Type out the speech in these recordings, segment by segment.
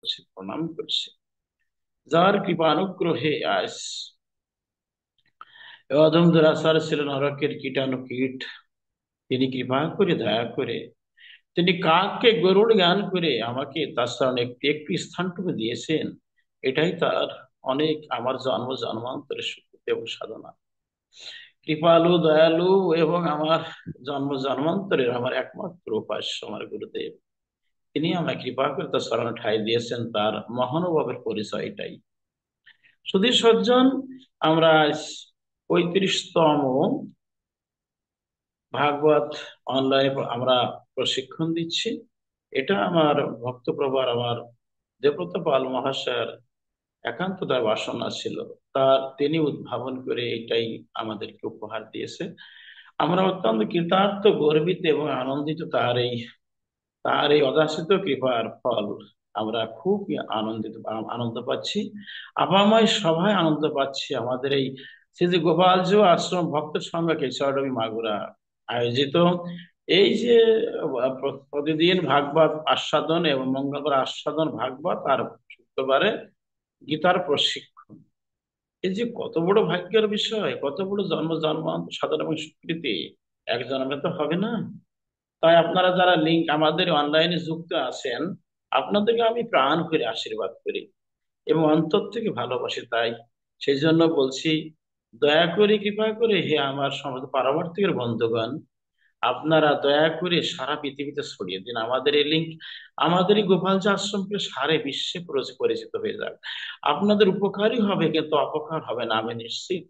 করছি, প্রণাম করছি, যার কৃপানুগ্রহে আজ অধম দুরাচার ছিল নরকের কীটাণু কীট, তিনি কৃপা করে দয়া করে তিনি কাককে গরুড় জ্ঞান করে আমাকে তার স্মরণে একটি একটি স্থানটুকু দিয়েছেন। এটাই তার অনেক আমার জন্ম জন্মান্তরের সুকৃতি এবং সাধনা। কৃপালু দয়ালু এবং আমার জন্ম জন্মান্তরের আমার একমাত্র উপাস্য আমার গুরুদেব, তিনি আমায় কৃপা করে তার স্মরণে ঠাঁই দিয়েছেন। তার মহানুভবের পরিচয় এটাই। সুধী সজ্জন, আমরা আজ 35তম ভাগবত অনলাইনে আমরা প্রশিক্ষণ দিচ্ছি। এটা আমার ভক্তপ্রভার আমার দেবব্রত পাল মহাশয়ের একান্ত তার বাসনা ছিল, তার তিনি উদ্ভাবন করে এটাই আমাদেরকে উপহার দিয়েছে। আমরা অত্যন্ত কৃতার্থ, গর্বিত এবং আনন্দিত তার এই অযাচিত কৃপার ফল আমরা খুব আনন্দিত আনন্দ পাচ্ছি। আপাময় সভায় আনন্দ পাচ্ছি। আমাদের এই শ্রী যে গোপালজী আশ্রম ভক্ত সংঘ কেশরডবি মাগুরা আয়োজিত এই যে প্রতিদিন ভাগবত আস্বাদন এবং মঙ্গলবার আস্বাদন ভাগবত আর শুক্রবারে গীতার প্রশিক্ষণ, এই যে কত বড় ভাগ্যের বিষয়, কত বড় জন্ম জন্মান্তর সাধন এবং স্বীকৃতি, এক জন্মে তো হবে না। তাই আপনারা যারা লিঙ্ক আমাদের অনলাইনে যুক্ত আছেন, আপনাদেরকে আমি প্রাণ করে আশীর্বাদ করি এবং অন্তর থেকে ভালোবাসি। তাই সেই জন্য বলছি, দয়া করে কৃপা করে হে আমার সমাজ পারমার্থিকের বন্ধুগণ, আপনারা দয়া করে সারা পৃথিবীতে ছড়িয়ে দিন আমাদের এই লিঙ্ক। আমাদের এই গোপালজি আশ্রমকে সারা বিশ্বে পরিচিত হয়ে যাক। আপনাদের উপকারই হবে, কিন্তু অপকার হবে না, আমি নিশ্চিত।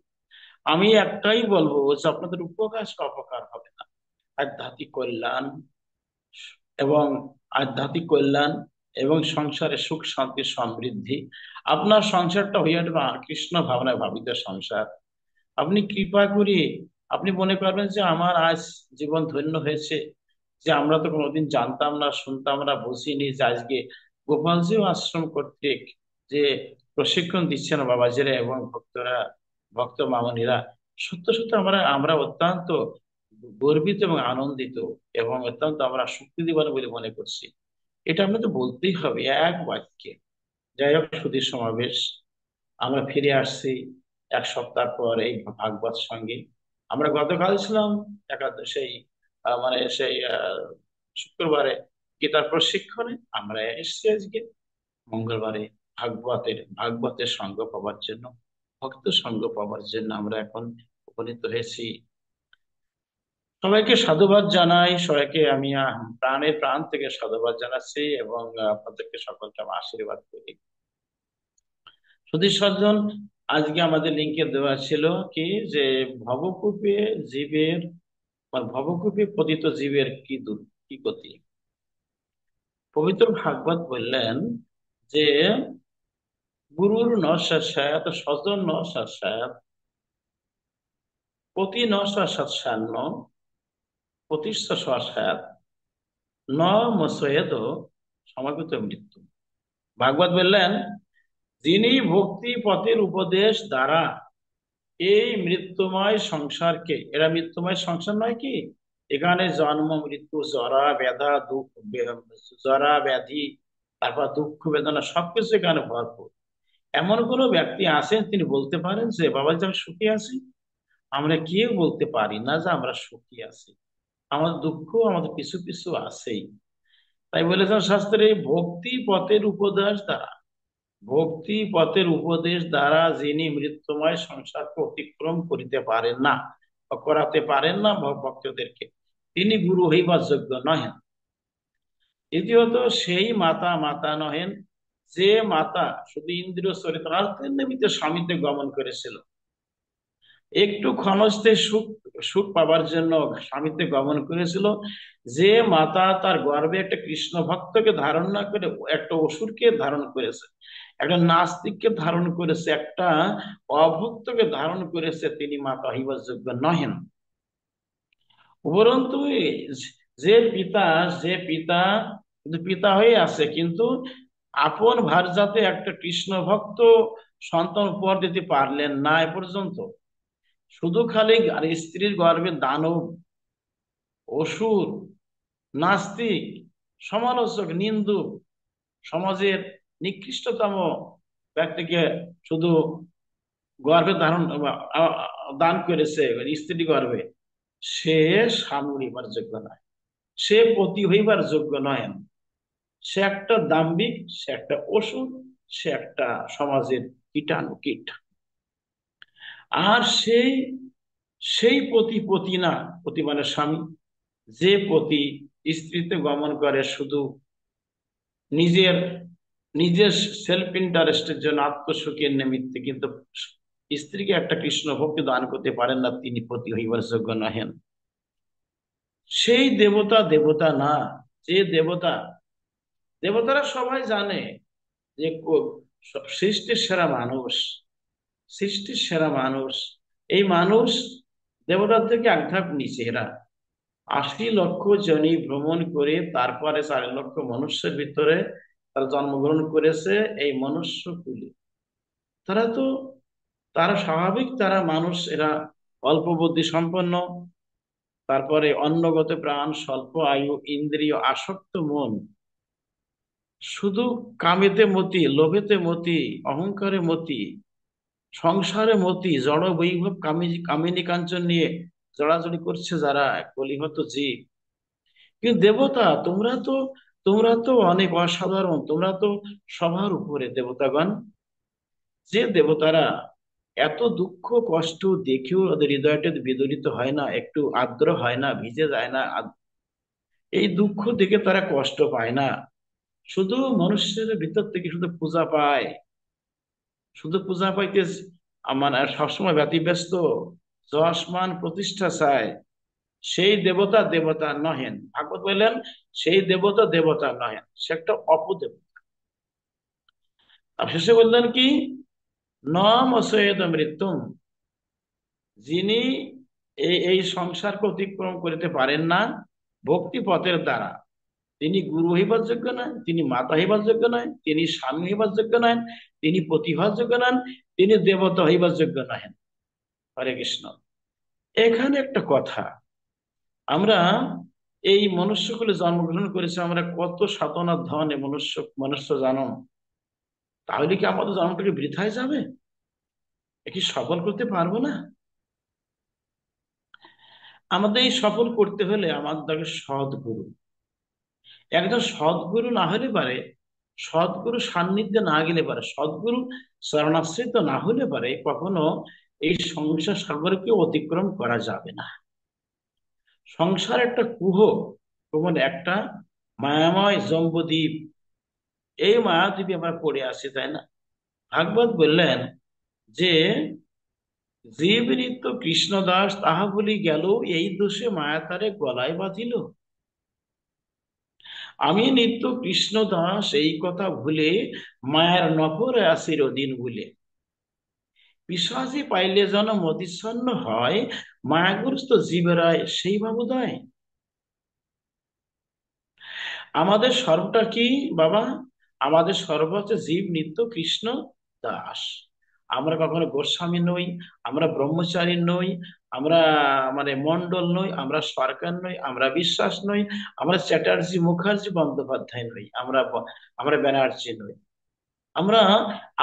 আমি একটাই বলবো যে আপনাদের উপকার অপকার হবে না। আধ্যাত্মিক কল্যাণ এবং আধ্যাত্মিক কল্যাণ এবং সংসারে সুখ শান্তি সমৃদ্ধি, আপনার সংসারটা হয়ে উঠবে কৃষ্ণ ভাবনায় ভাবিত সংসার। আপনি কৃপা করে আপনি মনে করবেন যে আমার আজ জীবন ধন্য হয়েছে, যে আমরা তো কোনোদিন জানতাম না, শুনতাম না, বুঝিনি যে আজকে গোপালজি আশ্রম কর্তৃক যে প্রশিক্ষণ দিচ্ছেন বাবাজিরা এবং ভক্তরা, ভক্ত মামনিরা, সত্য সত্য আমরা আমরা অত্যন্ত গর্বিত এবং আনন্দিত এবং অত্যন্ত আমরা সুকৃতিবান বলে মনে করছি। এটা আপনাদের বলতেই হবে এক বাক্যে। যাই হোক, সুধীর সমাবেশ, আমরা ফিরে আসছি 1 সপ্তাহ পর এই ভাগবত সঙ্গে। আমরা গতকাল ছিলাম একাদশী, মানে সেই শুক্রবারে গীতার প্রশিক্ষণে, আমরা এসেছি আজকে মঙ্গলবারে ভাগবতের সঙ্গ পাওয়ার জন্য, ভক্ত সঙ্গ পাওয়ার জন্য আমরা এখন উপনীত হয়েছি। সবাইকে সাধুবাদ জানাই, সবাইকে আমি প্রাণের প্রাণ থেকে সাধুবাদ জানাচ্ছি এবং আপনাদেরকে সকলকে আমি আশীর্বাদ করি। সুধী সজ্জন, আজকে আমাদের লিঙ্কে দেওয়া ছিল কি যে ভবকূপে জীবের মানে ভবকূপে পতিত জীবের কি গতি। পবিত্র ভাগবত বললেন যে গুরুর ন সৎসায়াত স্বজন ন সৎসায়াত পতি ন সৎসান্ন পতিষ্ঠ সৎসায়াত ন মসয়েদ সমাগত মৃত্যু। ভাগবত বললেন, যিনি ভক্তি পথের উপদেশ দ্বারা এই মৃত্যুময় সংসারকে, এরা মৃত্যুময় সংসার নয় কি, এখানে জন্ম মৃত্যু জরা ব্যাধা দুঃখ, জরা ব্যাধি, তারপর দুঃখ বেদনা সবকিছু এখানে ভরপুর। এমন কোন ব্যক্তি আছেন তিনি বলতে পারেন যে বাবা যে আমি সুখী আছি? আমরা কেউ বলতে পারি না যে আমরা সুখী আছি। আমাদের দুঃখ আমাদের পিছু পিছু আছেই। তাই বলেছেন শাস্ত্রে, ভক্তি পথের উপদেশ দ্বারা যিনি মৃত্যুময় সংসারকে অতিক্রম করিতে পারেন না বা করাতে পারেন না ভক্তদেরকে, তিনি গুরু হইবার যোগ্য নহেন। দ্বিতীয়ত, সেই মাতা মাতা নহেন যে মাতা শুধু ইন্দ্রিয় চরিতার্থের নিমিত্তে স্বামীতে গমন করেছিল, একটু ক্ষণস্থায়ী সুখ সুখ পাবার জন্য স্বামীতে গমন করেছিল। যে মাতা তার গর্ভে একটা কৃষ্ণ ভক্তকে ধারণ না করে একটা অসুরকে ধারণ করেছে, একটা নাস্তিককে ধারণ করেছে, একটা অভক্তকে ধারণ করেছে, তিনি মাতা হইবার যোগ্য নহেন। উপরন্তু যে পিতা যে পিতা কিন্তু পিতা হয়ে আছে, কিন্তু আপন ভার্যাতে একটা কৃষ্ণ ভক্ত সন্তান উপহার দিতে পারলেন না এ পর্যন্ত। শুধু খালি আর স্ত্রীর গর্ভে দানব, অসুর, নাস্তিক, সমালোচক, নিন্দুক, সমাজের নিকৃষ্টতম ব্যক্তিকে শুধু গর্ভে ধারণ দান করেছে, স্ত্রী গর্ভে, সে স্বামী হইবার যোগ্য নয়, সে পতি হইবার যোগ্য নয়। সে একটা দাম্ভিক, সে একটা অসুর, সে একটা সমাজের কীটাণু কীট। আর সেই সেই পতি, পতি না, পতি মানে স্বামী, যে পতি স্ত্রীতে গমন করে শুধু নিজের নিজের সেলফ ইন্টারেস্টের জন্য, আত্মসুখের নিমিত্তে, কিন্তু স্ত্রীকে একটা কৃষ্ণ ভক্তি দান করতে পারেন না, তিনি পতি হইবার যোগ্য নহেন। সেই দেবতা দেবতা না। যে দেবতা, দেবতারা সবাই জানে যে সৃষ্টির সেরা মানুষ, সৃষ্টির সেরা মানুষ, এই মানুষ দেবতার থেকে এক ধাপ নিচে। এরা 80 লক্ষ জনি ভ্রমণ করে তারপরে 4 লক্ষ মনুষ্যের ভিতরে তারা জন্মগ্রহণ করেছে এই মনুষ্য কুলে। তারা তো, তারা স্বাভাবিক, তারা মানুষ, এরা অল্প বুদ্ধি সম্পন্ন, তারপরে অন্নগত প্রাণ, স্বল্প আয়ু, ইন্দ্রিয় আসক্ত মন, শুধু কামেতে মতি, লোভেতে মতি, অহংকারে মতি, সংসারে মতি, জড় বৈভব কামিনী কাঞ্চন নিয়ে জড়াজড়ি করছে যারা, কলিহত জীব। কিন্তু দেবতা, তোমরা তো অনেক অসাধারণ, তোমরা তো সবার উপরে দেবতাগণ। যে দেবতারা এত দুঃখ কষ্ট দেখেও ওদের হৃদয়টা বিদরিত হয় না, একটু আর্দ্র হয় না, ভিজে যায় না, এই দুঃখ দেখে তারা কষ্ট পায় না, শুধু মানুষের ভিতর থেকে শুধু পূজা পায়, শুধু পূজা পাইতে মানে সবসময় ব্যতিব্যস্ত, যশমান প্রতিষ্ঠা চায়, সেই দেবতা দেবতা নহেন। ভাগবত বললেন সেই দেবতা দেবতা নহেন, সে একটা অপদেবতা। আর শেষে বললেন কি, ন মসয়েদ মৃত্যুম, যিনি এই এই সংসারকে অতিক্রম করিতে পারেন না ভক্তি পথের দ্বারা, তিনি গুরু হইবার যোগ্য নয়, তিনি মাতা হইবার যোগ্য নয়, তিনি স্বামী হইবার যোগ্য নয়, তিনি পতি হওয়ার যোগ্য নন, তিনি দেবতা হইবার যোগ্য নহেন। হরে কৃষ্ণ। এখানে একটা কথা, আমরা এই মনুষ্যকুলে জন্মগ্রহণ করেছি, আমরা কত সাধনার ধনে মনুষ্য মনুষ্য জন্ম, তাহলে কি আমাদের জন্মটাকে বৃথায় যাবে? এ কি সফল করতে পারবো না? আমাদের এই সফল করতে হলে আমাদের দরকার সদ্গুরু। একজন সদ্গুরু না হলে পারে, সদ্গুরু সান্নিধ্যে না গেলে পারে, সদ্গুরু শরণাশ্রিত না হলে পারে, কখনো এই সংসার সাগরকে অতিক্রম করা যাবে না। সংসার একটা কুহ, মানে একটা মায়াময় জম্বদ্বীপ। এই মায়াদ্বীপে আমরা পড়ে আছি, তাই না? ভাগবত বললেন যে জীব নিত্য কৃষ্ণ দাস তাহা বলি গেল, এই দোষে মায়া তারে গলায় বাঁধিল। আমি নিত্য কৃষ্ণ দাস এই কথা ভুলে মায়ার নগরে আসির দিন ভুলে, পিশাচি পাইলে যেন মতিচ্ছন্ন হয়, মায়াগ্রস্ত জীবেরায় সেই ভাবুদয়। আমাদের সর্বটা কি বাবা? আমাদের সর্ব হচ্ছে জীব নিত্য কৃষ্ণ দাস। আমরা কখনো গোস্বামী নই, আমরা ব্রহ্মচারী নই, আমরা মানে মন্ডল নই, আমরা সরকার নই, আমরা বিশ্বাস নই, আমরা চ্যাটার্জি মুখার্জি বন্দ্যোপাধ্যায় নই, আমরা ব্যানার্জি নই, আমরা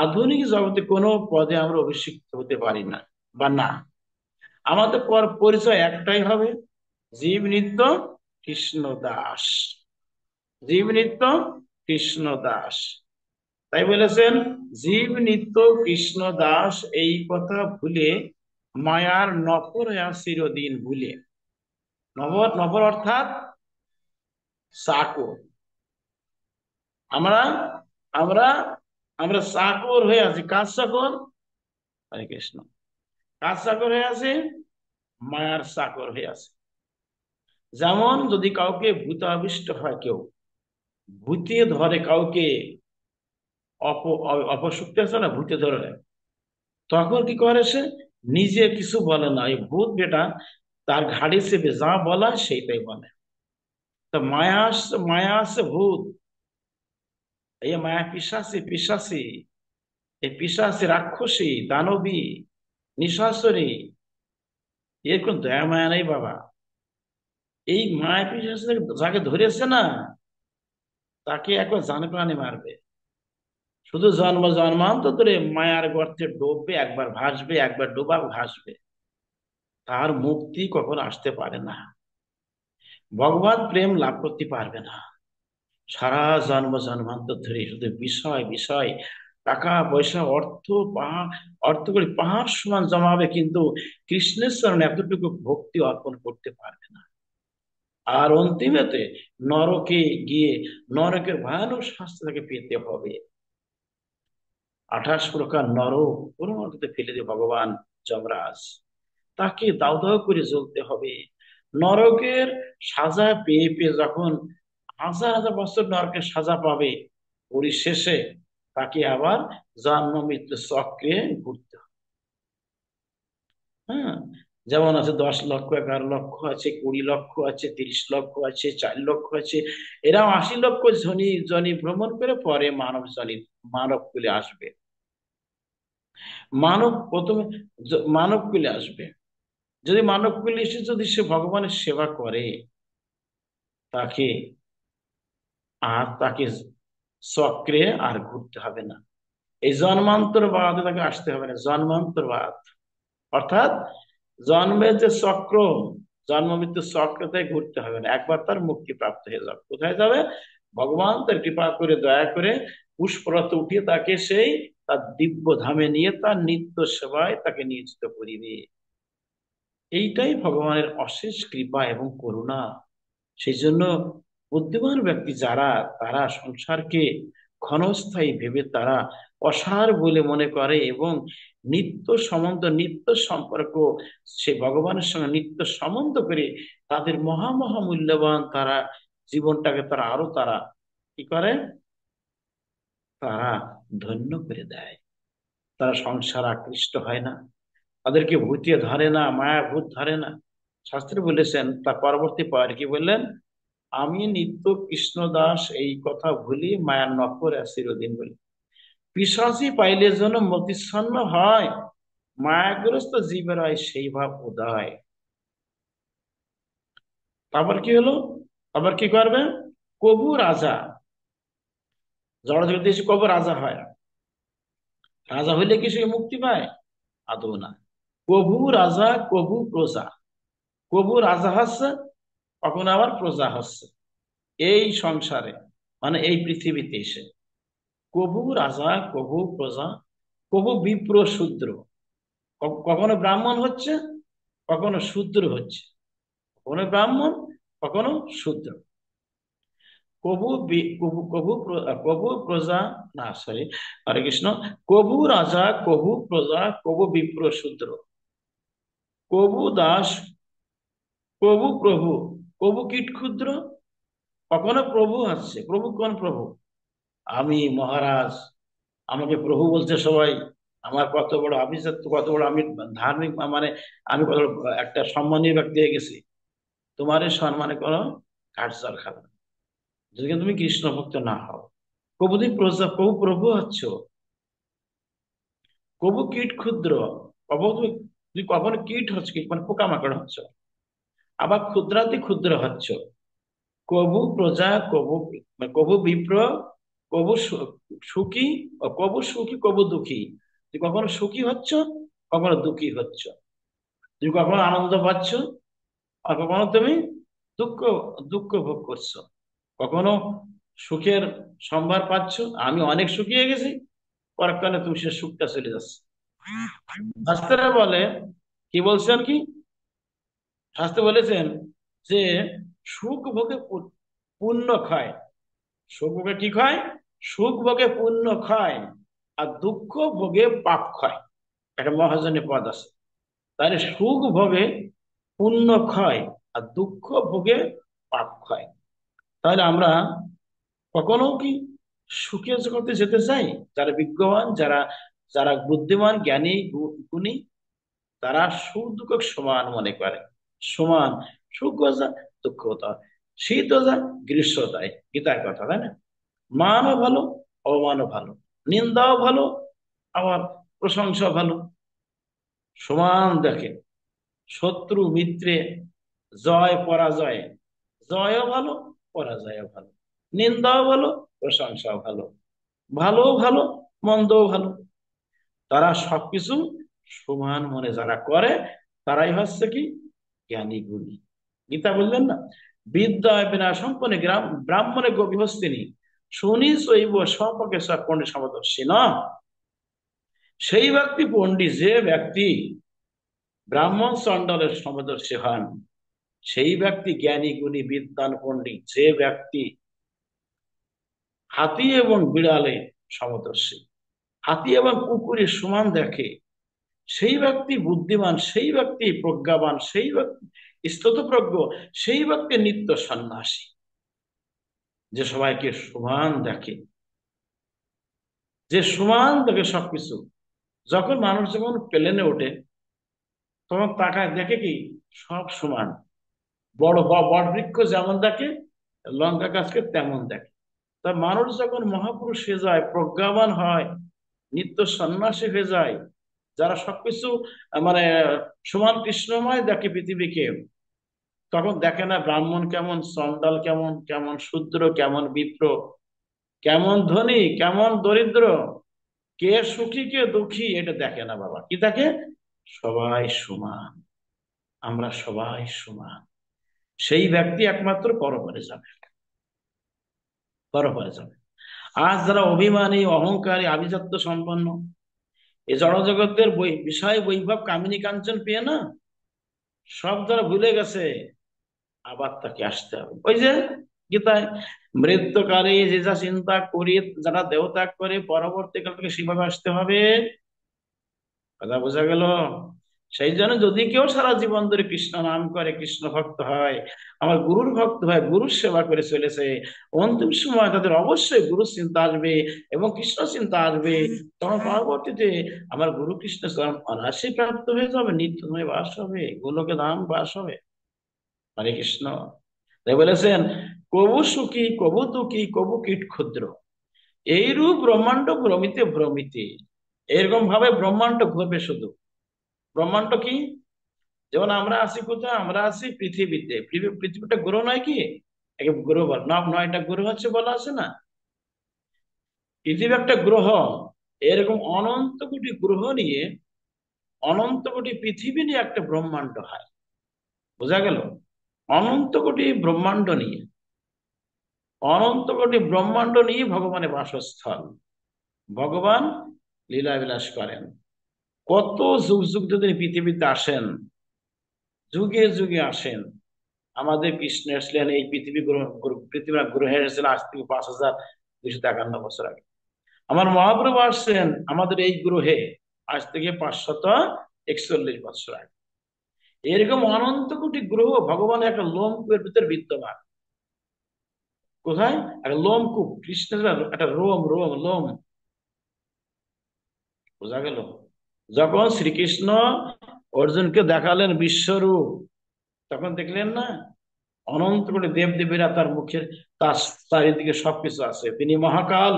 আধুনিক জগতে কোনো পদে আমরা অভিষিক্ত হতে পারি না, বা না। আমাদের পরিচয় একটাই হবে, জীব নিত্য কৃষ্ণ দাস, জীব নিত্য কৃষ্ণ দাস। তাই বলেছেন জীব নিত্য কৃষ্ণ দাস এই কথা ভুলে মায়ার নফর চিরদিন ভুলে। নফর, নফর অর্থাৎ চাকর। আমরা আমরা আমরা চাকর হয়ে আছি, কাজ চাকর। হরে কৃষ্ণ। কাজ চাকর হয়ে আছে, মায়ার চাকর হয়ে আছে। যেমন যদি কাউকে ভূতাবিষ্ট হয়, কেউ ভূতে ধরে কাউকে, অপশক্তি আছে না, ভূতে ধরে নেয়, তখন কি করে সে? নিজে কিছু বলে না, এই ভূত বেটা তার ঘাড়ি চেপে যা বলা সেইটাই বলে। তো মায়া আসছে, মায়া আসছে ভূত, এই মায়া পিশাচি, পিশাচি, এই পিশাচি রাক্ষসী দানবী নিশাচরী, এর কোন দয়া মায়া নেই বাবা। এই মায়া পিশাচি যাকে ধরেছে না, তাকে একবার জানে প্রাণে মারবে। শুধু জন্ম জন্মান্তর ধরে মায়ার গর্তে ডুববে, একবার ভাসবে, একবার ডোবা ভাসবে, তার মুক্তি কখনো আসতে পারে না, ভগবত প্রেম লাভ করতে পারবে না। সারা জন্ম জন্মান্তর ধরে শুধু বিষয় বিষয়, টাকা পয়সা অর্থ, পাহাড়, অর্থ করে পাহাড় সমান জমাবে, কিন্তু কৃষ্ণের চরণে এতটুকু ভক্তি অর্পণ করতে পারবে না। আর অন্তিমেতে নরকে গিয়ে নরকের ভয়ানক শাস্তি তাকে পেতে হবে। 28 প্রকার নরক পুরোতে ফেলে দিয়ে ভগবান যমরাজ, তাকে দাউ দাউ করে জ্বলতে হবে। নরকের সাজা পেয়ে পেয়ে যখন হাজার হাজার বছর নরকের সাজা পাবে, পরিশেষে তাকে আবার জন্ম মৃত্যু চক্রে ঘুরতে হবে। হ্যাঁ, যেমন আছে 10 লক্ষ, 11 লক্ষ আছে, 20 লক্ষ আছে, 30 লক্ষ আছে, 4 লক্ষ আছে, এরাও 80 লক্ষ জনি জনি ভ্রমণ করে পরে মানব জনি, মানব কুলে আসবে। মানব প্রথমে মানব কুলে আসবে। যদি মানব কুলে এসে যদি সে ভগবানের সেবা করে, তাকে তাকে চক্রে আর ঘুরতে হবে না। এই জন্মান্তর বাদে তাকে আসতে হবে না, জন্মান্তর বাদ অর্থাৎ জন্মের যে চক্র, জন্ম মৃত্যু চক্রতে ঘুরতে হবে না, একবার তার মুক্তি প্রাপ্ত হয়ে যাবে। কোথায় যাবে? ভগবান তার কৃপা করে দয়া করে পুষ্পরথ উঠিয়ে তাকে সেই তার দিব্য ধামে নিয়ে তার নিত্য সেবায় তাকে নিয়োজিত করিবে। এইটাই ভগবানের অশেষ কৃপা এবং করুণা। সেই জন্য বুদ্ধিমান ব্যক্তি যারা, তারা সংসারকে ক্ষণস্থায়ী ভেবে তারা অসার বলে মনে করে, এবং নিত্য সম্বন্ধ, নিত্য সম্পর্ক, সে ভগবানের সঙ্গে নিত্য সম্বন্ধ করে তাদের মহা মহা মূল্যবান তারা জীবনটাকে তারা আরো তারা কি করে, তারা ধন্য করে দেয়। তারা সংসার আকৃষ্ট হয় না, তাদেরকে ভূতিয়ে ধরে না, মায়া ভূত ধরে না। শাস্ত্রে বলেছেন, তার পরবর্তী পয়েন্ট কি বললেন? আমি নিত্য কৃষ্ণ দাস, এই কথা ভুলি মায়ার নকরে চিরদিন বলি। পিশাচি পাইলে যেন মতিচ্ছন্ন হয়, মায়াগ্রস্ত জীবের হয় সেই ভাব উদয়। তারপর কি হলো? আবার কি করবে? কবু রাজা, জড়জগতে এসে কবু রাজা হয়। রাজা হইলে কি সে মুক্তি পায়? আদৌ না। কবু রাজা কবু প্রজা, কবু রাজা হচ্ছে, কখনো আবার প্রজা হচ্ছে এই সংসারে, মানে এই পৃথিবীতে এসে। কবু রাজা কবু প্রজা, কবু বিপ্র শূদ্র, কখনো ব্রাহ্মণ হচ্ছে, কখনো শূদ্র হচ্ছে, কখনো ব্রাহ্মণ, কখনো শূদ্র। কবু প্রজা, না সরি, হরে কৃষ্ণ। কবু রাজা কবু প্রজা কবু বিপ্র শূদ্র, কবু দাস কবু প্রভু, কবু কীট ক্ষুদ্র। কখনো প্রভু আসছে, প্রভু কোন প্রভু? আমি মহারাজ, আমাকে প্রভু বলছে সবাই, আমার কত বড় আভিজাত্য, কত বড় আমি ধার্মিক, মানে আমি কত বড় একটা সম্মানীয় ব্যক্তি হয়ে গেছি। তোমার এই সম্মানে কোনো কাঠজল খাবে না, যদি কিন্তু তুমি কৃষ্ণ ভক্ত না হও। কবু তুমি প্রজা, কবু প্রভু হচ্ছ, কবু কীট ক্ষুদ্র, কবু তুমি, তুমি কখনো কীট হচ্ছ, কীট মানে পোকামাকড় হচ্ছ, আবার ক্ষুদ্রাতি ক্ষুদ্র হচ্ছ। কবু প্রজা কবু, মানে কবু বিপ্র, কবু সুখী, ও কবু সুখী কবু দুঃখী। তুমি কখনো সুখী হচ্ছ, কখনো দুঃখী হচ্ছ। তুমি কখনো আনন্দ পাচ্ছ, আর কখনো তুমি দুঃখ, দুঃখ ভোগ করছো। কখনো সুখের সম্ভার পাচ্ছ, আমি অনেক সুখী হয়ে গেছি, পরক্ষণে তুমি সে সুখটা চলে যাচ্ছে। শাস্ত্রে বলে, কি বলছেন কি, শাস্ত্রে বলেছেন যে সুখ ভোগে পুণ্য খায়, সুখ ভোগে কি খায়? সুখ ভোগে পুণ্য খায়, আর দুঃখ ভোগে পাপ খায়। একটা মহাজনী পদ আছে। তাহলে সুখ ভোগে পুণ্য ক্ষয়, আর দুঃখ ভোগে পাপ ক্ষয়। তাহলে আমরা কখনো কি সুখের জগতে যেতে চাই? যারা বিজ্ঞবান, যারা যারা বুদ্ধিমান জ্ঞানী গুণী, তারা সুখ দুঃখ সমান মনে করে, সমান। সুখ যা, দুঃখ তা, শীত যা, গ্রীষ্ম তাই, গীতার কথা, তাই না? মানও ভালো, অপমানও ভালো, নিন্দাও ভালো, আবার প্রশংসা ভালো, সমান দেখে। শত্রু মিত্রে, জয় পরাজয়, জয়ও ভালো, পরাজয়ও ভালো, নিন্দাও ভালো, প্রশংসাও ভালো, ভালো ভালো, মন্দও ভালো, তারা সবকিছু সমান মনে যারা করে তারাই হচ্ছে কি জ্ঞানী গুণী। গীতা বললেন না, বিদ্যা বিনা সম্পন্ন গ্রাম ব্রাহ্মণে গভীহস্তিনী শুনি শৈব স্বপকে সব পণ্ডিত সমদর্শী না। সেই ব্যক্তি পণ্ডিত, যে ব্যক্তি ব্রাহ্মণ চণ্ডালের সমদর্শী হন, সেই ব্যক্তি জ্ঞানী গুণী বিদ্বান পণ্ডিত। যে ব্যক্তি হাতি এবং বিড়ালে সমদর্শী, হাতি এবং কুকুরের সমান দেখে, সেই ব্যক্তি বুদ্ধিমান, সেই ব্যক্তি প্রজ্ঞাবান, সেই ব্যক্তি স্থিতপ্রজ্ঞ, সেই ব্যক্তি নিত্য সন্ন্যাসী, যে সবাইকে সমান দেখে, যে সমান দেখে সবকিছু। যখন মানুষ যখন প্লেনে ওঠে তখন তাকায় দেখে কি সব সমান, বট বৃক্ষ যেমন দেখে, লঙ্কা গাছকে তেমন দেখে। তা মানুষ যখন মহাপুরুষ হয়ে যায়, প্রজ্ঞাবান হয়, নিত্য সন্ন্যাসী হয়ে যায়, যারা সবকিছু মানে সমান কৃষ্ণময় দেখে পৃথিবীকে, তখন দেখে না ব্রাহ্মণ কেমন, চন্ডাল কেমন, কেমন শূদ্র, কেমন বিপ্র, কেমন ধনী, কেমন দরিদ্র, কে সুখী কে দুঃখী, এটা দেখে না বাবা। কি দেখে? সবাই সমান, আমরা সবাই সমান। সেই ব্যক্তি একমাত্র পরপারে যাবে, পরপারে যাবে। আজ যারা অভিমানী, অহংকারী, আভিজাত্য সম্পন্ন, এই জড়জগতের বিষয় বৈভব কামিনী কাঞ্চন পেয়ে না সব যারা ভুলে গেছে, আবার তাকে আসতে হবে। ওই যে গীতায়, মৃত্যুকালে যে যা চিন্তা করি, যারা দেহ ত্যাগ করে পরবর্তীকাল থেকে সেভাবে আসতে হবে। কথা বোঝা গেল? সেই জন্য যদি কেউ সারা জীবন ধরে কৃষ্ণ নাম করে, কৃষ্ণ ভক্ত হয়, আমার গুরুর ভক্ত হয়, গুরুর সেবা করে চলেছে, অন্তিম সময় তাদের অবশ্যই গুরু চিন্তা আসবে এবং কৃষ্ণ চিন্তা আসবে। তখন পরবর্তীতে আমার গুরু কৃষ্ণ চরণ অনায়াসে প্রাপ্ত হয়ে যাবে, নিত্যময় বাস হবে, গোলকে ধাম বাস হবে। হরে কৃষ্ণ। তাই বলেছেন, কবু সুখী কবু দুঃখী কবু কীট ক্ষুদ্র, এইরূপ ব্রহ্মাণ্ড ভ্রমিতে ভ্রমিতে। এরকম ভাবে ব্রহ্মাণ্ড ঘুরবে শুধু। ব্রহ্মাণ্ড কি? যেমন আমরা আছি কোথায়? আমরা আছি পৃথিবীতে। পৃথিবীটা গ্রহ নয় কি? একে গ্রহ বল, 9টা গ্রহ হচ্ছে বলা আছে না, পৃথিবী একটা গ্রহ। এরকম অনন্ত কোটি গ্রহ নিয়ে, অনন্ত কোটি পৃথিবী নিয়ে একটা ব্রহ্মাণ্ড হয়। বোঝা গেল? অনন্ত কোটি ব্রহ্মাণ্ড নিয়ে, অনন্ত কোটি ব্রহ্মাণ্ড নিয়ে ভগবানের বাসস্থল। ভগবান লীলা বিলাস করেন। কত যুগ যুগ ধরে তিনি পৃথিবীতে আসেন, যুগে যুগে আসেন। আমাদের কৃষ্ণ এসেছিলেন এই পৃথিবীর গ্রহে এসেছিলেন আজ থেকে 5253 আগে। আমার মহাপ্রভু আসছেন আমাদের এই গ্রহে আজ থেকে 541 বছর আগে। এরকম অনন্ত কোটি গ্রহ ভগবানের একটা লোমকূপের ভিতর বিদ্যমান। কোথায়? একটা লোমকূপ, কৃষ্ণের একটা রোম, রোম, লোম। বোঝা গেল? যখন শ্রীকৃষ্ণ অর্জুনকে দেখালেন বিশ্বরূপ, তখন দেখলেন না অনন্ত কোটি দেব দেবীরা তার মুখের, তার চারিদিকে সবকিছু আছে। তিনি মহাকাল,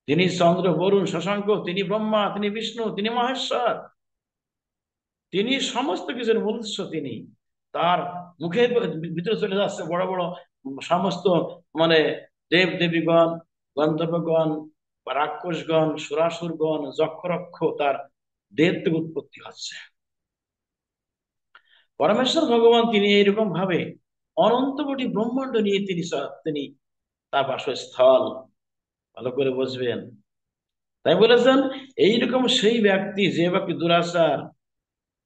তিনি চন্দ্র বরুণ শশাঙ্ক, তিনি ব্রহ্মা, তিনি বিষ্ণু, তিনি মহেশ্বর, তিনি সমস্ত কিছুর মূল উৎস। তিনি তার মুখের ভিতরে চলে যাচ্ছে বড় বড় সমস্ত মানে দেব দেবীগণ, গন্ধর্বগণ, রাক্ষসগণ, সুরাসুরগণ, যক্ষরক্ষ তার দেহ থেকে উৎপত্তি হচ্ছে। পরমেশ্বর ভগবান তিনি এইরকম ভাবে অনন্ত কোটি ব্রহ্মাণ্ড নিয়ে তিনি তার বাসস্থল। ভালো করে বুঝবেন। তাই বলেছেন, এইরকম সেই ব্যক্তি, যে ব্যক্তি দুরাচার,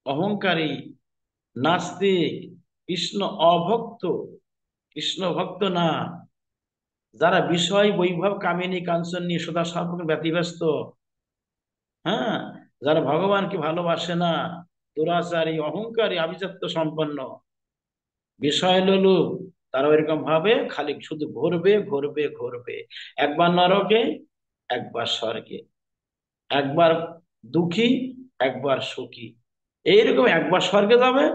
অহংকারী, নাস্তিক, কৃষ্ণ অভক্ত, কৃষ্ণ ভক্ত না, যারা বিষয় বৈভব কামিনী কাঞ্চন নিয়ে সদা সর্বক্ষণ ব্যতিব্যস্ত, হ্যাঁ, যারা ভগবানকে ভালোবাসে না, দুরাচারী, অহংকারী, আভিজাত্য সম্পন্ন, বিষয় লোলুপ, তারা এরকম ভাবে খালি শুধু ঘুরবে ঘুরবে ঘুরবে। একবার নরকে, একবার স্বর্গে, একবার দুঃখী, একবার সুখী। এইরকম একবার স্বর্গে যাবে,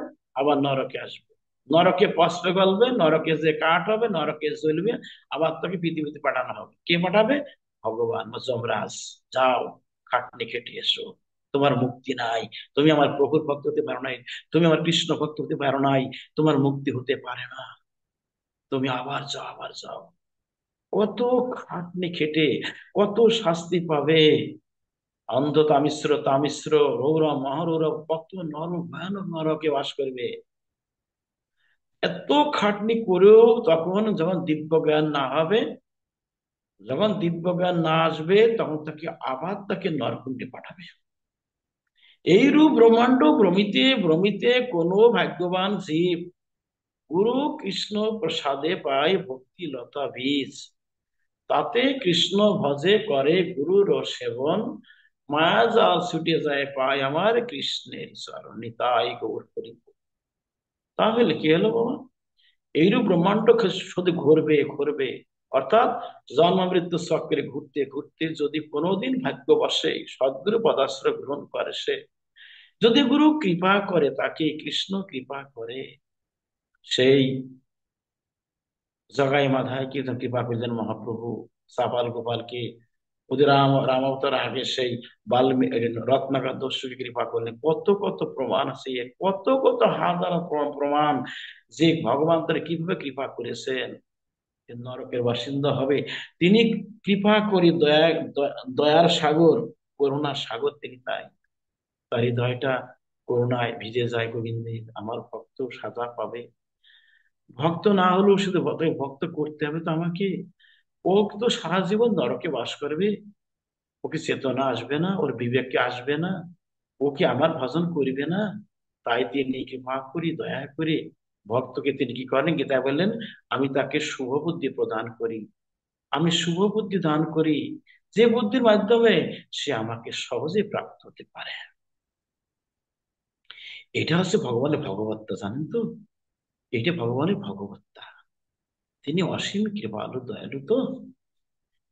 আবার নরকে আসবে, নরকে পস্ত গলবে, নরকে যে কাঠ হবে, নরকে জ্বলবে, আবার তোকে পৃথিবীতে পাঠানো হবে। কে পাঠাবে? ভগবান বা যমরাজ। যাও, খাটনি খেটে এসো, তোমার মুক্তি নাই, তুমি আমার প্রভুর ভক্ত হতে পারো নাই, তুমি আমার কৃষ্ণ ভক্ত হতে পারো নাই, তোমার মুক্তি হতে পারে না, তুমি আবার যাও, আবার যাও। কত খাটনি খেটে কত শাস্তি পাবে। অন্ধ তামিশ্র তামিশ্র, রৌরব মহারৌরব, কত নরক, ভয়ানক নরকে বাস করবে। এত খাটনি করেও তখন যখন দিব্য জ্ঞান না হবে, যখন দিব্য জ্ঞান না আসবে, তখন তাকে আবার তাকে নরকুণ্ডে পাঠাবে। এইরূপ ব্রহ্মাণ্ড ভ্রমিতে ভ্রমিতে কোন ভাগ্যবান জীব গুরু কৃষ্ণ প্রসাদে পায় ভক্তি লতা বীজ, তাতে কৃষ্ণ ভজে করে গুরুর সেবন, মায়া জাল ছুটে যায় পায় আমার কৃষ্ণের চরণ, নিতাই গৌর হরি। তাহলে কি হলো বাবা? এইরূপ ব্রহ্মাণ্ড শুধু ঘুরবে ঘুরবে, অর্থাৎ জন্ম মৃত্যু চক্রে ঘুরতে ঘুরতে যদি কোনোদিন ভাগ্যবশে সদ্গুরু পদাশ্রয় গ্রহণ করে সে, যদি গুরু কৃপা করে তাকে, কৃষ্ণ কৃপা করে, সেই জগাই মাধায় কি তো কৃপা করলেন মহাপ্রভু সাপাল গোপালকে, ওদের রামাবতার আগে সেই বাল্মীকি রত্নাকর দস্যুকে কৃপা করলেন। কত কত প্রমাণ আছে, কত কত হাজার প্রমাণ যে ভগবান তারা কিভাবে কৃপা করেছেন, যে নরকের বাসিন্দা হবে। তিনি কৃপা করি দয়ার সাগর, করুণার সাগর তিনি, তাই তার হৃদয়টা করুণায় ভিজে যায়। গোবিন্দে আমার ভক্ত সাজা পাবে। ভক্ত না হলেও শুধু ভক্ত করতে হবে তো আমাকে। ও তো সারা জীবন নরকে বাস করবে, ওকে চেতনা আসবে না, ওর বিবেককে আসবে না, ও কি আমার ভজন করবে না? তাই তিনি কৃপা করি দয়া করে ভক্তকে তিনি কি করেন, গীতায় বললেন, আমি তাকে শুভ বুদ্ধি প্রদান করি, আমি শুভ বুদ্ধি দান করি, যে বুদ্ধির মাধ্যমে সে আমাকে সহজে প্রাপ্ত হতে পারে। এটা হচ্ছে ভগবানের ভগবত্তা, জানেন তো? এটা ভগবানের ভগবত্তা। তিনি অসীম কৃপালু দয়ালু তো।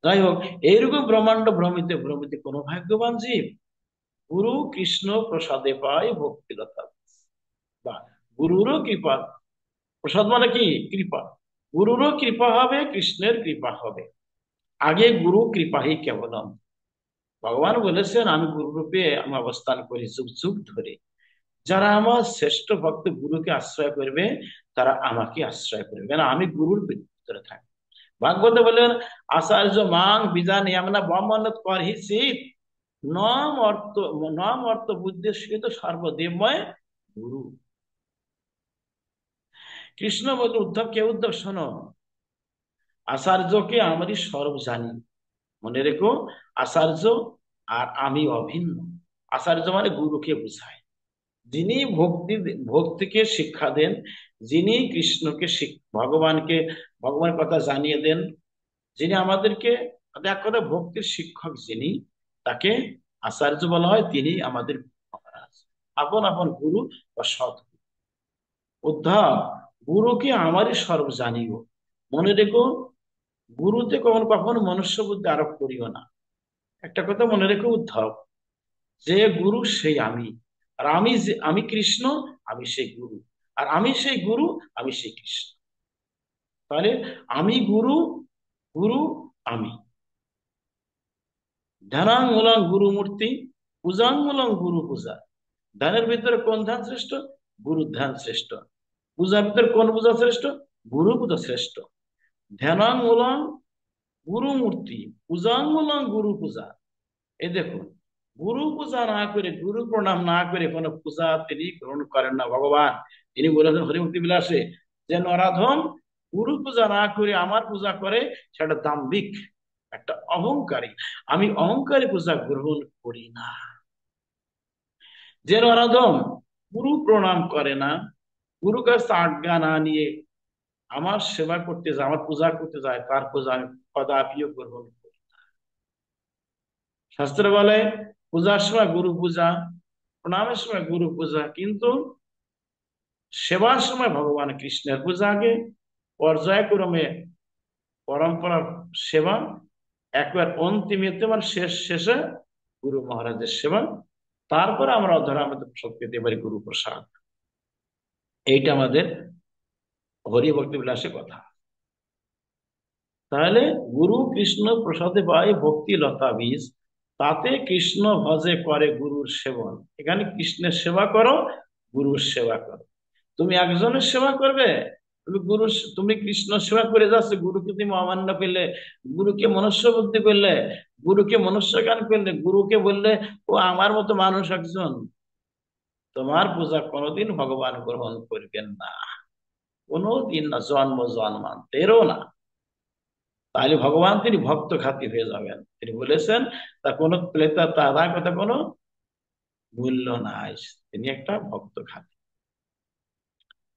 যাই হোক, এইরকম ব্রহ্মাণ্ড ভ্রমিতে ভ্রমিতে কোন ভাগ্যবান জীব গুরু কৃষ্ণ প্রসাদে পায় ভক্তিলতা, বা গুরুরও কৃপা। প্রসাদ মানে কি? কৃপা। গুরুরও কৃপা হবে, কৃষ্ণের কৃপা হবে। আগে গুরু কৃপাহি কেবলম। ভগবান বলেছেন আমি গুরু রূপে আমি অবস্থান করি যুগ যুগ ধরে। যারা আমার শ্রেষ্ঠ ভক্ত গুরুকে আশ্রয় করবে, তারা আমাকে আশ্রয় করবে, কেন আমি গুরুর ভিতরে থাকি। ভাগবতে বলেন, আচার্য মাং বিজান ইয়ামনা ব্রহ্মণত করহিসিত, নম অর্থ, নম অর্থ বুদ্ধি সহিত সর্বদেবময় গুরু। কৃষ্ণ বলতে উদ্ধব, কে উদ্ধব শোনো, আচার্যকে আমারই স্বরূপ জানি। মনে রেখো, আচার্য আর আমি অভিন্ন। আচার্য মানে গুরুকে বুঝায়, যিনি ভক্তিকে শিক্ষা দেন, যিনি কৃষ্ণকে ভগবানকে ভগবানের কথা জানিয়ে দেন, যিনি আমাদেরকে, এক কথা ভক্তির শিক্ষক যিনি, তাকে আচার্য বলা হয়। তিনি আমাদের মহারাজ, আপন আপন গুরু বা সৎ উদ্ধব। গুরুকে আমারই স্বরূপ জানিও। মনে রেখো, গুরুতে কখনো কখনো মনুষ্য বুদ্ধি আরোপ করিও না। একটা কথা মনে রেখো উদ্ধব, যে গুরু সেই আমি, আর আমি যে আমি কৃষ্ণ, আমি সেই গুরু, আর আমি সেই গুরু, আমি সেই কৃষ্ণ। তাহলে আমি গুরু, গুরু আমি। ধ্যানাঙ্গলং গুরু মূর্তি, পূজাঙ্গলং গুরু পূজা। ধ্যানের ভিতরে কোন ধ্যান শ্রেষ্ঠ? গুরু ধ্যান শ্রেষ্ঠ। পূজার ভিতরে কোন পূজা শ্রেষ্ঠ? গুরু পূজা শ্রেষ্ঠ। ধ্যানাঙ্গলং গুরু মূর্তি, পূজাঙ্গলং গুরু পূজা। এই দেখুন, গুরু পূজা না করে, গুরু প্রণাম না করে কোন পূজা তিনি গ্রহণ করেন না ভগবান। তিনি বলেছেন হরিমুক্তি বিলাসে, যে নরাধম গুরু পূজা না করে আমার পূজা করে, সেটা দাম্ভিক, একটা অহংকারী। আমি অহংকারী পূজা গ্রহণ করি না। যে নরাধম গুরু প্রণাম করে না, গুরু কাছে আজ্ঞা না নিয়ে আমার সেবা করতে যায়, আমার পূজা করতে যায়, তার পূজা আমি কদাপিও গ্রহণ করি। শাস্ত্র বলে পূজার সময় গুরু পূজা, প্রণামের সময় গুরু পূজা, কিন্তু সেবার সময় ভগবান কৃষ্ণের পূজা আগে, পর্যায়ক্রমে পরম্পরা সেবা, একবার অন্তিমেতে মানে শেষে গুরু মহারাজের সেবা, তারপরে আমরা ধরো আমাদের প্রসাদ পেতে পারি গুরু প্রসাদ। এইটা আমাদের হরি ভক্তি বিলাসের কথা। তাহলে গুরু কৃষ্ণ প্রসাদে পায় ভক্তি লতা বীজ, তাতে কৃষ্ণ ভজে করে গুরুর সেবন। এখানে কৃষ্ণের সেবা করো, গুরুর সেবা করো। তুমি একজনের সেবা করবে, গুরু, তুমি কৃষ্ণ সেবা করে যাচ্ছ, গুরুকে তুমি অমান্য করলে, গুরুকে মনুষ্য বুদ্ধি করলে, গুরুকে মনুষ্য জ্ঞান করলে, গুরুকে বললে ও আমার মতো মানুষ একজন, তোমার পূজা কোনোদিন ভগবান গ্রহণ করবেন না, কোনোদিন না, জন্ম জন্মান্তেরও না। তাহলে ভগবান তিনি ভক্ত খাতি হয়ে যাবেন। তিনি বলেছেন তা কোনো ক্রেতা তার কথা কোনো মূল্য নাই, তিনি একটা ভক্ত খাতি।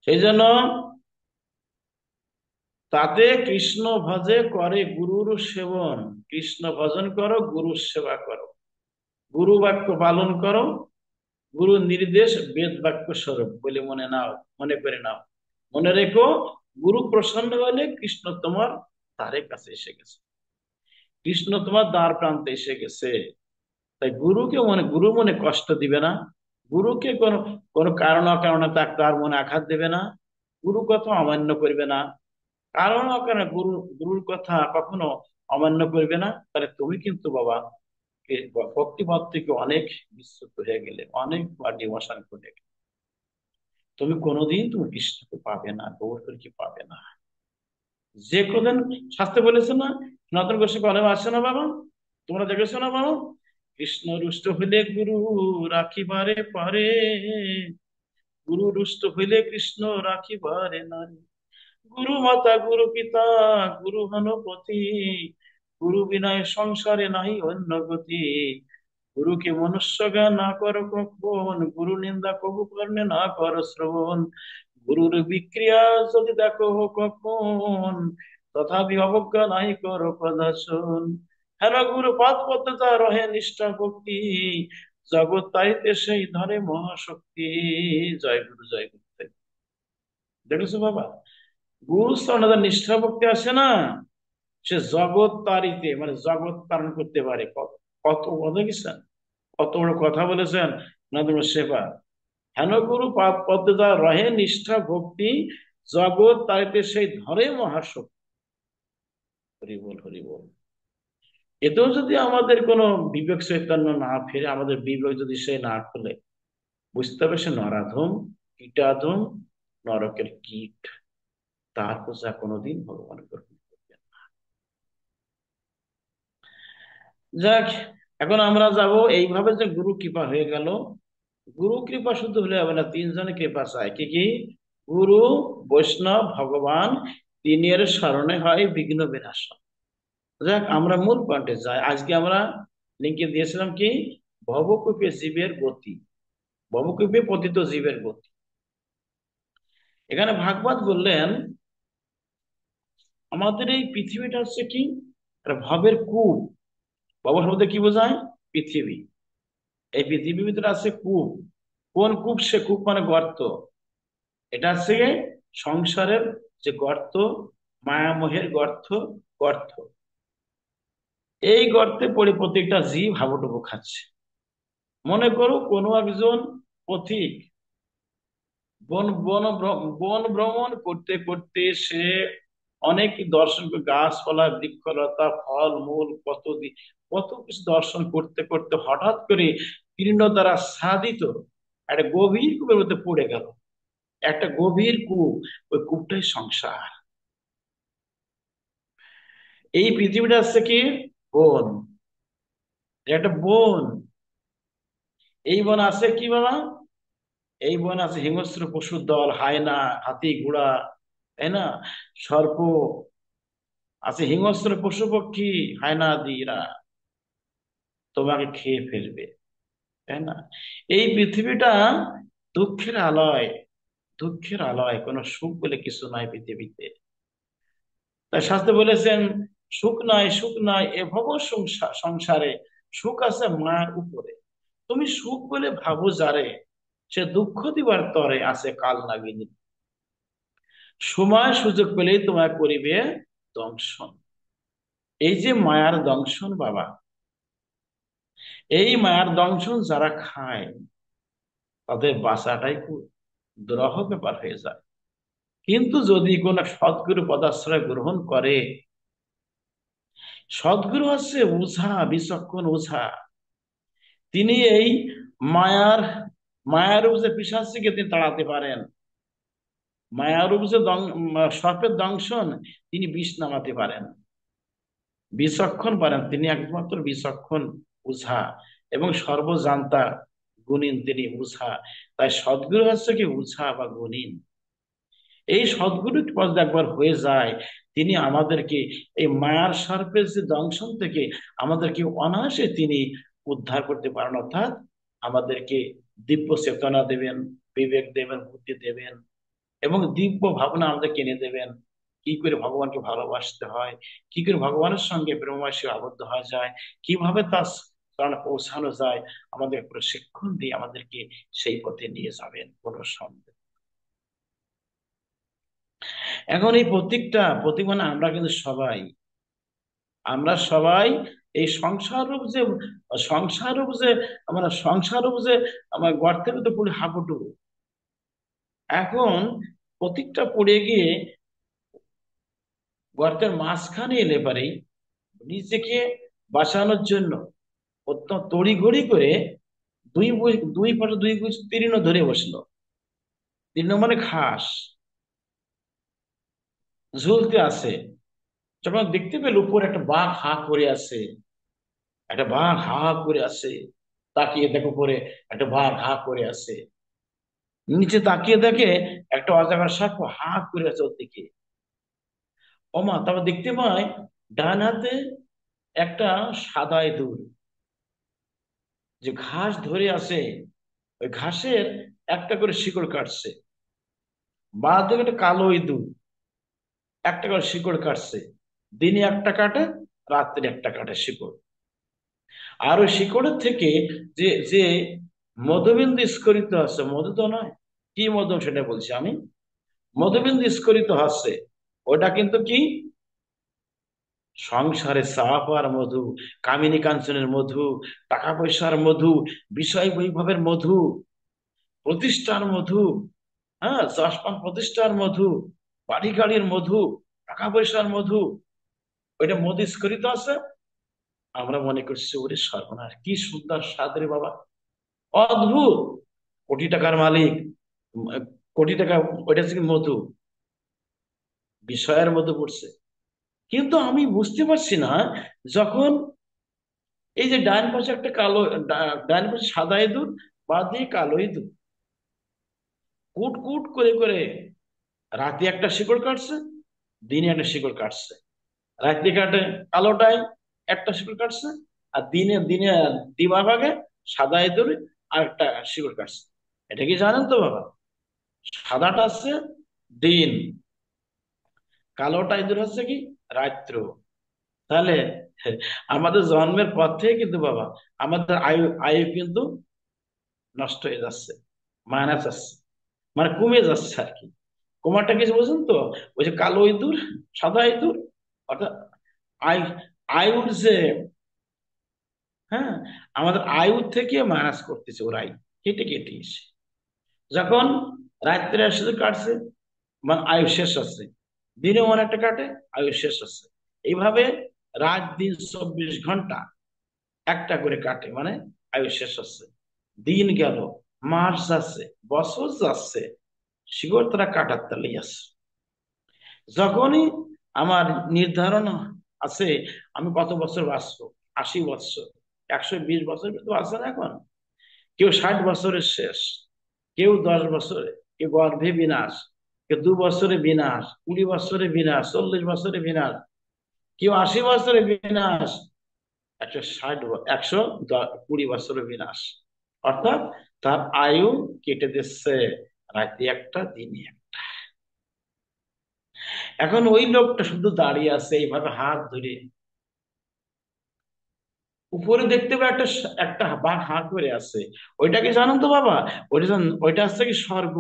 সেই জন্য তাতে কৃষ্ণ ভজে করে গুরুর সেবন, কৃষ্ণ ভজন করো, গুরুর সেবা করো, গুরু বাক্য পালন করো, গুরু নির্দেশ বেদ বাক্য স্বরূপ বলে মনে নাও, মনে করে নাও। মনে রেখো, গুরু প্রসন্ন হলে কৃষ্ণ তোমার দ্বারে কাছে এসে গেছে, কৃষ্ণ তোমার দ্বার প্রান্তে এসে গেছে। তাই গুরুকে মনে, গুরু মনে কষ্ট দিবে না, গুরুকে কোনো কোনো কারণ অকারণে তার মনে আঘাত দেবে না, গুরু কথা অমান্য করবে না, কারণ অকারণে গুরুর কথা কখনো অমান্য করবে না। তাহলে তুমি কিন্তু বাবা ভক্তিপথ থেকে অনেক বিচ্যুত হয়ে গেলে, অনেক ডিমোশন করে গেলে, তুমি কোনোদিন তুমি কৃষ্ণকে পাবে না, গৌরকে পাবে না। যে কোদিন শাস্ত্রে বলেছে না, সনাতন গোস্বামী কলমে আসছে না বাবা, তোমরা দেখেছো না বাবা, কৃষ্ণ রুষ্ট হইলে গুরু রাখিবারে পারে, গুরু রুষ্ট হইলে কৃষ্ণ রাখিবারে নারে, গুরু মাতা গুরু পিতা গুরু হনপতি, গুরু বিনায় সংসারে নাই অন্য গতি, গুরুকে মনুষ্য জ্ঞান না করো কখন, গুরু নিন্দা কবু কর্ণে না করো শ্রবণ, গুরুর বিক্রিয়া যদি দেখো কখন, তথাপি অবজ্ঞা নাই করো কদাচন। হেন গুরু পাদ পদ্মতা রহে নিষ্ঠা ভক্তি, জগৎ তাইতে সেই ধরে মহাশক্তি। জয় গুরু, জয় গুরু। দেখেছো বাবা, গুরু স্তনে নিষ্ঠা ভক্তি আসে না, সে জগৎ তারিতে মানে জগৎ তারণ করতে পারে। কত কত কথা দেখেছেন, কত বড় কথা বলেছেন নদম সেবা। হেন গুরু পাদ পদ্মতা রহে নিষ্ঠা ভক্তি, জগৎ তারিতে সেই ধরে মহাশক্তি। হরি বল, হরি বল। এতেও যদি আমাদের কোনো বিবেক চৈতন্য না ফিরে, আমাদের বিবেক যদি সে না খুলে, বুঝতে হবে সে নরাধম, কীটাধম, নরকের কীট, তার পূজা কোনোদিন ভগবান গ্রহণ করবেন না। যাক, এখন আমরা যাব এইভাবে যে গুরু কৃপা হয়ে গেল। গুরু কৃপা শুধু হলে হবে না, তিনজনের কৃপা চাই। কি কি? গুরু, বৈষ্ণব, ভগবান, তিনের স্মরণে হয় বিঘ্ন বিনাশন। যাক, আমরা মূল পয়েন্টে যাই। আজকে আমরা লিঙ্কে দিয়েছিলাম কি, ভবকূপে জীবের গতি, ভবকূপে পতিত জীবের গতি। এখানে ভাগবত বললেন আমাদের এই পৃথিবীটা হচ্ছে কি, একটা ভবের কূপ। ভব শব্দে কি বোঝায়? পৃথিবী। এই পৃথিবীর ভিতরে আছে কূপ। কোন কূপ? সে কূপ মানে গর্ত। এটা হচ্ছে গিয়ে সংসারের যে গর্ত, মায়ামোহের গর্ত, গর্ত। এই গর্তে পড়ে প্রত্যেকটা জীব হাবুডুবু খাচ্ছে। মনে করো কোনো একজন পথিক বন বন বন ভ্রমণ করতে করতে সে অনেক দর্শন গাছপালা, বৃক্ষলতা, ফল মূল, কত কিছু দর্শন করতে করতে হঠাৎ করে তৃণ দ্বারা সাধিত একটা গভীর কূপের মধ্যে পড়ে গেল। একটা গভীর কূপ, ওই কূপটাই সংসার। এই পৃথিবীটা হচ্ছে কি বন, একটা বন। এই বন আছে কি বাবা? এই বন আছে হিংস্র পশুর দল, হায়না, হাতি, ঘোড়া, তাই না, সর্প আছে, হিংস্র পশু পক্ষী, হায়নাদিরা তোমাকে খেয়ে ফেলবে, তাই না। এই পৃথিবীটা দুঃখের আলয়, দুঃখের আলয়, কোনো সুখ বলে কিছু নাই পৃথিবীতে। তাই শাস্ত্রে বলেছেন সুখ নাই, সুখ নাই এ ভব সংসারে, সুখ আছে মায়ার উপরে। তুমি সুখ বলে ভাবো যারে, সে দুঃখ দিবার তরে আছে কাল নাগিনী, সময় সুযোগ পেলেই তোমায় করিবে দংশন। এই যে মায়ার দংশন বাবা, এই মায়ার দংশন যারা খায় তাদের বাঁচাটাই খুব দুরূহ ব্যাপার হয়ে যায়। কিন্তু যদি কোন সদ্গুরু পদাশ্রয় গ্রহণ করে, সদ্গুরু হচ্ছে ওঝা, বিচক্ষণ ওঝা। তিনি এই মায়ার মায়ার যে পিশাচকে তিনি তাড়াতে পারেন। মায়ারূপ যে সর্পের দংশন, তিনি বিষ নামাতে পারেন, বিচক্ষণ পারেন, তিনি একমাত্র বিচক্ষণ উঝা এবং সর্বজান্তা গুণিন তিনি উঝা। তাই সদ্গুরু হচ্ছে কি উঝা বা গুণিন। এই সদ্গুরু পদ একবার হয়ে যায়, তিনি আমাদেরকে এই মায়ার সর্পের যে দংশন থেকে আমাদেরকে অনায়াসে তিনি উদ্ধার করতে পারেন, অর্থাৎ আমাদেরকে দিব্য চেতনা দেবেন, বিবেক দেবেন, বুদ্ধি দেবেন এবং দিব্য ভাবনা আমাদের কিনে দেবেন। কি করে ভগবানকে ভালোবাসতে হয়, কি করে ভগবানের সঙ্গে প্রেমভাষী আবদ্ধ হওয়া যায়, কিভাবে তার চরণে পৌঁছানো যায়, আমাদের প্রশিক্ষণ দিয়ে আমাদেরকে সেই পথে নিয়ে যাবেন কোনো সন্দেহ। এখন এই প্রতীক মানে আমরা কিন্তু সবাই, আমরা সবাই এই সংসার রূপ যে আমরা সংসার রূপ যে আমার গর্তের মধ্যে পড়ে হাবুডুবু। এখন প্রতীকটা পড়ে গিয়ে গর্তের মাঝখানে এলে পারেই নিজেকে বাঁচানোর জন্য অত্যন্ত তড়িঘড়ি করে দুই পাশে দুই গুজ তীর্ণ ধরে বসলো। তীর্ণ মানে ঘাস ঝুলতে আছে। যখন দেখতে পেল উপরে একটা বাঘ হা করে আছে, একটা বাঘ হা করে আছে, তাকিয়ে দেখো উপরে একটা বাঘ হা করে আছে, নিচে তাকিয়ে দেখে একটা অজগর সাপ হা করে আছে ওর দিকে। ওমা, তারপর দেখতে পায় ডান হাতে একটা সাদা ইঁদুর যে ঘাস ধরে আছে, ওই ঘাসের একটা করে শিকড় কাটছে। বাঁ দিকে একটা কালো ইঁদুর একটা করে শিকড় কাটছে। দিনে একটা কাটে, রাত্রে একটা কাটে শিকড়। আর ওই শিকড়ের থেকে যে যে মধুবিন্দু স্খলিত আছে, মধু তো নয়, কি মধু সেটা বলছি আমি, মধুবিন্দু স্খলিত হচ্ছে, ওটা কিন্তু কি সংসারে চাপ আর মধু, কামিনী কাঞ্চনের মধু, টাকা পয়সার মধু, বিষয় বৈভবের মধু, প্রতিষ্ঠার মধু, হ্যাঁ যশপান প্রতিষ্ঠার মধু, বাড়ি গাড়ির মধু, টাকা পয়সার মধু, ওইটা মধু স্খলিত আছে। আমরা মনে করছি ওরে সর্বনাশ, কি সুন্দর স্বাদ রে বাবা, অদ্ভুত, কোটি টাকার মালিক, উম, কোটি টাকা, ওইটা হচ্ছে কি মধু, বিষয়ের মধ্যে পড়ছে। কিন্তু আমি বুঝতে পারছি না, যখন এই যে ডান পাশে একটা ডান পাশে সাদা ইঁদুর, বাঁ দিয়ে কালো ইঁদুর কুট কুট করে করে রাতে একটা শিকড় কাটছে, দিনে একটা শিকড় কাটছে। রাতে কাটে কালোটায় একটা শিকড় কাটছে, আর দিনে দিনে দিবা ভাগে সাদা ইঁদুরে আর একটা শিকড় কাটছে। এটা কি জানেন তো বাবা? সাদাটা আছে দিন, কালোটা ইঁদুর হচ্ছে কি রাত্র। তাহলে আমাদের জন্মের পর থেকে কিন্তু বাবা আমাদের আয়ু আয়ু কিন্তু নষ্ট হয়ে যাচ্ছে, মাইনাস আসছে, মানে কমে যাচ্ছে আর কি। কমাটা কিছু বুঝুন তো, ওই যে কালো ইঁদুর, সাদা ইঁদুর, অর্থাৎ আয়ু, আয়ুর যে, হ্যাঁ, আমাদের আয়ু থেকে মাইনাস করতেছে ওরাই, কেটে কেটে এসে যখন রাত্রে শুধু কাটছে, মানে আয়ু শেষ আছে, দিনে অনেকটা কাটে, আয়ু শেষ আছে। এইভাবে রাত দিন 24 ঘন্টা একটা করে কাটে, মানে আয়ু শেষ হচ্ছে। দিন গেল, মাস যাচ্ছে, বছর যাচ্ছে, শিকড় তারা কাটার তালেই আছে। যখনই আমার নির্ধারণ আছে আমি কত বছর বাঁচবো, 80 বছর, 120 বছর কিন্তু আছে না এখন, কেউ 60 বছরের শেষ, কেউ 10 বছরে, কেউ গর্ভে বিনাশ, কেউ 2 বছরে বিনাশ, 20 বছরে বিনাশ, 40 বছরে বিনাশ, কেউ 80 বছরে বিনাশ, 120 বছরে বিনাশ। অর্থাৎ তার আয়ু কেটে দিচ্ছে রাতে একটা দিনে একটা। এখন ওই লোকটা শুধু দাঁড়িয়ে আছে এইভাবে হাত ধরে, উপরে দেখতে পাবে একটা একটা বাঘ হাঁ করে আছে। ওইটা কি জানো তো বাবা? ওইটা হচ্ছে কি স্বর্গ।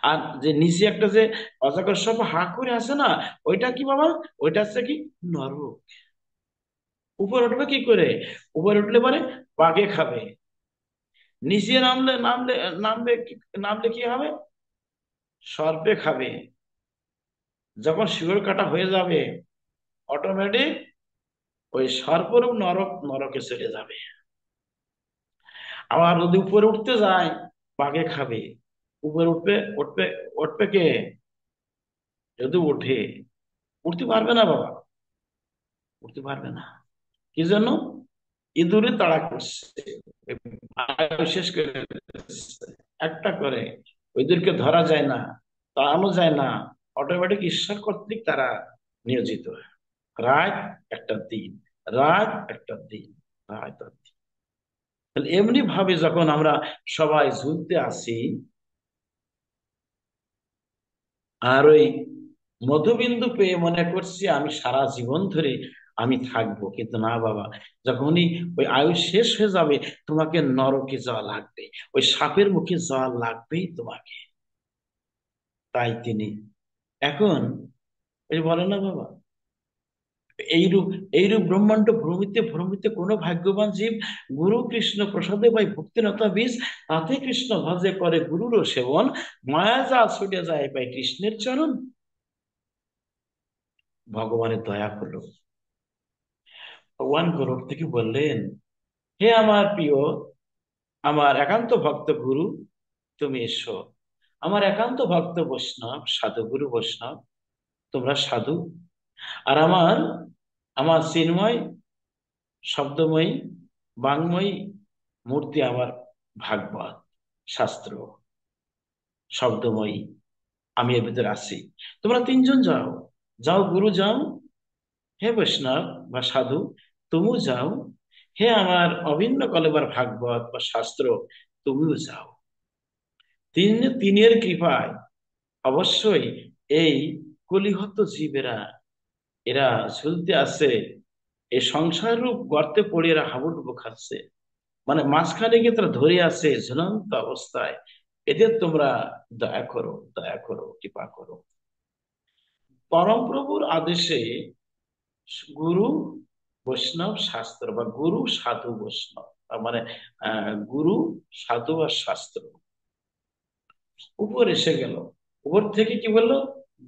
আর যে নিচে একটা যে অজগর সাপ হাঁ করে আছে না, ওইটা কি বাবা? ওইটা হচ্ছে কি নরক। উপরে উঠবে কি করে? উপরে উঠলে পরে বাঘে খাবে, নিচে নামলে কি হবে? সর্পে খাবে। যখন শিকড় কাটা হয়ে যাবে, অটোমেটিক ওই সর্পরূপ নরকে চলে যাবে। আবার যদি উপরে উঠতে যায়, বাঘে খাবে। উপরে উঠবে, উঠবে, উঠবে কে? যদি ওঠে, উঠতে পারবে না বাবা, উঠতে পারবে না। কি জন্য? ইঁদুরে তাড়া করছে, আয়ু শেষ করে দিচ্ছে। একটা করে ওইদেরকে ধরা যায় না, তাড়ানো যায় না, অটোমেটিক ঈশ্বর কর্তৃক তারা নিয়োজিত। রাত একটা দিন, রাত একটা দিন, রাত আর দিন। তাহলে এমনি ভাবে যখন আমরা সবাই ঝুলতে আসি, আর ওই মধুবিন্দু পেয়ে মনে করছি আমি সারা জীবন ধরে আমি থাকবো, কিন্তু না বাবা, যখনই ওই আয়ু শেষ হয়ে যাবে তোমাকে নরকে যাওয়া লাগবে, ওই সাপের মুখে যাওয়া লাগবেই তোমাকে। তাই তিনি এখন ওই যে বলে না বাবা, এইরূপ এইরূপ ব্রহ্মাণ্ড ভ্রমিতে ভ্রমিতে কোন ভাগ্যবান জীব গুরু কৃষ্ণ প্রসাদে পাই ভক্তিনতা বীজ, তাতে কৃষ্ণ ভজে করে গুরুর সেবন, মায়া যা ছুটে যায় পাই কৃষ্ণের চরণ। ভগবানের দয়া হলো, ভগবান গরুর থেকে বললেন, হে আমার প্রিয়, আমার একান্ত ভক্ত গুরু, তুমি এসো। আমার একান্ত ভক্ত বৈষ্ণব, সাধু গুরু বৈষ্ণব, তোমরা সাধু। আর আমার আমার চিন্ময়, শব্দময়ী, বাংময়ী মূর্তি আমার ভাগবত শাস্ত্র, শব্দময়ী, আমি এর ভিতরে আছি। তোমরা তিনজন যাও, যাও গুরু যাও, হে বৈষ্ণব বা সাধু তুমিও যাও, হে আমার অভিন্ন কলেবার ভাগবত বা শাস্ত্র তুমিও যাও। তিনের কৃপায় অবশ্যই এই কলিহত জীবেরা, এরা ঝুলতে আছে, এই সংসার রূপ গর্তে পড়ে এরা হাবুডুবু খাচ্ছে, মানে মাঝখানে গিয়ে তারা ধরে আছে ঝুলন্ত অবস্থায়। এদের তোমরা দয়া করো, দয়া করো, কৃপা করো। পরমপ্রভুর আদেশে গুরু বৈষ্ণব শাস্ত্র বা গুরু সাধু বৈষ্ণব, তার মানে গুরু সাধু আর শাস্ত্র উপর এসে গেল। উপর থেকে কি বললো?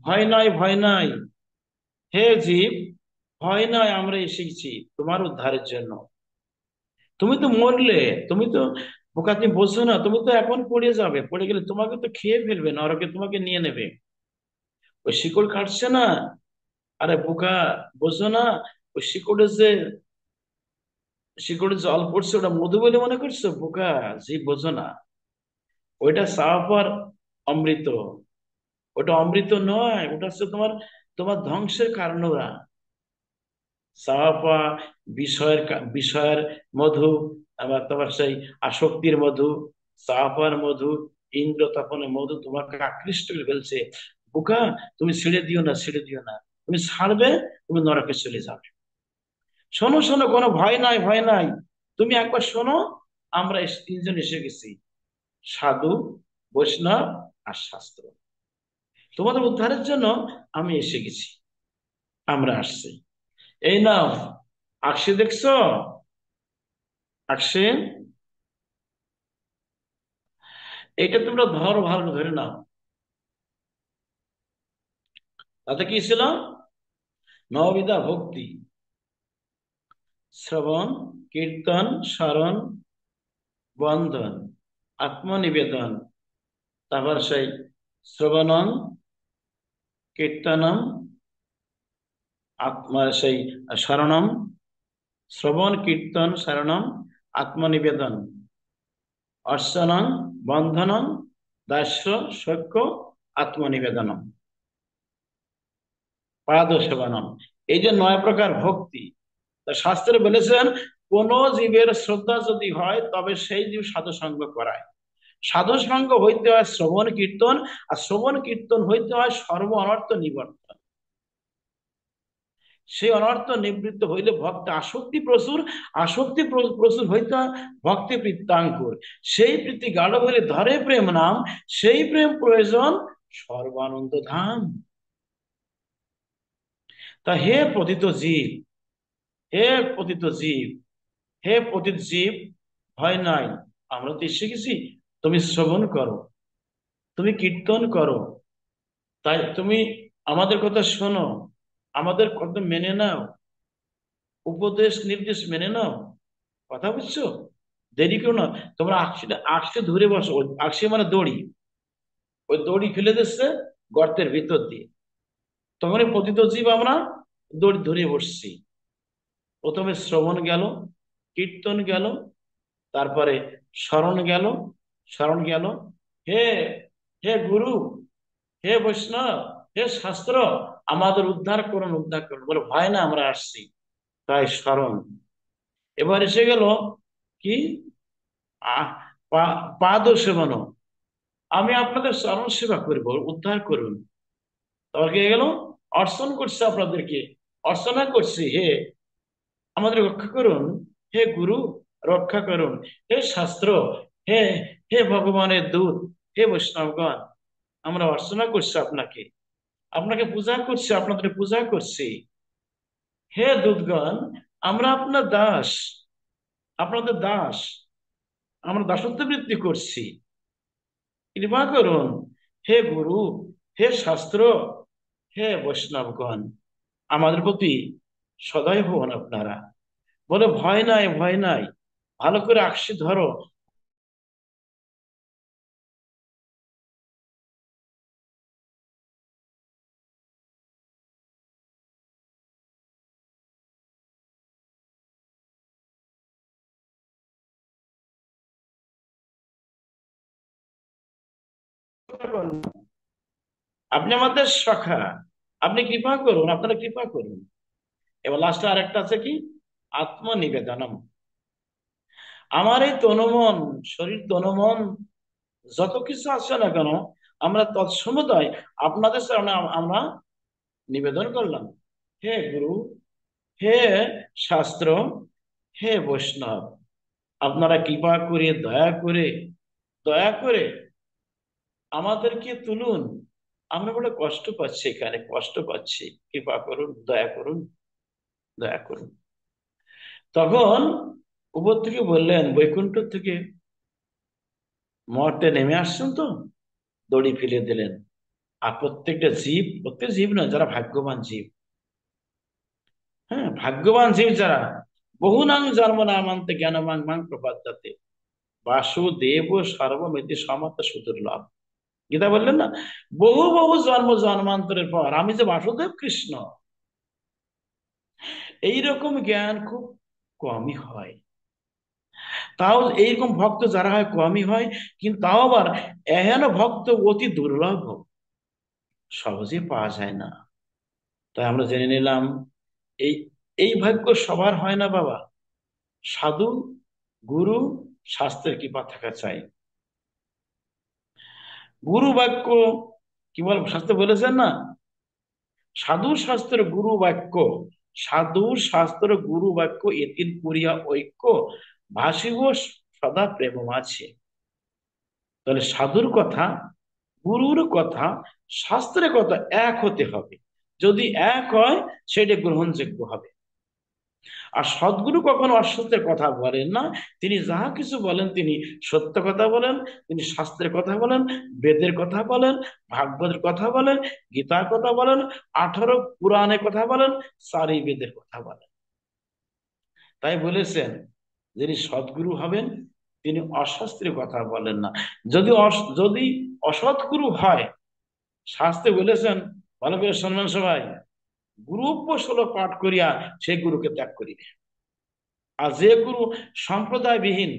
ভয় নাই, ভয় নাই, হে জীব, ভয় নাই, আমরা এসেছি তোমার উদ্ধারের জন্য। তুমি তো মরলে, তুমি তো বোকা, তুমি বোঝো না, তুমি তো এখন পড়ে যাবে, পড়ে গেলে তোমাকে তো খেয়ে ফেলবে, নরকে তোমাকে নিয়ে নেবে। ওই শিকড় কাটছে না, আরে বোকা, বোঝো না? ওই শিকড়ে জল পড়ছে, ওটা মধু বলে মনে করছো? বোকা, যে বোঝো না, ওইটা সাফার অমৃত। ওটা অমৃত নয়, ওটা হচ্ছে তোমার তোমার ধ্বংসের কারণ ওরা। সাফা বিষয়ের মধু, আবার তোমার সেই আসক্তির মধু, সাফার মধু, ইন্দ্র তপনের মধু তোমাকে আকৃষ্ট করে ফেলছে। বোকা, তুমি ছেড়ে দিও না, ছেড়ে দিও না, তুমি ছাড়বে, তুমি নরকে চলে যাবে। শোনো শোনো, কোনো ভয় নাই, ভয় নাই, তুমি একবার শোনো, আমরা তিনজন এসে গেছি, সাধু, বৈষ্ণব আর শাস্ত্র, তোমাদের উদ্ধারের জন্য আমি এসে গেছি, আমরা আসছি। এই নাও আকশে, দেখছো আকশে? এটা তোমরা ধরো, ভালো ধরে নাও। তাতে কি ছিল? নববিধা ভক্তি, শ্রবণ, কীর্তন, স্মরণ, বন্ধন, আত্মনিবেদন। তারপর সেই শ্রবণং, কীর্তনম, আত্মা সেই শরণম, শ্রবণ কীর্তন শরণম, আত্মনিবেদন, অর্চনং, বন্ধনং, দাস্য, সখ্য, আত্মনিবেদনম, পাদ সেবনম। এই যে 9 প্রকার ভক্তি, তা শাস্ত্রে বলেছেন, কোন জীবের শ্রদ্ধা যদি হয় তবে সেই জীব সাধু সঙ্গ করায়। সাধু সঙ্গ হইতে হয় শ্রবণ কীর্তন, আর শ্রবণ কীর্তন হইতে হয় সর্ব অনর্থ নিবর্তন। সেই অনর্থ নিবৃত্ত হইলে ভক্ত আসক্তি প্রচুর, আসক্তি প্রচুর হইতে হয় ভক্তি প্রীত্যাঙ্কুর। সেই প্রীতি গাঢ় হইলে ধরে প্রেম নাম, সেই প্রেম প্রয়োজন সর্বানন্দ ধাম। তা হে পতিত জীব, হে পতিত জীব, হে পতিত জীব, ভয় নাই, আমরা তো এসে গেছি, তুমি শ্রবণ করো, তুমি কীর্তন করো, তাই তুমি আমাদের কথা শোনো, আমাদের কথা মেনে নাও, উপদেশ নির্দেশ মেনে নাও। কথা বুঝছো? দেরি করো না, তোমরা আকশিটা আকশে ধরে বসো, আকশে মানে দড়ি, ওই দড়ি ফেলে দিচ্ছে গর্তের ভিতর দিয়ে। তখনই পতিত জীব আমরা দড়ি ধরে বসছি। প্রথমে শ্রবণ গেল, কীর্তন গেল, তারপরে স্মরণ গেল, স্মরণ গেল। হে, হে গুরু, হে বৈষ্ণব, হে শাস্ত্র, আমাদের উদ্ধার করুন, উদ্ধার করুন। বলে ভয় না, আমরা আসছি। তাই স্মরণ। এবার এসে গেল কি, আহ, পাদ সেবন, আমি আপনাদের চরণ সেবা করব, উদ্ধার করুন। তারপর কি গেল, অর্চন করছে আপনাদেরকে, অর্চনা করছি, হে আমাদের রক্ষা করুন, হে গুরু রক্ষা করুন, হে শাস্ত্র, হে, হে ভগবানের দূত, হে বৈষ্ণবগণ, আমরা অর্চনা করছি আপনাকে, আপনাকে পূজা করছি, আপনাদের পূজা করছি। হে দূতগণ, আমরা আপনার দাস, আপনাদের দাস, আমরা দাসত্ব বৃত্তি করছি, কৃপা করুন। হে গুরু, হে শাস্ত্র, হে বৈষ্ণবগণ, আমাদের প্রতি সদয় হন আপনারা। বলে ভয় নাই, ভয় নাই, ভালো করে আঁকশি ধরো। আপনি আমাদের সখা, আপনি কৃপা করুন, আপনারা কৃপা করুন। এবার লাস্টে আরেকটা আছে কি, আত্মনিবেদনম। আমার এই তনুমন, শরীর তনুমন যত কিছু আছে না কেন, আমরা তৎসমুদয় আপনাদের সামনে আমরা নিবেদন করলাম। হে গুরু, হে শাস্ত্র, হে বৈষ্ণব, আপনারা কৃপা করে, দয়া করে, দয়া করে আমাদেরকে তুলুন। আমরা বড় কষ্ট পাচ্ছি, এখানে কষ্ট পাচ্ছি, কৃপা করুন, দয়া করুন, দয়া করুন। তখন উপর থেকে বললেন, বৈকুণ্ঠ থেকে মর্তে নেমে আসছেন তো, দড়ি ফেলে দিলেন। আর প্রত্যেকটা জীব, প্রত্যেক জীব নয়, যারা ভাগ্যবান জীব, হ্যাঁ ভাগ্যবান জীব যারা, বহুনাং জন্ম নামান্তে জ্ঞানমাং মাং প্রপাদ্যতে বাসুদেব সর্বমিতি সমর্থ সুদুর্লভ। গীতা বললেন না, বহু বহু জন্ম জন্মান্তরের পর আমি যে বাসুদেব কৃষ্ণ, এইরকম জ্ঞান খুব কমই হয়। তাও এইরকম ভক্ত যারা হয় কমই হয়, কিন্তু তাও আবার এহেন ভক্ত অতি দুর্লভ, সহজে পাওয়া যায় না। তাই আমরা জেনে নিলাম, এই এই ভাগ্য সবার হয় না বাবা। সাধু, গুরু, শাস্ত্রের কৃপা থাকা চাই। গুরু বাক্য কি বল, শাস্ত্রে বলেছেন না, সাধু শাস্ত্র গুরু বাক্য, সাধু শাস্ত্র গুরু বাক্য এতির করিয়া ঐক্য, ভাসিব সদা প্রেম আছে। তাহলে সাধুর কথা, গুরুর কথা, শাস্ত্রের কথা এক হতে হবে। যদি এক হয়, সেটা গ্রহণযোগ্য হবে। আর সদ্গুরু কখনো অসত্যের কথা বলেন না। তিনি যাহা কিছু বলেন, তিনি সত্য কথা বলেন। তিনি শাস্ত্রের কথা বলেন, বেদের কথা বলেন, ভাগবতের কথা বলেন, গীতার কথা বলেন, 18 পুরাণের কথা বলেন, চারি বেদের কথা বলেন। তাই বলেছেন, যিনি সদ্গুরু হবেন, তিনি অশাস্ত্রীয় কথা বলেন না। যদি অসৎগুরু হয়, শাস্ত্রে বলেছেন, ভালো করে শুনবেন সবাই, গুরুব্য শ্লোক পাঠ করিয়া সেই গুরুকে ত্যাগ করিবে। আর যে গুরু সম্প্রদায়বিহীন,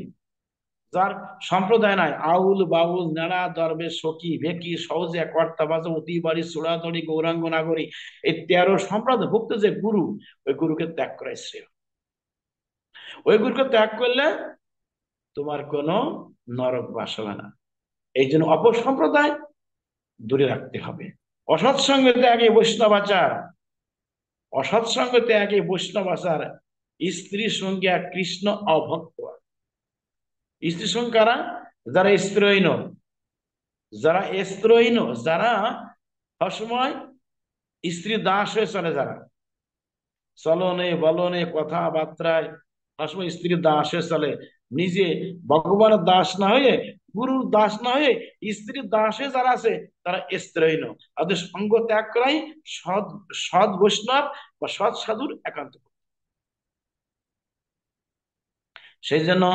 যার সম্প্রদায় নাই, আউল বাউল নেড়া দরবে সখী ভেকি সহজে কর্তা বাজা অতি বাড়ি চূড়াতড়ি গৌরাঙ্গ নাগরী, এই 13 সম্প্রদায় ভুক্ত যে গুরু, ওই গুরুকে ত্যাগ করাই শ্রেয়। ওই গুরুকে ত্যাগ করলে তোমার কোনো নরক বাস হবে না। এই জন্য অপসম্প্রদায় দূরে রাখতে হবে। অসৎসঙ্গ ত্যাগে বৈষ্ণবাচার, অসৎসঙ্গ ত্যাগে বৈষ্ণবাচার, স্ত্রী সঙ্গে কৃষ্ণ অভক্ত। স্ত্রী সঙ্গ কারা, যারা স্ত্রৈন, যারা স্ত্রৈন, যারা সবসময় স্ত্রী দাস হয়ে চলে, যারা চলনে বলনে কথাবার্তায় সবসময় স্ত্রী দাস হয়ে চলে, নিজে ভগবানের দাস না হয়ে, গুরুর দাস না হয়ে, স্ত্রীর দাস হয়ে যারা আছে, তারা স্ত্রৈন। তাদের সঙ্গ ত্যাগ করাই সৎ, সৎ বৈষ্ণব বা সৎ সাধুর একান্ত। সেই জন্য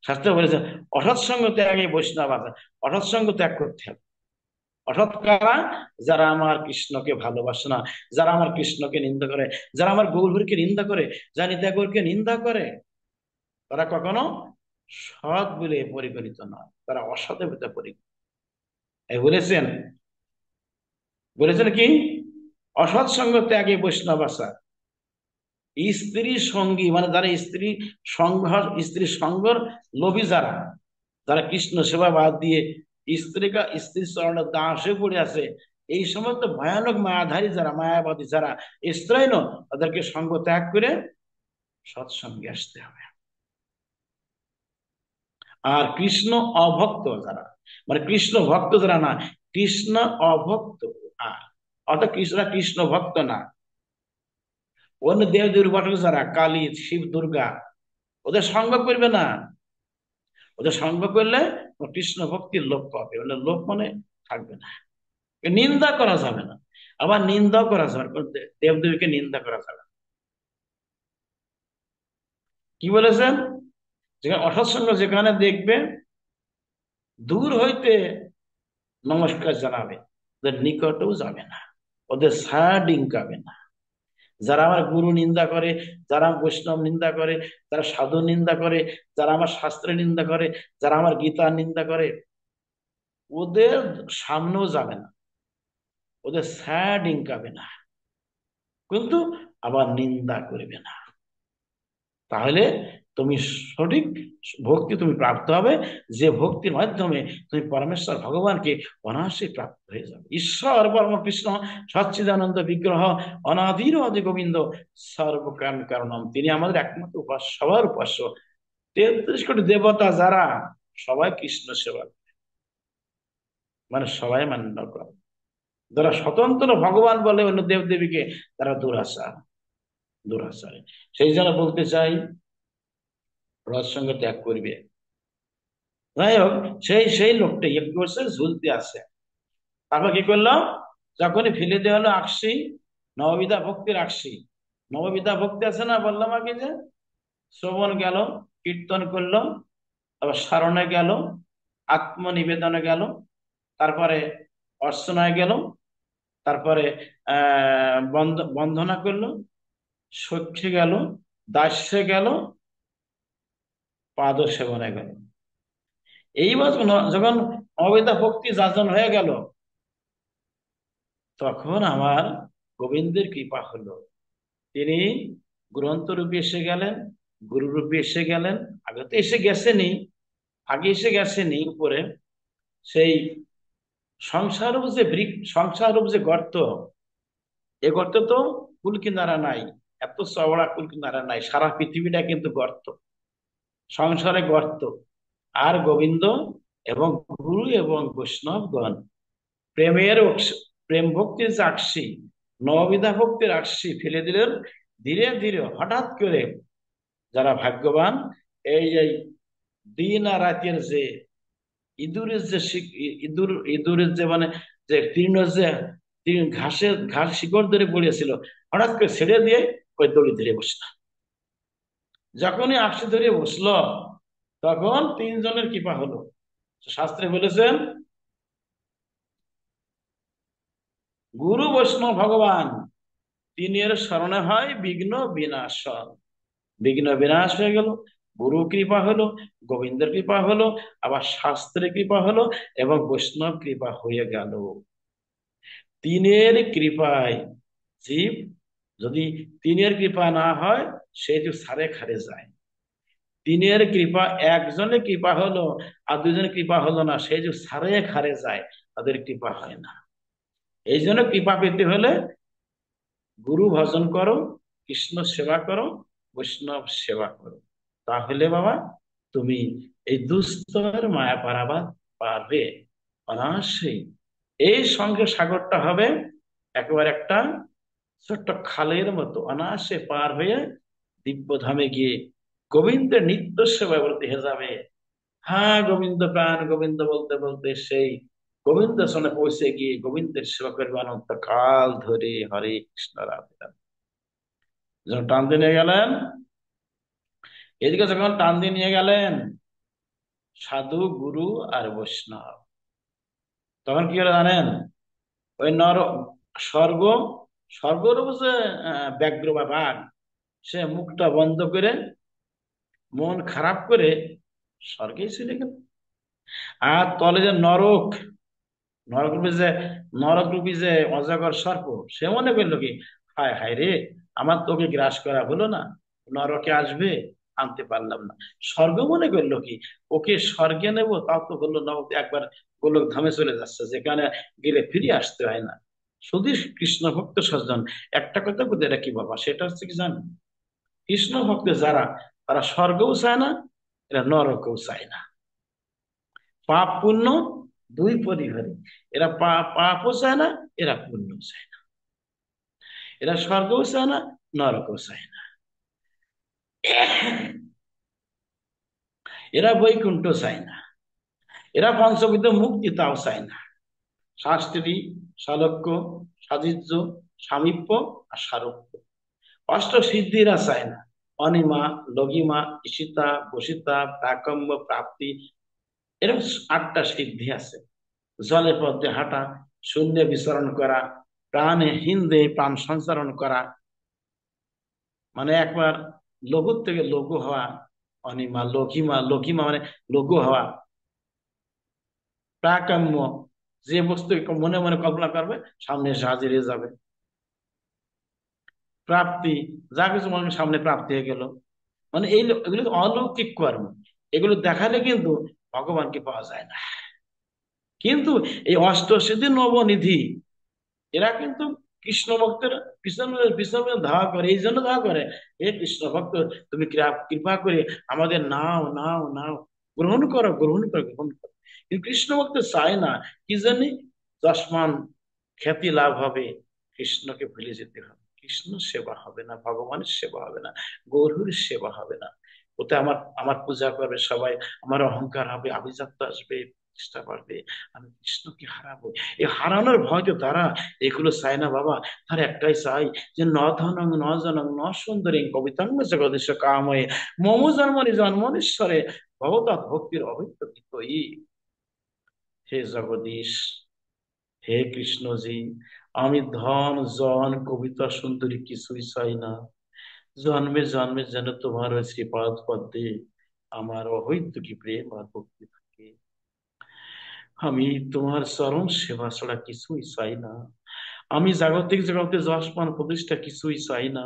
শাস্ত্র বলেছে, অসৎ সঙ্গ ত্যাগে বৈষ্ণব আছে, অসৎ সঙ্গ ত্যাগ করতে হবে। অসৎ কারা? যারা আমার কৃষ্ণকে ভালোবাসে না, যারা আমার কৃষ্ণকে নিন্দা করে, যারা আমার গৌরকে নিন্দা করে, যারা নিত্যাগৌরকে নিন্দা করে, তারা কখনো সৎ বলে পরিগণিত নয়, তারা অসৎ বলে পরিগণিত। এই বলেছেন, বলেছেন কি? অসৎ সঙ্গ ত্যাগে বৈষ্ণব আচার। স্ত্রী সঙ্গী মানে যারা সঙ্গ স্ত্রী সঙ্গর লোভী, যারা যারা কৃষ্ণ সেবা বাদ দিয়ে স্ত্রীর চরণে দাস হয়ে পড়ে আছে, এই সমস্ত ভয়ানক মায়াধারী যারা, মায়াবাদী যারা, স্ত্রৈন, তাদেরকে সঙ্গ ত্যাগ করে সৎসঙ্গে আসতে হবে। আর কৃষ্ণ অভক্ত যারা, মানে কৃষ্ণ ভক্ত যারা না, কৃষ্ণ অভক্ত, আর অর্থাৎ কৃষ্ণ ভক্ত না, অন্য দেব দেবীর উপাসক যারা, কালী, শিব, দুর্গা, ওদের সঙ্গ করবে না। ওদের সঙ্গ করলে কৃষ্ণ ভক্তির লোক পাবে, মানে লোক মানে থাকবে না। নিন্দা করা যাবে না, আবার নিন্দাও করা যাবে না, দেবদেবীকে নিন্দা করা যাবে না। কি বলেছেন? যেখানে অসৎসঙ্গ, যেখানে দেখবে দূর হইতে নমস্কার জানাবে, ওদের নিকটেও যাবে না, ওদের ছায়া ডিঙ্কাবে না। যারা আমার গুরু নিন্দা করে, যারা বৈষ্ণব নিন্দা করে, যারা সাধু নিন্দা করে, যারা আমার শাস্ত্রের নিন্দা করে, যারা আমার গীতার নিন্দা করে, ওদের সামনেও যাবে না, ওদের ছায়া ডিঙ্কাবে না, কিন্তু আবার নিন্দা করবে না। তাহলে তুমি সঠিক ভক্তি তুমি প্রাপ্ত হবে, যে ভক্তির মাধ্যমে তুমি পরমেশ্বর ভগবানকে অনায়াসে প্রাপ্ত হয়ে যাবে। ঈশ্বর পরম কৃষ্ণ সচ্চিদানন্দ বিগ্রহ অনাদির আদি গোবিন্দ সর্বকাম কারণম, তিনি আমাদের একমাত্র উপাস্য, সবার উপাস্য। 33 কোটি দেবতা যারা, সবাই কৃষ্ণ সেবা, মানে সবাই মান্য করে। যারা স্বতন্ত্র ভগবান বলে অন্য দেব দেবীকে, তারা দুরাচার, দুরাচারী। সেই জন্য বলতে চাই, রহস্যঙ্গ ত্যাগ করবে। যাই হোক, সেই সেই লোকটাই কি করছে, ঝুলতে আছে। তারপর কি করলো? যখনই ফেলে দেওয়া হলো আকশি, নববিধা ভক্তির আকশি, নববিধা ভক্তি আছে না, বললাম আগে যে শ্রবণ গেল, কীর্তন করলো, আবার সারণে গেল, আত্মনিবেদনে গেল, তারপরে অর্চনায় গেল, তারপরে বন্ধনা করলো, সখ্যে গেল, দাস্যে গেল, পাদ সেবনে গেল। এইবার যখন নববিধা ভক্তি যাজন হয়ে গেল, তখন আমার গোবিন্দের কৃপা হলো। তিনি গ্রন্থ রূপে এসে গেলেন, গুরু রূপে এসে গেলেন। আগে তো এসে গেছেনই, আগে এসে গেছেনই উপরে। সেই সংসারূপ যে গর্ত, এ গর্ত তো কুল কিনারা নাই, এত চওড়া কুল কিনারা নাই, সারা পৃথিবীটা কিন্তু গর্ত, সংসারে গর্ত। আর গোবিন্দ এবং গুরু এবং বৈষ্ণবগণ প্রেমের প্রেম ভক্তির যে আকশি, নববিধা ভক্তির আকশি ফেলে দিলেন। ধীরে ধীরে হঠাৎ করে যারা ভাগ্যবান, এই যে দিন আর রাতের যে ইঁদুরের যে ইঁদুরের যে মানে যে তৃণ, যে ঘাস শিকড় ধরে পড়িয়েছিল, হঠাৎ করে ছেড়ে দিয়ে ওই দড়ি ধরে বসলো। যখনই আকশি ধরে বসলো, তখন 3 জনের কৃপা হলো। শাস্ত্রে বলেছেন, গুরু বৈষ্ণব ভগবান তিনের স্মরণে হয় বিঘ্ন বিনাশন। বিঘ্ন বিনাশ হয়ে গেল, গুরু কৃপা হলো, গোবিন্দের কৃপা হলো, আবার শাস্ত্রের কৃপা হলো, এবং বৈষ্ণব কৃপা হয়ে গেল। তিনের কৃপায় জীব, যদি তিনের কৃপা না হয়, সে তো সারে খারে যায়। তিনের কৃপা, একজনের কৃপা হলো আর 2জনের কৃপা হলো না, সে যে সারে খারে যায়, তাদের কৃপা হয় না। এই জন্য কৃপা পেতে হলে গুরু ভজন করো, কৃষ্ণ সেবা করো, বৈষ্ণব সেবা করো। তাহলে বাবা, তুমি এই দুস্তর মায়া পারাবার পারবে অনায়াসেই। এই সঙ্গে সাগরটা হবে একেবারে একটা ছোট্ট খালের মতো, অনায়াসে পার হয়ে দিব্যধামে গিয়ে গোবিন্দের নিত্য সেবা বলতে হয়ে যাবে। হ্যাঁ, গোবিন্দ প্রাণ, গোবিন্দ বলতে বলতে সেই গোবিন্দ সনে পৌঁছে গিয়ে গোবিন্দের সেবা করবে অনন্ত কাল ধরে। হরে কৃষ্ণ, রাধে রাধে। যখন টান দিয়ে নিয়ে গেলেন, এদিকে যখন টান দিয়ে নিয়ে গেলেন সাধু, গুরু আর বৈষ্ণব, তখন কি হলো জানেন? ওই নর স্বর্গ, স্বর্গরূপ যে ব্যাঘ্র বা বাঘ, সে মুখটা বন্ধ করে মন খারাপ করে স্বর্গেই চলে গেল। আর তলে যে নরক, নরকরূপী যে নরকরূপী যে অজগর সর্প, সে মনে করলো কি, হায় হায় রে, আমার তোকে গ্রাস করা হলো না, নরকে আসবে, আনতে পারলাম না। স্বর্গ মনে করলো কি, ওকে স্বর্গে নেবো, তাও তো হলো না, ও তো একবার গোলক ধামে চলে যাচ্ছে, যেখানে গেলে ফিরে আসতে হয় না। শুধু কৃষ্ণ ভক্ত সজ্জন একটা কথা বলতে, এটা কি বাবা, সেটা হচ্ছে কি জানেন, কৃষ্ণ ভক্ত যারা, তারা স্বর্গও চায় না, এরা নরকও চায় না। পাপ পুণ্য দুই পরিবারে, এরা পাপও চায় না, এরা পুণ্য চায় না, এরা স্বর্গও চায় না, নরকও চায় না, এরা বৈকুণ্ঠ চায় না, এরা পঞ্চবিধ মুক্তি তাও চায় না। শাস্ত্রী, সালোক্য, সাধিজ্য, সামীপ্য আর সারূপ্য, অষ্ট সিদ্ধিরা চায় না। অনিমা, লঘিমা, ঈশিতা, বসিতা, প্রাকম্য, প্রাপ্তি, এরকম আটটা সিদ্ধি আছে। জলের পথে হাঁটা, শূন্যে বিচরণ করা, প্রাণে হিন্দে প্রাণ সঞ্চারণ করা, মানে একবার লঘু থেকে লঘু হওয়া। অনিমা, লঘিমা, লঘিমা মানে লঘু হওয়া। প্রাকাম্য, যে বস্তু মনে মনে কল্পনা করবে সামনে এসে হাজির হয়ে যাবে। প্রাপ্তি, যা কিছু মনে সামনে প্রাপ্তি হয়ে গেল, মানে এগুলো অলৌকিক কর্ম। এগুলো দেখালে কিন্তু ভগবানকে পাওয়া যায় না। কিন্তু এই অষ্টসিদ্ধি নবনিধি, এরা কিন্তু কৃষ্ণ ভক্তের পিছনে পিছনে ধাওয়া করে, এই জন্য ধাওয়া করে, হে কৃষ্ণ ভক্ত, তুমি কৃপা করে আমাদের নাও নাও নাও, গ্রহণ করো গ্রহণ করো গ্রহণ করো। কিন্তু কৃষ্ণ ভক্ত চায় না, কি জানি, যশমান, খ্যাতি লাভ হবে, কৃষ্ণকে ভুলে যেতে হবে, কৃষ্ণ সেবা হবে না, ভগবানের সেবা হবে না, গৌরীর সেবা হবে না। ওতে আমার আমার পূজা করবে সবাই, আমার অহংকার হবে, আভিজাত্য আসবে, চেষ্টা করবে, আমি কৃষ্ণকে হারাবো। এই হারানোর ভয় তো তারা এগুলো চায় না বাবা। তার একটাই চাই, যে ন ধনং ন জনং ন সুন্দরী কবিতাঙ্গ জগদীশ কাময়ে মম জন্মনি জন্মনীশ্বরে ভগবত ভক্তির অভিজ্ঞ ই। হে জগদীশ, হে কৃষ্ণজি, আমি ধন জন কবিতা সুন্দরী কিছুই চাই না। জন্মে জন্মে যেন তোমার ওই শ্রীপাদ পদ্মে আমার অহৈতুকী প্রেম আর ভক্তি থাকে। আমি তোমার চরণ সেবা ছাড়া কিছুই চাই না। আমি জাগতিক জগতে যশমান প্রতিষ্ঠা কিছুই চাই না।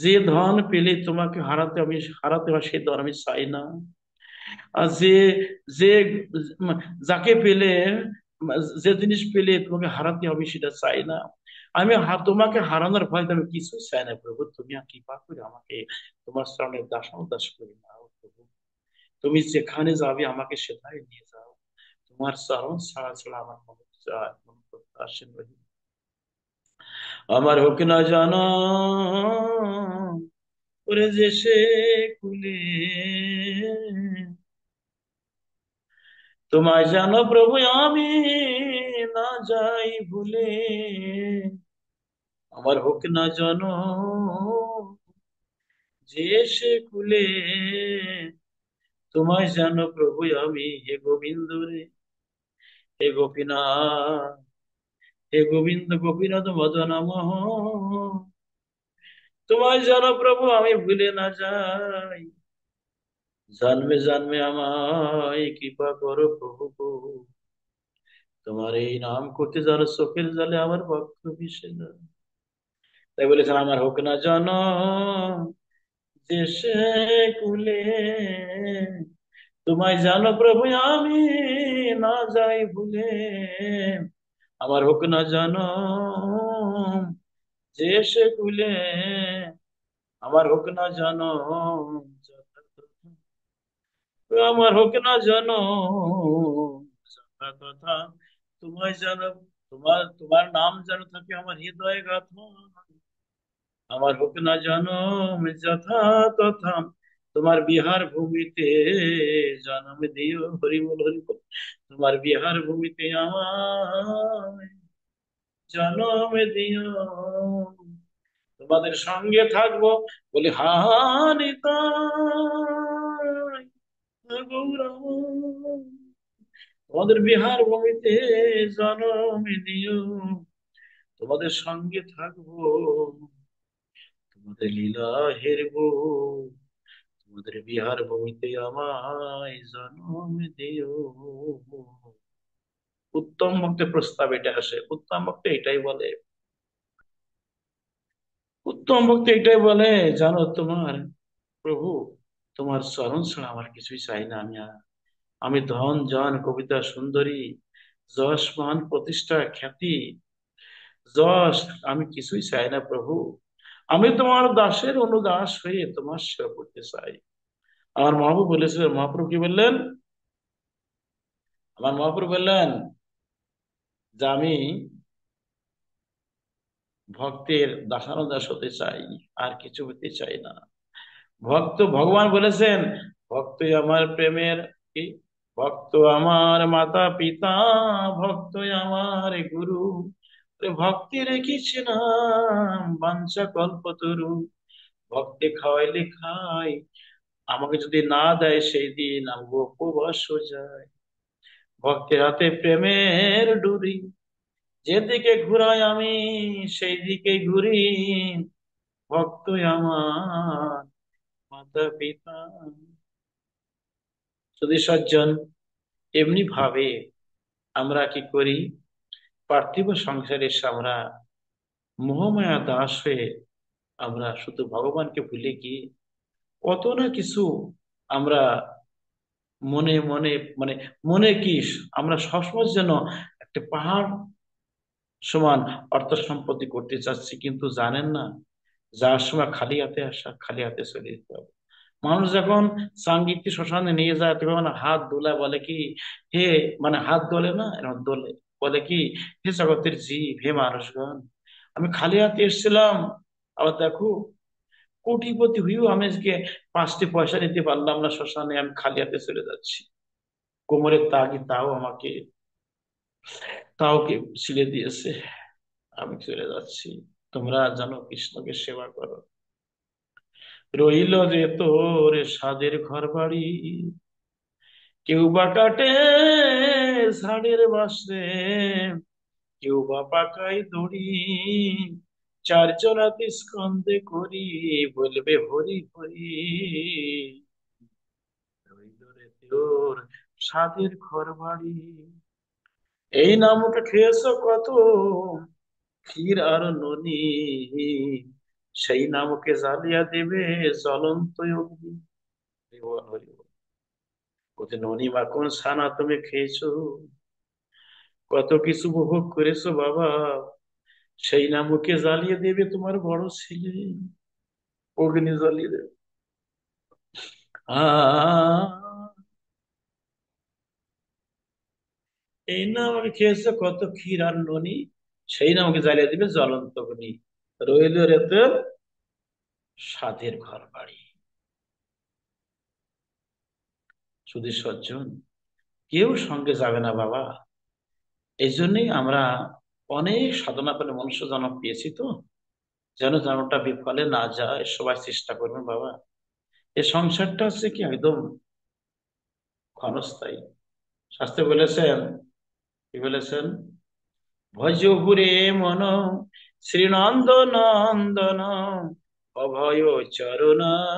যে ধন পেলে তোমাকে হারাতে, আমি হারাতে হয়, সেই ধন আমি চাই না। আর যে যে যাকে পেলে, যে জিনিস পেলে তোমাকে হারাতে হবে, সেটা চাই না। আমি তোমাকে হারানোর ভয় আমি কিছুই চাই না প্রভু, তুমি কৃপা করে আমাকে তোমার চরণের দাস করে নাও প্রভু। তুমি যেখানে যাবে আমাকে সেটাই নিয়ে যাও। তোমার চরণ ছাড়া ছাড়া আমার মনে চায়, মনে করতে আসেন। আমার হোক না জানা ওরে যে সে কুলে, তোমায় জানো প্রভু আমি না যাই ভুলে। আমার হোক না জানো যে সে কুলে, তোমায় জানো প্রভু আমি, হে গোবিন্দ রে, হে গোপীনাথ, হে গোবিন্দ গোপীনাথ মদন মোহন, তোমায় জানো প্রভু আমি ভুলে না যাই। জন্মে জন্মে আমায় কৃপা করো প্রভু গো। তোমার এই নাম করতে যারা চোখের জলে আমার ভক্ত ভেসে যায়। তাই বলেছেন, আমার হোক না জন যে সে কুলে, তোমায় জানো প্রভু আমি না যাই ভুলে। আমার হোক না জানো যে সে কুলে, আমার হোক না জানো, আমার হোক না জানো কথা, তোমায় জানো, তোমার নাম যেন থাকে আমার হৃদয়ে গাথা। আমার হোক না জানো যথা তথা, তোমার বিহার ভূমিতে জন্ম দিও, হরি বল হরি বল। তোমার বিহার ভূমিতে আমার জন্ম দিও, তোমাদের সঙ্গে থাকবো বলি হানিতাই গৌরাঙ্গ। তোমাদের বিহার ভূমিতে জন্ম দিও, তোমাদের সঙ্গে থাকবো, তোমাদের লীলা হেরবো, তোমাদের বিহার ভূমিতে আমায় জন্ম দিও। উত্তম ভক্তের প্রস্তাব এটা আসে। উত্তম ভক্ত এটাই বলে, উত্তম ভক্ত এটাই বলে, জানো তোমার প্রভু, তোমার চরণ ছাড়া আমার কিছুই চাই না। আমি ধন জন কবিতা সুন্দরী যশ মান প্রতিষ্ঠা খ্যাতি যশ আমি কিছুই চাই না প্রভু। আমি তোমার দাসের অনুদাস হয়ে তোমার সেবা করতে চাই। আমার মহাপ্রভু বলেছিলেন, মহাপ্রভু কি বললেন? আমার মহাপ্রভু বললেন যে আমি ভক্তের দাসানুদাস হতে চাই, আর কিছু হতে চাই না। ভগবান বলেছেন, ভক্তই আমার প্রেমের কি, ভক্ত আমার মাতা পিতা, ভক্তই আমার গুরু। ভক্তি রেখেছি নাম বাঞ্ছা কল্পতরু। ভক্তি খাওয়াইলে খাই, আমাকে যদি না দেয় সেই দিন আমি উপবাস হয়ে যাই। ভক্তের হাতে প্রেমের ডুরি, যেদিকে ঘুরাই আমি সেই দিকে ঘুরি। ভক্তই আমার মাতা পিতা। যদি সজ্জন এমনি ভাবে আমরা কি করি, পার্থিব সংসারে এসে আমরা মোহমায়া দাস হয়ে আমরা শুধু ভগবানকে ভুলে গিয়ে কত না কিছু আমরা মনে মনে মানে মনে কি আমরা সবসময় যেন একটা পাহাড় সমান অর্থ সম্পত্তি করতে চাচ্ছি, কিন্তু জানেন না যার সময় খালি হাতে আসা খালি হাতে চলে যেতে হবে। মানুষ যখন সাঙ্গীতিক শ্মশানে নিয়ে যায় তখন হাত দোলা বলে কি, হে হাত দোলে না, এরকম দোলে, বলে কি, হে জগতের জীব, হে মানুষগণ, আমি খালি হাতে এসেছিলাম, আবার দেখো কোটিপতি হইও আমি আজকে 5টি পয়সা নিতে পারলাম না শ্মশানে, আমি খালি হাতে চলে যাচ্ছি। কোমরের তাগি তাও কে ছিঁড়ে দিয়েছে, আমি চলে যাচ্ছি। তোমরা জানো কৃষ্ণকে সেবা করো। রইল যে তোর সাদের ঘর বাড়ি, কেউ বা কাটে ঝাড়ের বাসে, কেউ বা পাকাই দড়ি, চার চলাতে স্কন্ধে করি বলবে হরি হরি। রইল রে তোর সাদের ঘর বাড়ি, এই নামটা খেয়েছো কত ক্ষীর আর ননি, সেই নামকে জ্বালিয়া দেবে জ্বলন্ত অগ্নি। হরি বল, হরি বল। বলছে, ননি মাখন ছানা তুমি খেয়েছো, কত কিছু উপভোগ করেছো বাবা, সেই নামকে জ্বালিয়ে দেবে তোমার বড় ছেলে, অগ্নি জ্বালিয়ে দেবে। এই নামকে খেয়েছো কত ক্ষীর আর ননি, সেই নামকে জ্বালিয়ে দিবে জ্বলন্ত অগ্নি। রইল রে তোর সাধের ঘর বাড়ি। শুধু সজ্জন কেউ সঙ্গে যাবে না বাবা। এই জন্যই আমরা অনেক সাধনা করে মনুষ্য জন্ম পেয়েছি, তো যেন জন্মটা বিফলে না যায় সবাই চেষ্টা করবেন বাবা। এই সংসারটা হচ্ছে কি একদম ক্ষণস্থায়ী। শাস্ত্রে বলেছেন, কি বলেছেন, ভজপুরে মন শ্রীনন্দ নন্দন, অভয় চরণারবিন্দরে,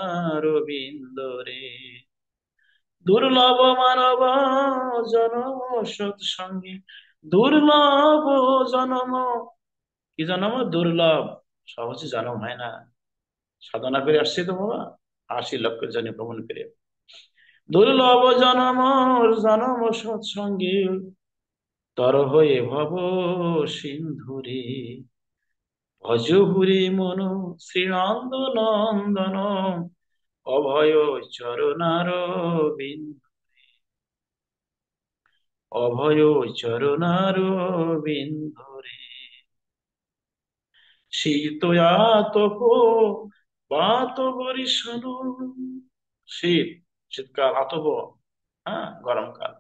দুর্লভ মানব জনম সৎসঙ্গে, দুর্লভ জনম, কি জনম দুর্লভ, সহজে জনম হয় না। সাধনা করে আসছে তো বাবা, 80 লক্ষ জনে ভ্রমণ করে। দুর্লভ জনম জনম সৎসঙ্গে, তর হয়ে ভব সিন্ধুরে, ভজহুরি মন শ্রীনন্দ নন্দন, অভয় চরণার বিন্দু, অভয় চরণার বিন্দরে, শীত আতপ বাত বরিশন। শীত, শীতকাল, আতপ, হ্যাঁ গরমকাল,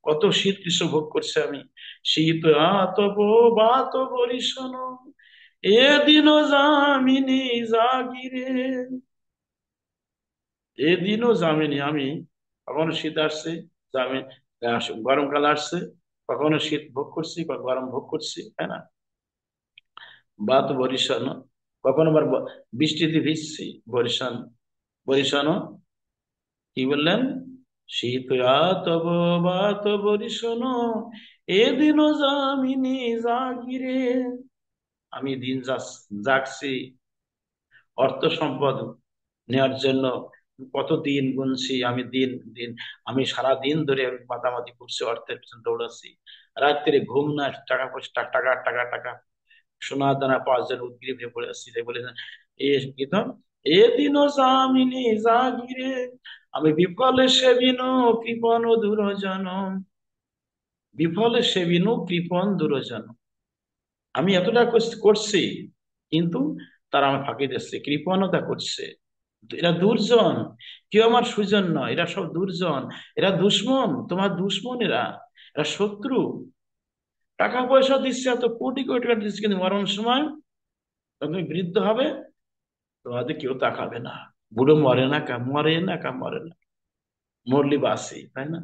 কত শীত গ্রীষ্ম ভোগ করছে আমি। শীত আতপ বাত বরিশন, এদিনও যামিনী জাগিরে, এদিনও যামিনী আমি, কখনো শীত আসছে, যামি গরমকাল আসছে, কখনো শীত ভোগ করছি, কখনো গরম ভোগ করছি, তাই না? বাত বরিশান, কখনো আবার বৃষ্টিতে ভিজছি, বরিশান বরিশান। কি বললেন? শীত তব বাত বরিশান, এদিন জামিনী জাগিরে। আমি দিন জাগছি অর্থ সম্পদ নেওয়ার জন্য, কত দিন গুনছি আমি, দিন দিন আমি সারা দিন ধরে আমি মাতামাতি করছি, অর্থের পিছনে দৌড়াচ্ছি। রাত্রে ঘুম না, টাকা পয়সা, টাকা টাকা টাকা, সোনা দানা পাওয়ার জন্য উদ্গ্রীব হয়ে পড়ে আসছি। তাই বলেছেন এ গীতম, এ দিন জামিনী জাগিরে, আমি বিফলে সেবিন কৃপণ দুরজন, বিফলে সেবিন কৃপণ দুরজন। আমি এতটা করছি, কিন্তু তারা আমার ফাঁকি দিচ্ছে, কৃপণতা করছে। এরা দুর্জন, কেউ আমার সুজন নয়, এরা সব দুর্জন, এরা দুশ্মন, তোমার দুশ্মন এরা, এরা শত্রু। টাকা পয়সা দিচ্ছে, এত কোটি কোটি টাকা দিচ্ছে, কিন্তু মরণ সময় যখন তুমি বৃদ্ধ হবে, তোমাদের কেউ তাকাবে না। বুড়ো মরে না কা, মরে না কা, মরে না, মরলি বাসি, তাই না?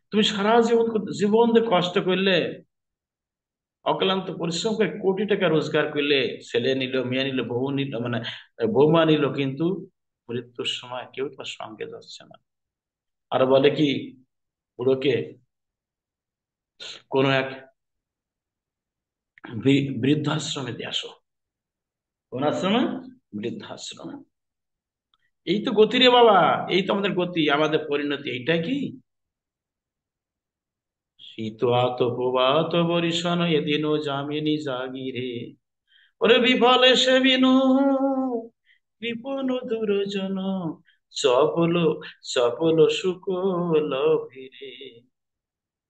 তুমি সারা জীবন জীবন ধরে কষ্ট করলে, অক্লান্ত পরিশ্রম করে কোটি টাকা রোজগার করলে, ছেলে নিল, মেয়ে নিল, বউ নিল, মানে বৌমা নিল, কিন্তু মৃত্যুর সময় কেউ তোমার সঙ্গে যাচ্ছে না। আর বলে কি, বুড়োকে কোন এক বৃদ্ধাশ্রমে দিয়ে আসো। কোন আশ্রমে? বৃদ্ধাশ্রমে। এই তো গতি রে বাবা, এই তো আমাদের গতি, আমাদের পরিণতি, এইটাই কি? শীত আত প্রভাত বরিশন, এদিনও জামিনী জাগিরে, ওরে বিফলে সেবিনু কৃপণ দুরজন, চপল চপল শুকল ভিড়ে।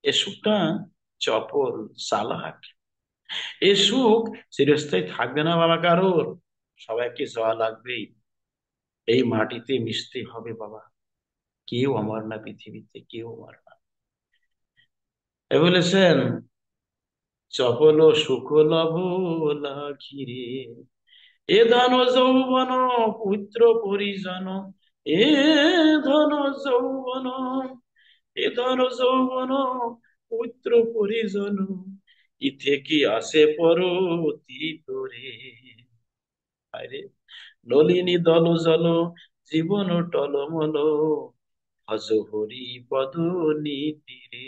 এ সুখটা চপল, চালাক। এ সুখ চিরস্থায়ী থাকবে না বাবা কারোর, সবাইকে যাওয়া লাগবেই, এই মাটিতে মিশতে হবে বাবা। কেউ আমার না পৃথিবীতে, কেউ আমার না। এ বলেছেন, চপল শুকল ভোলা ঘিরে, এ ধন যৌবন পুত্র পরিজন, এ ধন যৌবন, এ ধন যৌবন পুত্র পরিজন, ইথে কি আসে পরতি তোরে। আরে, নলিনী দল জল জীবন টলমল, ভজ হরি পদ নীতিরে।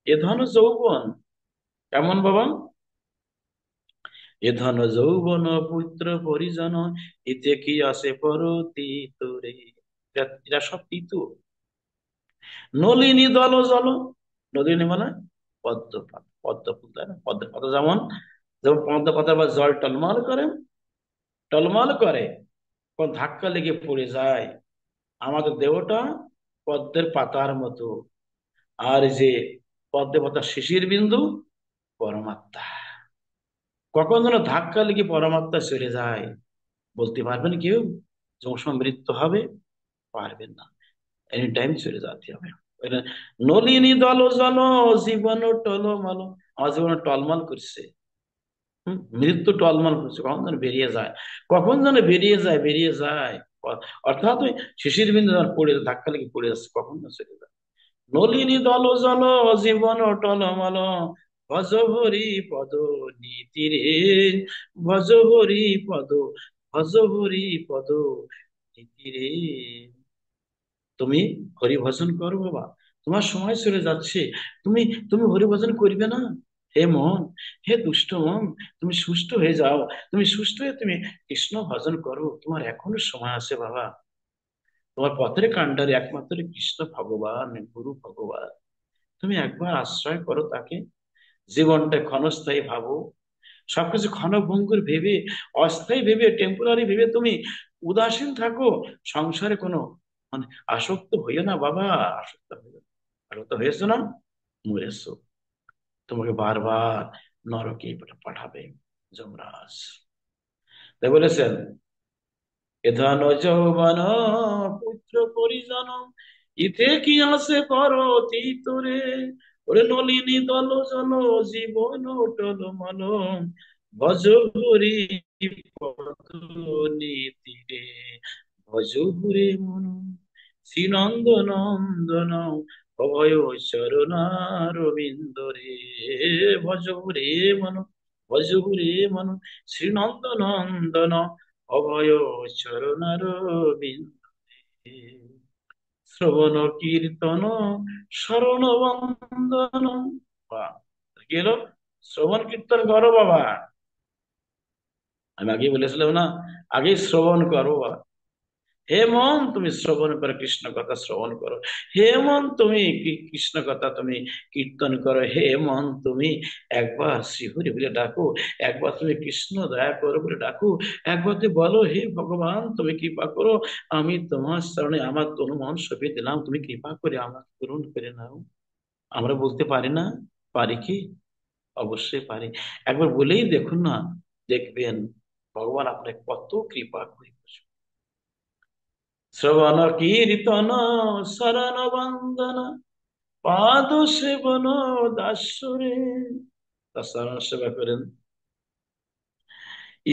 এ ধন যৌবন কেমন বাবা? এ ধন যৌবন পুত্র পরিজন, ইতে কি আসে পরতি তোরে। এরা সব তিতু। নলিনী দল জল, নলিনী মানে পদ্ম পাতা, পদ্ম ফুল, তাই না? পদ্ম পাতা যেমন, যেমন পদ্ম পাতা বা জল টলমল করে, টলমল করে, কোন ধাক্কা লেগে পড়ে যায়। আমাদের দেহটা পদ্মের পাতার মতো, আর এই যে পদ্ম পাতার শিশির বিন্দু পরমাত্মা। কখন যেন ধাক্কা লেগে পরমাত্মা চলে যায়, বলতে পারবেন কেউ? যখন সময় মৃত্যু হবে, পারবেন না, এনি টাইম চলে যেতে হবে। ওইটা, নলিনী দল জল জীবন টলমল, আমার জীবন টলমল করছে। মৃত্যু টলমল করছে, কখন যেন বেরিয়ে যায়, কখন যেন বেরিয়ে যায়, বেরিয়ে যায়। অর্থাৎ ওই শিশির বিন্দু যখন পড়ে, ধাক্কা লেগে পড়ে যাচ্ছে, কখন যেন চলে যায়। নলিনী দল জল জীবন টলমল, ভজ হরি পদ নীতিরে, ভজ হরি পদ, ভজ হরি পদ নীতিরে। তুমি হরি ভজন করো বাবা, তোমার সময় চলে যাচ্ছে, তুমি তুমি হরি ভজন করবে না? হে মন, হে দুষ্ট মন, তুমি সুস্থ হয়ে যাও, তুমি সুস্থ হয়ে তুমি কৃষ্ণ ভজন করো, তোমার এখনো সময় আছে বাবা। তোমার পথের কাণ্ডারে একমাত্র কৃষ্ণ ভগবান, গুরু ভগবান। তুমি একবার আশ্রয় করো তাকে, জীবনটা ক্ষণস্থায়ী ভাবো, সবকিছু ক্ষণভঙ্গুর ভেবে, অস্থায়ী ভেবে, টেম্পোরারি ভেবে তুমি উদাসীন থাকো, সংসারে কোনো মানে আসক্ত হইও না বাবা, আসক্ত হইও না। আসক্ত হয়েছো না, মরেছো, তোমাকে বারবার নরকে পাঠাবে যমরাজ। তাই বলেছেন, এ ধন যৌবন পুত্র পরিজন, ইতে কি আসে পরতি তোরে, ওরে নলিনী দল জল জীবন টলমল, ভজ হরি পদ নীতিরে, ভজ হরে মন শ্রীনন্দ নন্দন, অভয় চরণারবিন্দ রে, ভজহুরে মন, ভজহুরে মন, শ্রীনন্দ নন্দন, অভয় চরণারবিন্দ রে। শ্রবণ কীর্তন শরণ বন্দন। বাহ! কি হলো? শ্রবণ কীর্তন করো বাবা। আমি আগে বলেছিলাম না, আগে শ্রবণ করো। হে মন, তুমি শ্রবণ করো, কৃষ্ণ কথা শ্রবণ করো। হে মন, তুমি কৃষ্ণ কথা তুমি কীর্তন করো। হে মন, তুমি একবার শ্রীহরি বলে ডাকো। একবার তুমি কৃষ্ণ দয়া করো বলে ডাকো। একবার তুমি বলো, হে ভগবান তুমি কৃপা করো, আমি তোমার চরণে আমার তনু মন সঁপে দিলাম, তুমি কৃপা করে আমাকে পূরণ করে নাও। আমরা বলতে পারি না? পারি কি? অবশ্যই পারি। একবার বলেই দেখুন না, দেখবেন ভগবান আপনাকে কত কৃপা করে। শ্রবণ কীর্তন শরণ বন্দন, পাদ সেবন দাসরে। তার শরণ সেবা করেন।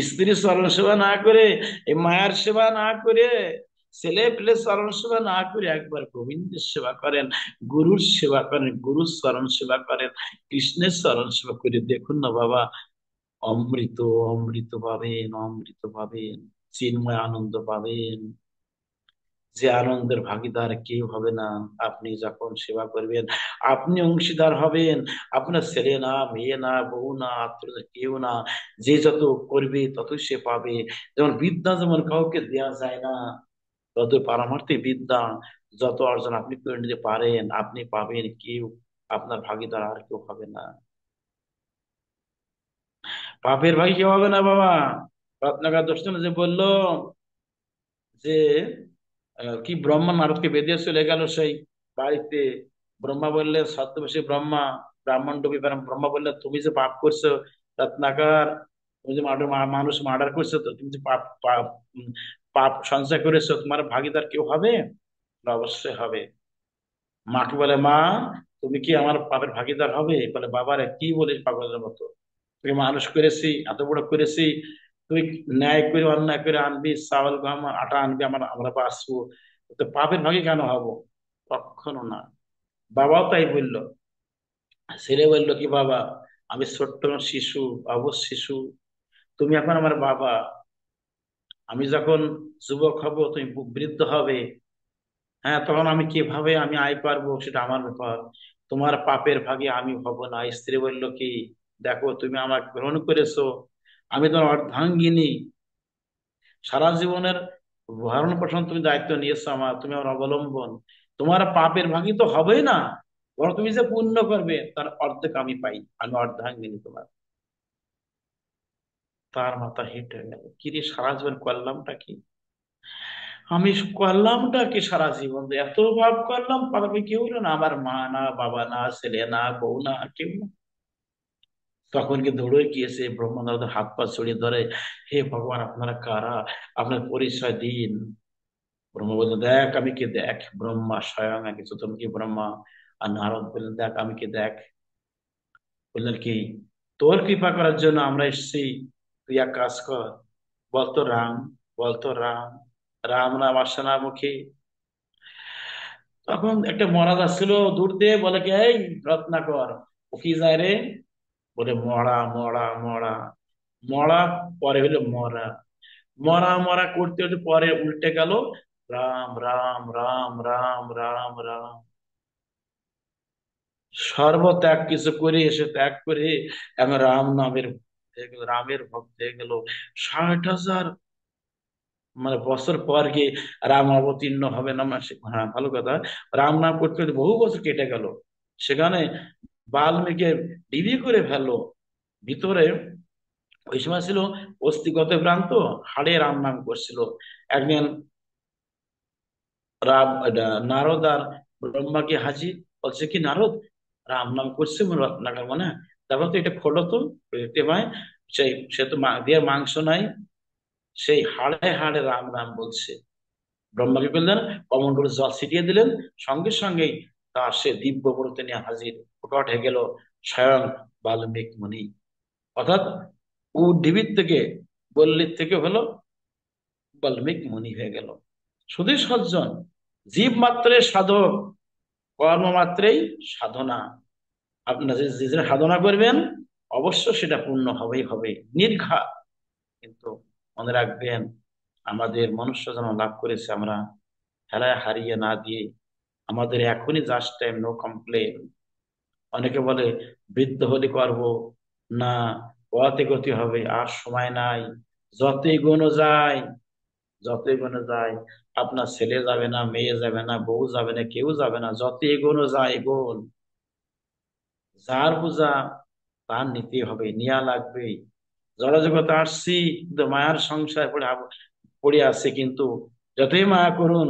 স্ত্রী শরণ সেবা না করে, এই মায়ের সেবা না করে, ছেলে পেলে শরণ সেবা না করে একবার গোবিন্দের সেবা করেন, গুরুর সেবা করেন, গুরুর শরণ সেবা করেন, কৃষ্ণের শরণ সেবা করে দেখুন না বাবা, অমৃত, অমৃত পাবেন, অমৃত পাবেন, চিন্ময় আনন্দ পাবেন। যে আনন্দের ভাগীদার কেউ হবে না। আপনি যখন সেবা করবেন, আপনি অংশীদার হবেন। আপনার ছেলে না, মেয়ে না, বউ না, আত্মীয় কেউ না, যে যত করবে ততই সে পাবে। যেমন বিদ্যা যেমন কাউকে দেয়া যায় না, তত পারমার্থিক বিদ্যা যত অর্জন আপনি করে নিতে পারেন, আপনি পাবেন, কেউ আপনার ভাগীদার আর কেউ হবে না। পাপের ভাই কেউ হবে না বাবা। রত্নাকর দর্শন যে বললো যে কি ব্রহ্মা নারদকে বেঁধে চলে গেল সেই বাড়িতে। ব্রহ্মা বললেন, ছদ্মবেশী ব্রহ্মা, ব্রাহ্মণ ডুবি ব্রহ্মা বললেন, তুমি যে পাপ করছো রত্নাকর, তুমি যে মানুষ মার্ডার করছো, তো তুমি যে পাপ পাপ পাপ সঞ্চয় করেছো, তোমার ভাগীদার কেউ হবে? বলে, অবশ্যই হবে। মাকে বলে, মা তুমি কি আমার পাপের ভাগীদার হবে? বলে, বাবারে কি বলিস পাগলের মতো, তোকে মানুষ করেছি, এত বড় করেছি, তুই ন্যায় করে অন্যায় করে আনবি, চাউল গম আটা আনবি, আমরা বাঁচবো, তো পাপের ভাগে কেন হব? কখনো না। বাবাও তাই বললো। ছেলে বললো, কি বাবা, আমি ছোট্ট শিশু, অবশ শিশু, তুমি এখন আমার বাবা। আমি যখন যুবক হব, তুমি বৃদ্ধ হবে, হ্যাঁ, তখন আমি কিভাবে আমি আয় পারবো সেটা আমার ব্যাপার। তোমার পাপের ভাগে আমি হব না। স্ত্রী বললো, কি দেখো, তুমি আমাকে গ্রহণ করেছো, আমি তোমার অর্ধাঙ্গিনী, সারা জীবনের ভরণ পোষণ তুমি দায়িত্ব নিয়েছো আমার, তুমি আমার অবলম্বন, তোমার পাপের ভাগী তো হবেই না, বরং তুমি যে পুণ্য করবে তার অর্ধেক আমি পাই, আমি অর্ধাঙ্গিনী তোমার। তার মাথা হিট হয়ে গেল, কি রে সারা জীবন করলামটা কি? আমি করলামটা কি সারা জীবন? এত ভাব করলাম, পাবে কেউ হলো না, আমার মা না, বাবা না, ছেলে না, বউ না, কেউ না। তখন কি দৌড়ে গিয়েছে ব্রহ্মানন্দ, হাত পা ছড়িয়ে ধরে, হে ভগবান আপনারা কারা, আপনার পরিচয় দিন। ব্রহ্মা বললেন, দেখ আমি কে, দেখ। ব্রহ্মা স্বয়ং একে চতুর্মুখী ব্রহ্মা। আর নারদ বললেন, দেখ আমি কে, দেখ। বললেন, কি তোর কৃপা করার জন্য আমরা এসেছি, তুই এক কাজ কর, বলতো রাম, বলতো রাম, রাম নাম আসে না মুখে। তখন একটা মরা যাচ্ছিল দূর দিয়ে, বলে কি, এই রত্নাকর, ও কি যায় রে? বলে, মরা, মরা, মরা। মরা পরে হলো মরা। মরা মরা করতে করতে পরে উল্টে গেল, রাম, রাম, রাম, রাম, রাম, রাম। সর্বত্যাগ কিছু করে এসে ত্যাগ করে এখন রাম নামের ভক্ত হয়ে গেল, রামের ভক্ত হয়ে গেল। 60,000 মানে বছর পর গিয়ে রাম অবতীর্ণ হবে না মাসে, হ্যাঁ ভালো কথা। রাম নাম করতে করতে বহু বছর কেটে গেল। সেখানে বাল্মীকি ডিবি করে ফেললো ভিতরে। ওই সময় ছিল অস্থিগত ভ্রান্ত, হাড়ে রাম নাম করছিল। একদিন নারদ আর ব্রহ্মাকে হাজির, বলছে, কি নারদ, রাম নাম করছে রত্নাকর মনে হয়, তারপর তো এটা খোলো তো, দেখতে পাই সেই, সে তো দিয়ে মাংস নাই, সেই হাড়ে হাড়ে রাম রাম বলছে। ব্রহ্মাকে বললেন, অমন করে জল ছিটিয়ে দিলেন, সঙ্গে সঙ্গেই তার সে দিব্য মূর্তি নিয়ে হাজির, প্রকট হয়ে গেল স্বয়ং বাল্মীক মুনি। অর্থাৎ ও ঢিবির থেকে, বল্লীর থেকে হলো বাল্মীক মুনি হয়ে গেল। শুধু সজ্জন, জীব মাত্রের সাধক, কর্ম মাত্রেই সাধনা। আপনার যে যে সাধনা করবেন অবশ্য সেটা পূর্ণ হবেই হবে, নির্ঘাত। কিন্তু মনে রাখবেন, আমাদের মনুষ্য জন্ম লাভ করেছে আমরা হেলায় হারিয়ে না দিয়ে আমাদের এখনই জাস্ট টাইম, নো কমপ্লেন। অনেকে বলে বৃদ্ধ হলে করব না, পথে গতি হবে, আর সময় নাই। যতই গোনো যায়, যতই গোনো যায়, আপনার ছেলে যাবে না, মেয়ে যাবে না, বউ যাবে না, কেউ যাবে না, যতই এগোনো যায় এগোন। যার বোঝা তার নিতে হবে, নেওয়া লাগবে। জড়জগতে আসছি কিন্তু মায়ার সংসার পড়ে আছে, কিন্তু যতই মায়া করুন,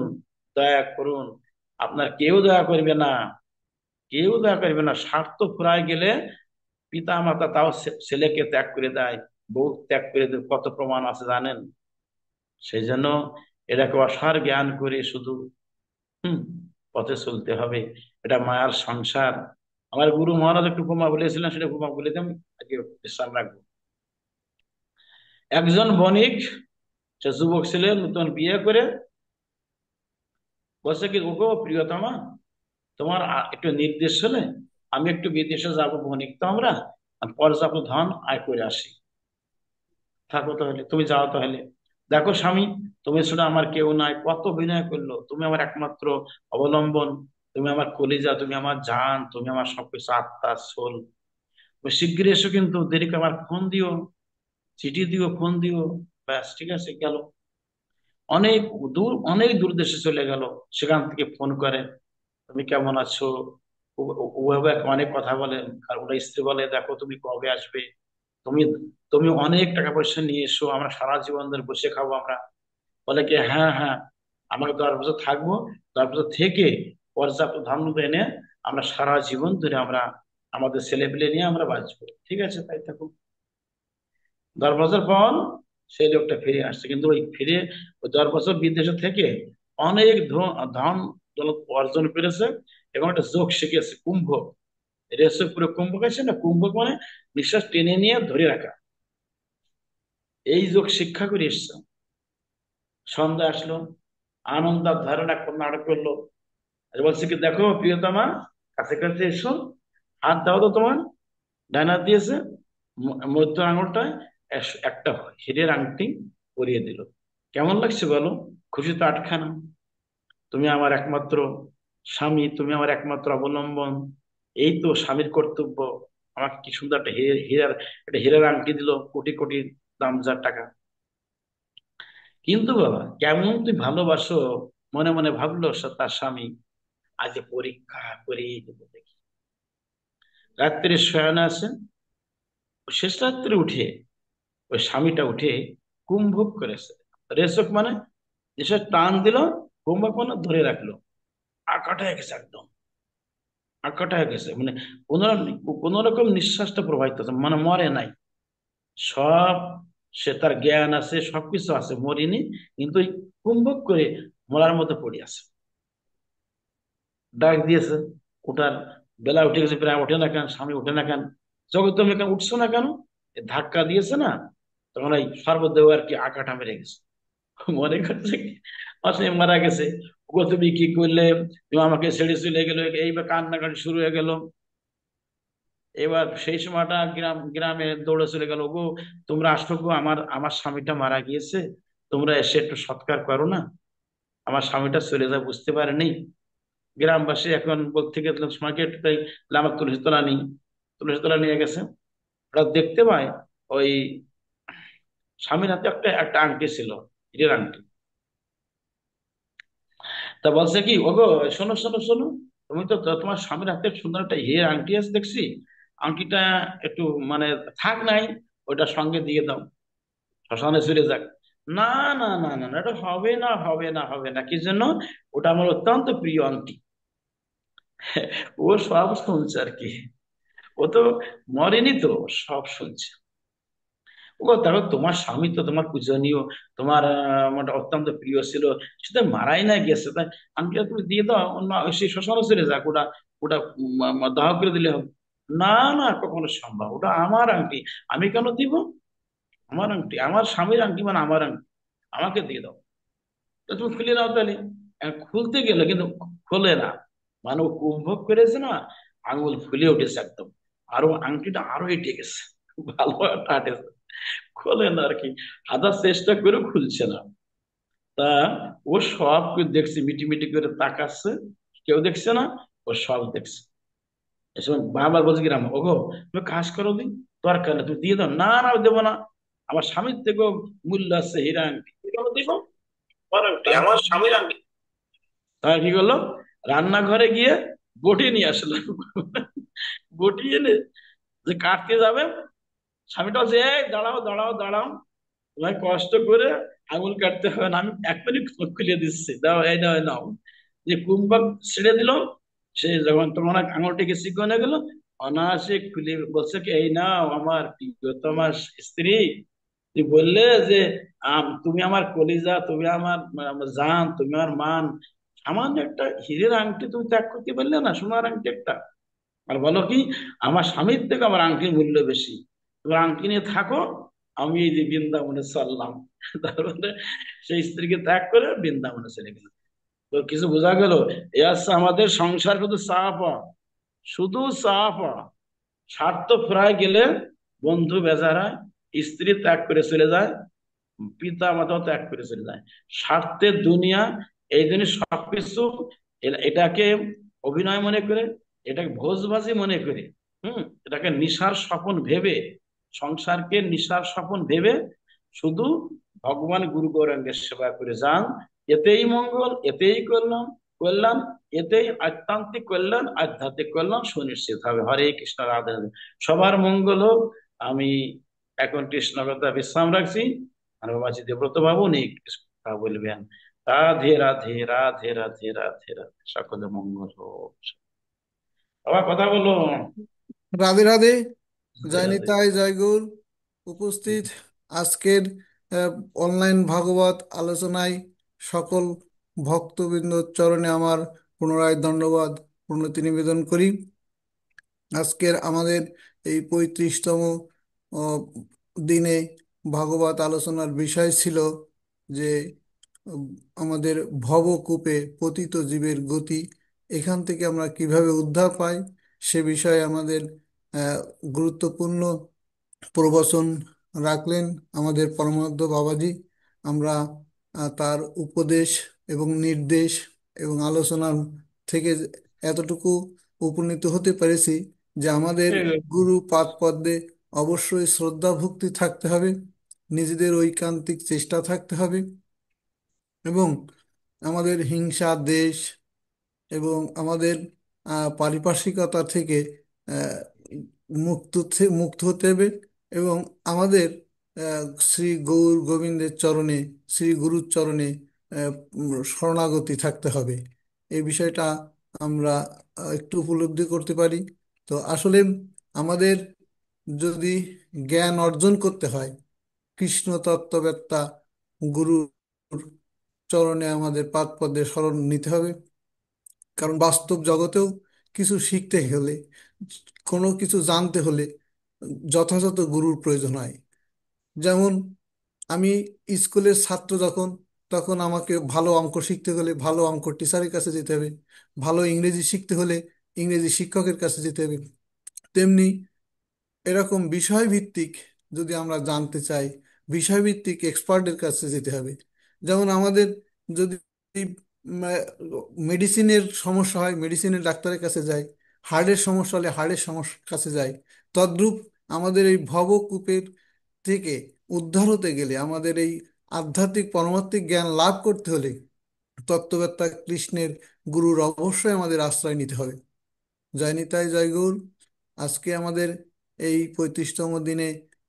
দয়া করুন, আপনার কেউ দয়া করবে না, কেউ দয়া করবে না। স্বার্থ ফুরায় গেলে পিতা মাতা তাও ছেলেকে ত্যাগ করে দেয়, বউ ত্যাগ করে দেয়, কত প্রমাণ আছে জানেন? সেই জন্য এটাকে অসার জ্ঞান করে শুধু হম পথে চলতে হবে। এটা মায়ার সংসার। আমার গুরু মহারাজ একটু উপমা বলেছিলেন, সেটা উপমা বলে দিলাম, আজকে বিশ্রাম রাখবো। একজন বণিক, সে যুবক ছিলেন, নতুন বিয়ে করে, বলছে কি, ওগো প্রিয়তমা, তোমার একটু নির্দেশ হলে আমি একটু বিদেশে যাব, বণিক তো আমরা, আমি পর্যাপ্ত ধন আয় করে আসি। থাকো তাহলে, তুমি যাও তাহলে। দেখো স্বামী, তুমি ছাড়া আমার কেউ নাই, কত অভিনয় করলো, তুমি আমার একমাত্র অবলম্বন, তুমি আমার কলিজা, তুমি আমার জান, তুমি আমার সবকিছু, আত্মা সোল। তুমি শিগগির এসো, কিন্তু দেরি করে আমার ফোন দিও, চিঠি দিও, ফোন দিও। ব্যাস, ঠিক আছে, গেল। অনেক দূর, অনেক দূর দেশে চলে গেল। সেখান থেকে ফোন করে, তুমি কেমন আছো। ওভাবে অনেক কথা বলে। আর ওটা স্ত্রী বলে, দেখো তুমি কবে আসবে, তুমি তুমি অনেক টাকা পয়সা নিয়ে এসো, আমরা সারা জীবন ধরে বসে খাবো আমরা। বলে কি, হ্যাঁ হ্যাঁ, আমাকে 10 বছর থাকবো, 10 বছর থেকে পর্যাপ্ত ধন এনে আমরা সারা জীবন ধরে আমরা আমাদের ছেলে পেলে নিয়ে আমরা বাঁচবো। ঠিক আছে, তাই থাকুক। 10 বছর পর সেই লোকটা ফিরে আসছে, কিন্তু ওই ফিরে ওই 10 বছর বিদেশে থেকে অনেক ধন দৌলত অর্জন করেছে, এবং একটা যোগ শিখেছে, কুম্ভ। রেসে পুরো কুম্ভ আছে না, কুম্ভ মানে নিঃশ্বাস টেনে নিয়ে ধরে রাখা, এই যোগ শিক্ষা করে এসছে। সন্ধ্যা আসলো, আনন্দ আর ধারণা নাটক করলো। আর বলছে কি, দেখো প্রিয়তমা, কাছে কাছে এসো, হাত দাও তো তোমার। ডান হাত দিয়েছে, মধ্য আঙুলটায় একটা হীরের আংটি পরিয়ে দিল। কেমন লাগছে বলো? খুশি তো আটখানা। তুমি আমার একমাত্র স্বামী, তুমি আমার একমাত্র অবলম্বন, এই তো স্বামীর কর্তব্য। আমাকে কি সুন্দর একটা হীরার আংটি দিল, কোটি কোটি দাম, যার টাকা। কিন্তু বাবা, কেমন তুই ভালোবাসো, মনে মনে ভাবলো তার স্বামী, আজ যে পরীক্ষা করে দেবো দেখি। রাত্রে শয়নে আছে, শেষ রাত্রে উঠে ওই স্বামীটা উঠে কুম্ভক করেছে। রেচক মানে যেসব টান দিল, কুম্ভক মানে ধরে রাখলো। আকাটা হয়ে গেছে একদম, আকাটা হয়ে গেছে, মানে কোন কোন রকম নিঃশ্বাসটা প্রবাহিত হচ্ছে, মানে মরে নাই। সব, সে তার জ্ঞান আছে, সবকিছু আছে, মরিনি, কিন্তু ওই কুম্ভক করে মরার মতো পড়ে আছে। ডাক দিয়েছে, ওঠার বেলা উঠে গেছে, প্রায় ওঠে না কেন, স্বামী ওঠে না কেন, জগৎ তুমি কেন উঠছো না কেন? এ ধাক্কা দিয়েছে না, তখন ওই সর্বদেহ আর কি আকাটা মেরে গেছে। মনে করছে কি, আসলে মারা গেছে। ও তুমি কি করলে, তুমি আমাকে ছেড়ে চলে গেলো, এইবার কান্নাকাটি শুরু হয়ে গেল। এবার সেই সময়টা গ্রামে দৌড়ে চলে গেল, গো তোমরা আসো গো, আমার আমার স্বামীটা মারা গিয়েছে, তোমরা এসে একটু সৎকার করো না, আমার স্বামীটা চলে যায়, বুঝতে পারেনি। গ্রামবাসী এখন বলতে গেলে সময়কে একটু তাই, বলে, আমার তুলসী তলা নেই। তুলসী তলা নিয়ে গেছে, ওরা দেখতে পায় ওই স্বামীর হাতে একটা একটা আংটি ছিল, হীরের আংটি। তা বলছে কি, ওগো শোনো শোনো শোনো, তুমি তো তোমার স্বামীর হাতে সুন্দর একটা হীরের আংটি আছে দেখছি, আংটিটা একটু মানে থাক নাই, ওইটা সঙ্গে দিয়ে দাও, শ্মশানে চলে যাক। না না না না না, এটা হবে না, হবে না, হবে না, কি জন্য? ওটা আমার অত্যন্ত প্রিয় আংটি। ও সব শুনছে আর কি, ও তো মরেনি তো, সব শুনছে। ও দেখো, তোমার স্বামী তো তোমার পূজনীয়, তোমার মানে অত্যন্ত প্রিয় ছিল, সেটা মারাই না গেছে, তাই আংটিটা তুমি দিয়ে দাও, অন্য সেই শ্মশানে চলে যাক, ওটা ওটা দাহ করে দিলে হবে। না না, কখনো সম্ভব, ওটা আমার আংটি, আমি কেন দিব? আমার আংটি, আমার স্বামীর আংটি, মানে আমার আংটি, আমাকে দিয়ে দাও। তো তুমি খুলে নাও তাহলে। খুলতে গেলে কিন্তু খোলে না, মানে ও কুম্ভক করেছে না, আঙুল ফুলে উঠেছে একদম, আরো আংটিটা আরো এঁটে গেছে, ভালো একটা আটেছে, খোলে না আর কি, হাজার চেষ্টা করে খুলছে না। তা ও সব দেখছে, মিটি মিটি করে তাকাচ্ছে, কেউ দেখছে না, ও সব দেখছে। এসব বারবার বলছে কিরাম, ওগো তুমি কাজ করো দিন, দরকার নেই তুমি দিয়ে দাও, না না আমি দেবো না, আমার স্বামীর থেকেও মূল্য আছে হীরা আংটি, কেন দিব, আমার আংটি, আমার স্বামীর আংটি। তাই কি করলো, রান্নাঘরে গিয়ে বটি নিয়ে আসলো, বটি এনে যে কাটতে যাবে, স্বামীটা বলছে এই দাঁড়াও দাঁড়াও দাঁড়াও, তোমায় কষ্ট করে আঙুল কাটতে হবে না, আমি এখনই খুলে দিচ্ছি, দাও এই নাও এই নাও। যে কুম্ভক ছেড়ে দিল, সে যখন তোমার আঙুলটিকে চিকনে গেল, অনায়াসে খুলে বলছে কি, এই নাও আমার প্রিয়তমা স্ত্রী, তুই বললে যে তুমি আমার কলিজা, তুমি আমার জান, তুমি আমার মান, সামান্য একটা হীরের আংটি তুমি ত্যাগ করতে পারলে না, সোনার আংটি একটা, আর বলো কি আমার স্বামীর থেকে আমার আংটির মূল্য বেশি, তুমি আংটি নিয়ে থাকো, আমি এই যে বৃন্দাবনে চললাম। তারপরে সেই স্ত্রীকে ত্যাগ করে বৃন্দাবনে চলে গেল। তো কিছু বোঝা গেল, এ হচ্ছে আমাদের সংসার, শুধু চা পাওয়া, শুধু চা পাওয়া, স্বার্থ ফুরায় গেলে বন্ধু বেজারায়, স্ত্রী ত্যাগ করে চলে যায়, পিতা মাতাও ত্যাগ করে চলে যায়, স্বার্থের দুনিয়া, এই জন্য সবকিছু এটাকে অভিনয় মনে করে, এটাকে ভোজবাজি মনে করে, এটাকে নিশার স্বপন ভেবে, সংসারকে নিশার স্বপন ভেবে শুধু ভগবান গুরু গৌরাঙ্গের সেবা করে যান, এতেই মঙ্গল, এতেই কল্যাণ, কল্যাণ এতেই আত্মান্তিক কল্যাণ, আধ্যাত্মিক কল্যাণ সুনিশ্চিত হবে। হরে কৃষ্ণ, রাধে রাধে, সবার মঙ্গল হোক। আমি এখন কৃষ্ণ কথা বিশ্রাম রাখছি, আর বাবাজি দেব্রত বাবু নেই কথা বলবেন। রাধে রাধে রাধে রাধে রাধে রাধে, সকলে মঙ্গল হোক। বাবা কথা বলো। রাধে রাধে। রাধে জয় রাধে। নিতাই, জয় গৌর। উপস্থিত আজকের অনলাইন ভাগবত আলোচনায় সকল ভক্তবৃন্দর চরণে আমার পুনরায় ধন্যবাদ, প্রণতি নিবেদন করি। আজকের আমাদের এই 35তম দিনে ভাগবত আলোচনার বিষয় ছিল যে উম, আমাদের ভবকূপে পতিত জীবের গতি, এখান থেকে আমরা কিভাবে উদ্ধার পাই সে বিষয়ে আমাদের আহ, গুরুত্বপূর্ণ প্রবচন রাখলেন আমাদের পরমানন্দ বাবাজি। আমরা তার উপদেশ এবং নির্দেশ এবং আলোচনা থেকে এতটুকু উপনীত হতে পেরেছি যে আমাদের ঠিক আছে। গুরু পাদ পদ্মে অবশ্যই শ্রদ্ধা ভক্তি থাকতে হবে, নিজেদের ঐকান্তিক চেষ্টা থাকতে হবে, এবং আমাদের হিংসা দেশ এবং আমাদের পারিপার্শ্বিকতা থেকে আহ, মুক্ত হতে হবে, এবং আমাদের শ্রী গৌর গোবিন্দের চরণে, শ্রী গুরুর চরণে শরণাগতি থাকতে হবে। এই বিষয়টা আমরা একটু উপলব্ধি করতে পারি। তো আসলে আমাদের যদি জ্ঞান অর্জন করতে হয়, কৃষ্ণ তত্ত্ববেত্তা গুরুর চরণে আমাদের পাদ পদ্মে শরণ নিতে হবে। কারণ বাস্তব জগতেও কিছু শিখতে হলে, কোনো কিছু জানতে হলে যথাযথ গুরুর প্রয়োজন হয়। যেমন আমি স্কুলের ছাত্র যখন, তখন আমাকে ভালো অঙ্ক শিখতে হলে ভালো অঙ্ক টিচারের কাছে যেতে হবে, ভালো ইংরেজি শিখতে হলে ইংরেজি শিক্ষকের কাছে যেতে হবে। তেমনি এরকম বিষয়ভিত্তিক যদি আমরা জানতে চাই, বিষয়ভিত্তিক এক্সপার্টের কাছে যেতে হবে। যেমন আমাদের যদি মেডিসিনের সমস্যা হয় মেডিসিনের ডাক্তারের কাছে যাই, হার্টের সমস্যা হলে হার্টের সমস্যার কাছে যাই, তদ্রূপ আমাদের এই ভবকূপের থেকে উদ্ধার হতে গেলে, আমাদের এই আধ্যাত্মিক পরমাত্মিক জ্ঞান লাভ করতে হলে তত্ত্ববেত্তা কৃষ্ণের গুরুর অবশ্যই আমাদের আশ্রয় নিতে হবে। জয় নিতাই, জয় গৌর। আজকে আমাদের এই 35তম দিনে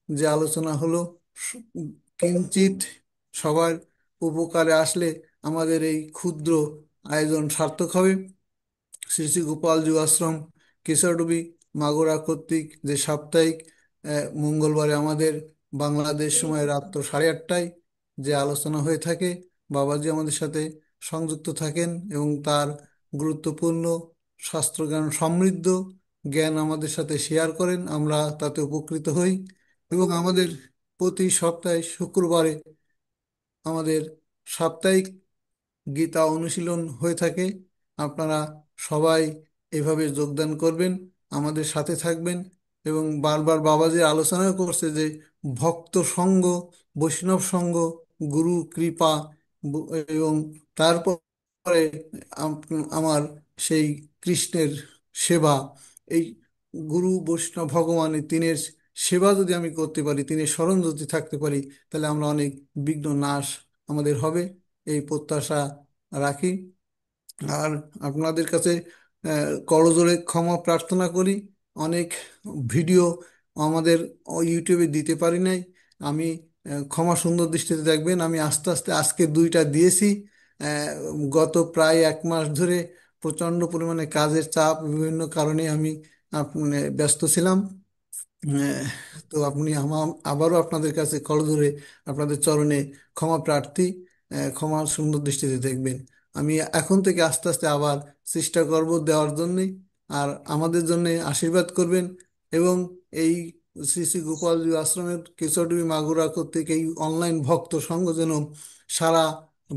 যে আলোচনা হলো, স- কিঞ্চিত সবার উপকারে আসলে আমাদের এই ক্ষুদ্র আয়োজন সার্থক হবে। শ্রী শ্রী গোপাল যুবাশ্রম কিশোরডুবি মাগুরা কর্তৃক যে সাপ্তাহিক মঙ্গলবারে আমাদের বাংলাদেশ সময় রাত্র 8:30টায় যে আলোচনা হয়ে থাকে, বাবাজি আমাদের সাথে সংযুক্ত থাকেন এবং তার গুরুত্বপূর্ণ শাস্ত্রজ্ঞান সমৃদ্ধ জ্ঞান আমাদের সাথে শেয়ার করেন, আমরা তাতে উপকৃত হই। এবং আমাদের প্রতি সপ্তাহে শুক্রবারে আমাদের সাপ্তাহিক গীতা অনুশীলন হয়ে থাকে। আপনারা সবাই এভাবে যোগদান করবেন, আমাদের সাথে থাকবেন। এবং বারবার বাবাজি আলোচনা করছে যে ভক্ত সঙ্গ, বৈষ্ণব সঙ্গ, গুরু কৃপা, এবং তারপরে আমার সেই কৃষ্ণের সেবা, এই গুরু বৈষ্ণব ভগবানের তিনের সেবা যদি আমি করতে পারি, তিনের শরণ যদি থাকতে পারি, তাহলে আমরা অনেক বিঘ্ন নাশ আমাদের হবে, এই প্রত্যাশা রাখি। আর আপনাদের কাছে করজোড়ে ক্ষমা প্রার্থনা করি। অনেক ভিডিও আমাদের ইউটিউবে দিতে পারি নাই, আমি ক্ষমা সুন্দর দৃষ্টিতে দেখবেন। আমি আস্তে আস্তে আজকে দুইটা দিয়েছি। আহ, গত প্রায় 1 মাস ধরে প্রচণ্ড পরিমাণে কাজের চাপ, বিভিন্ন কারণে আমি ব্যস্ত ছিলাম। আহ, তো আপনি আবারও আপনাদের কাছে করজোড়ে আপনাদের চরণে ক্ষমা প্রার্থী, ক্ষমা সুন্দর দৃষ্টিতে দেখবেন। আমি এখন থেকে আস্তে আস্তে আবার চেষ্টা করব দেওয়ার জন্যে। আর আমাদের জন্য আশীর্বাদ করবেন। এবং এই শ্রী শ্রী গোপালজি আশ্রমের কেশরডুবি মাগুরা কর্তৃক এই অনলাইন ভক্ত সংঘ যেন সারা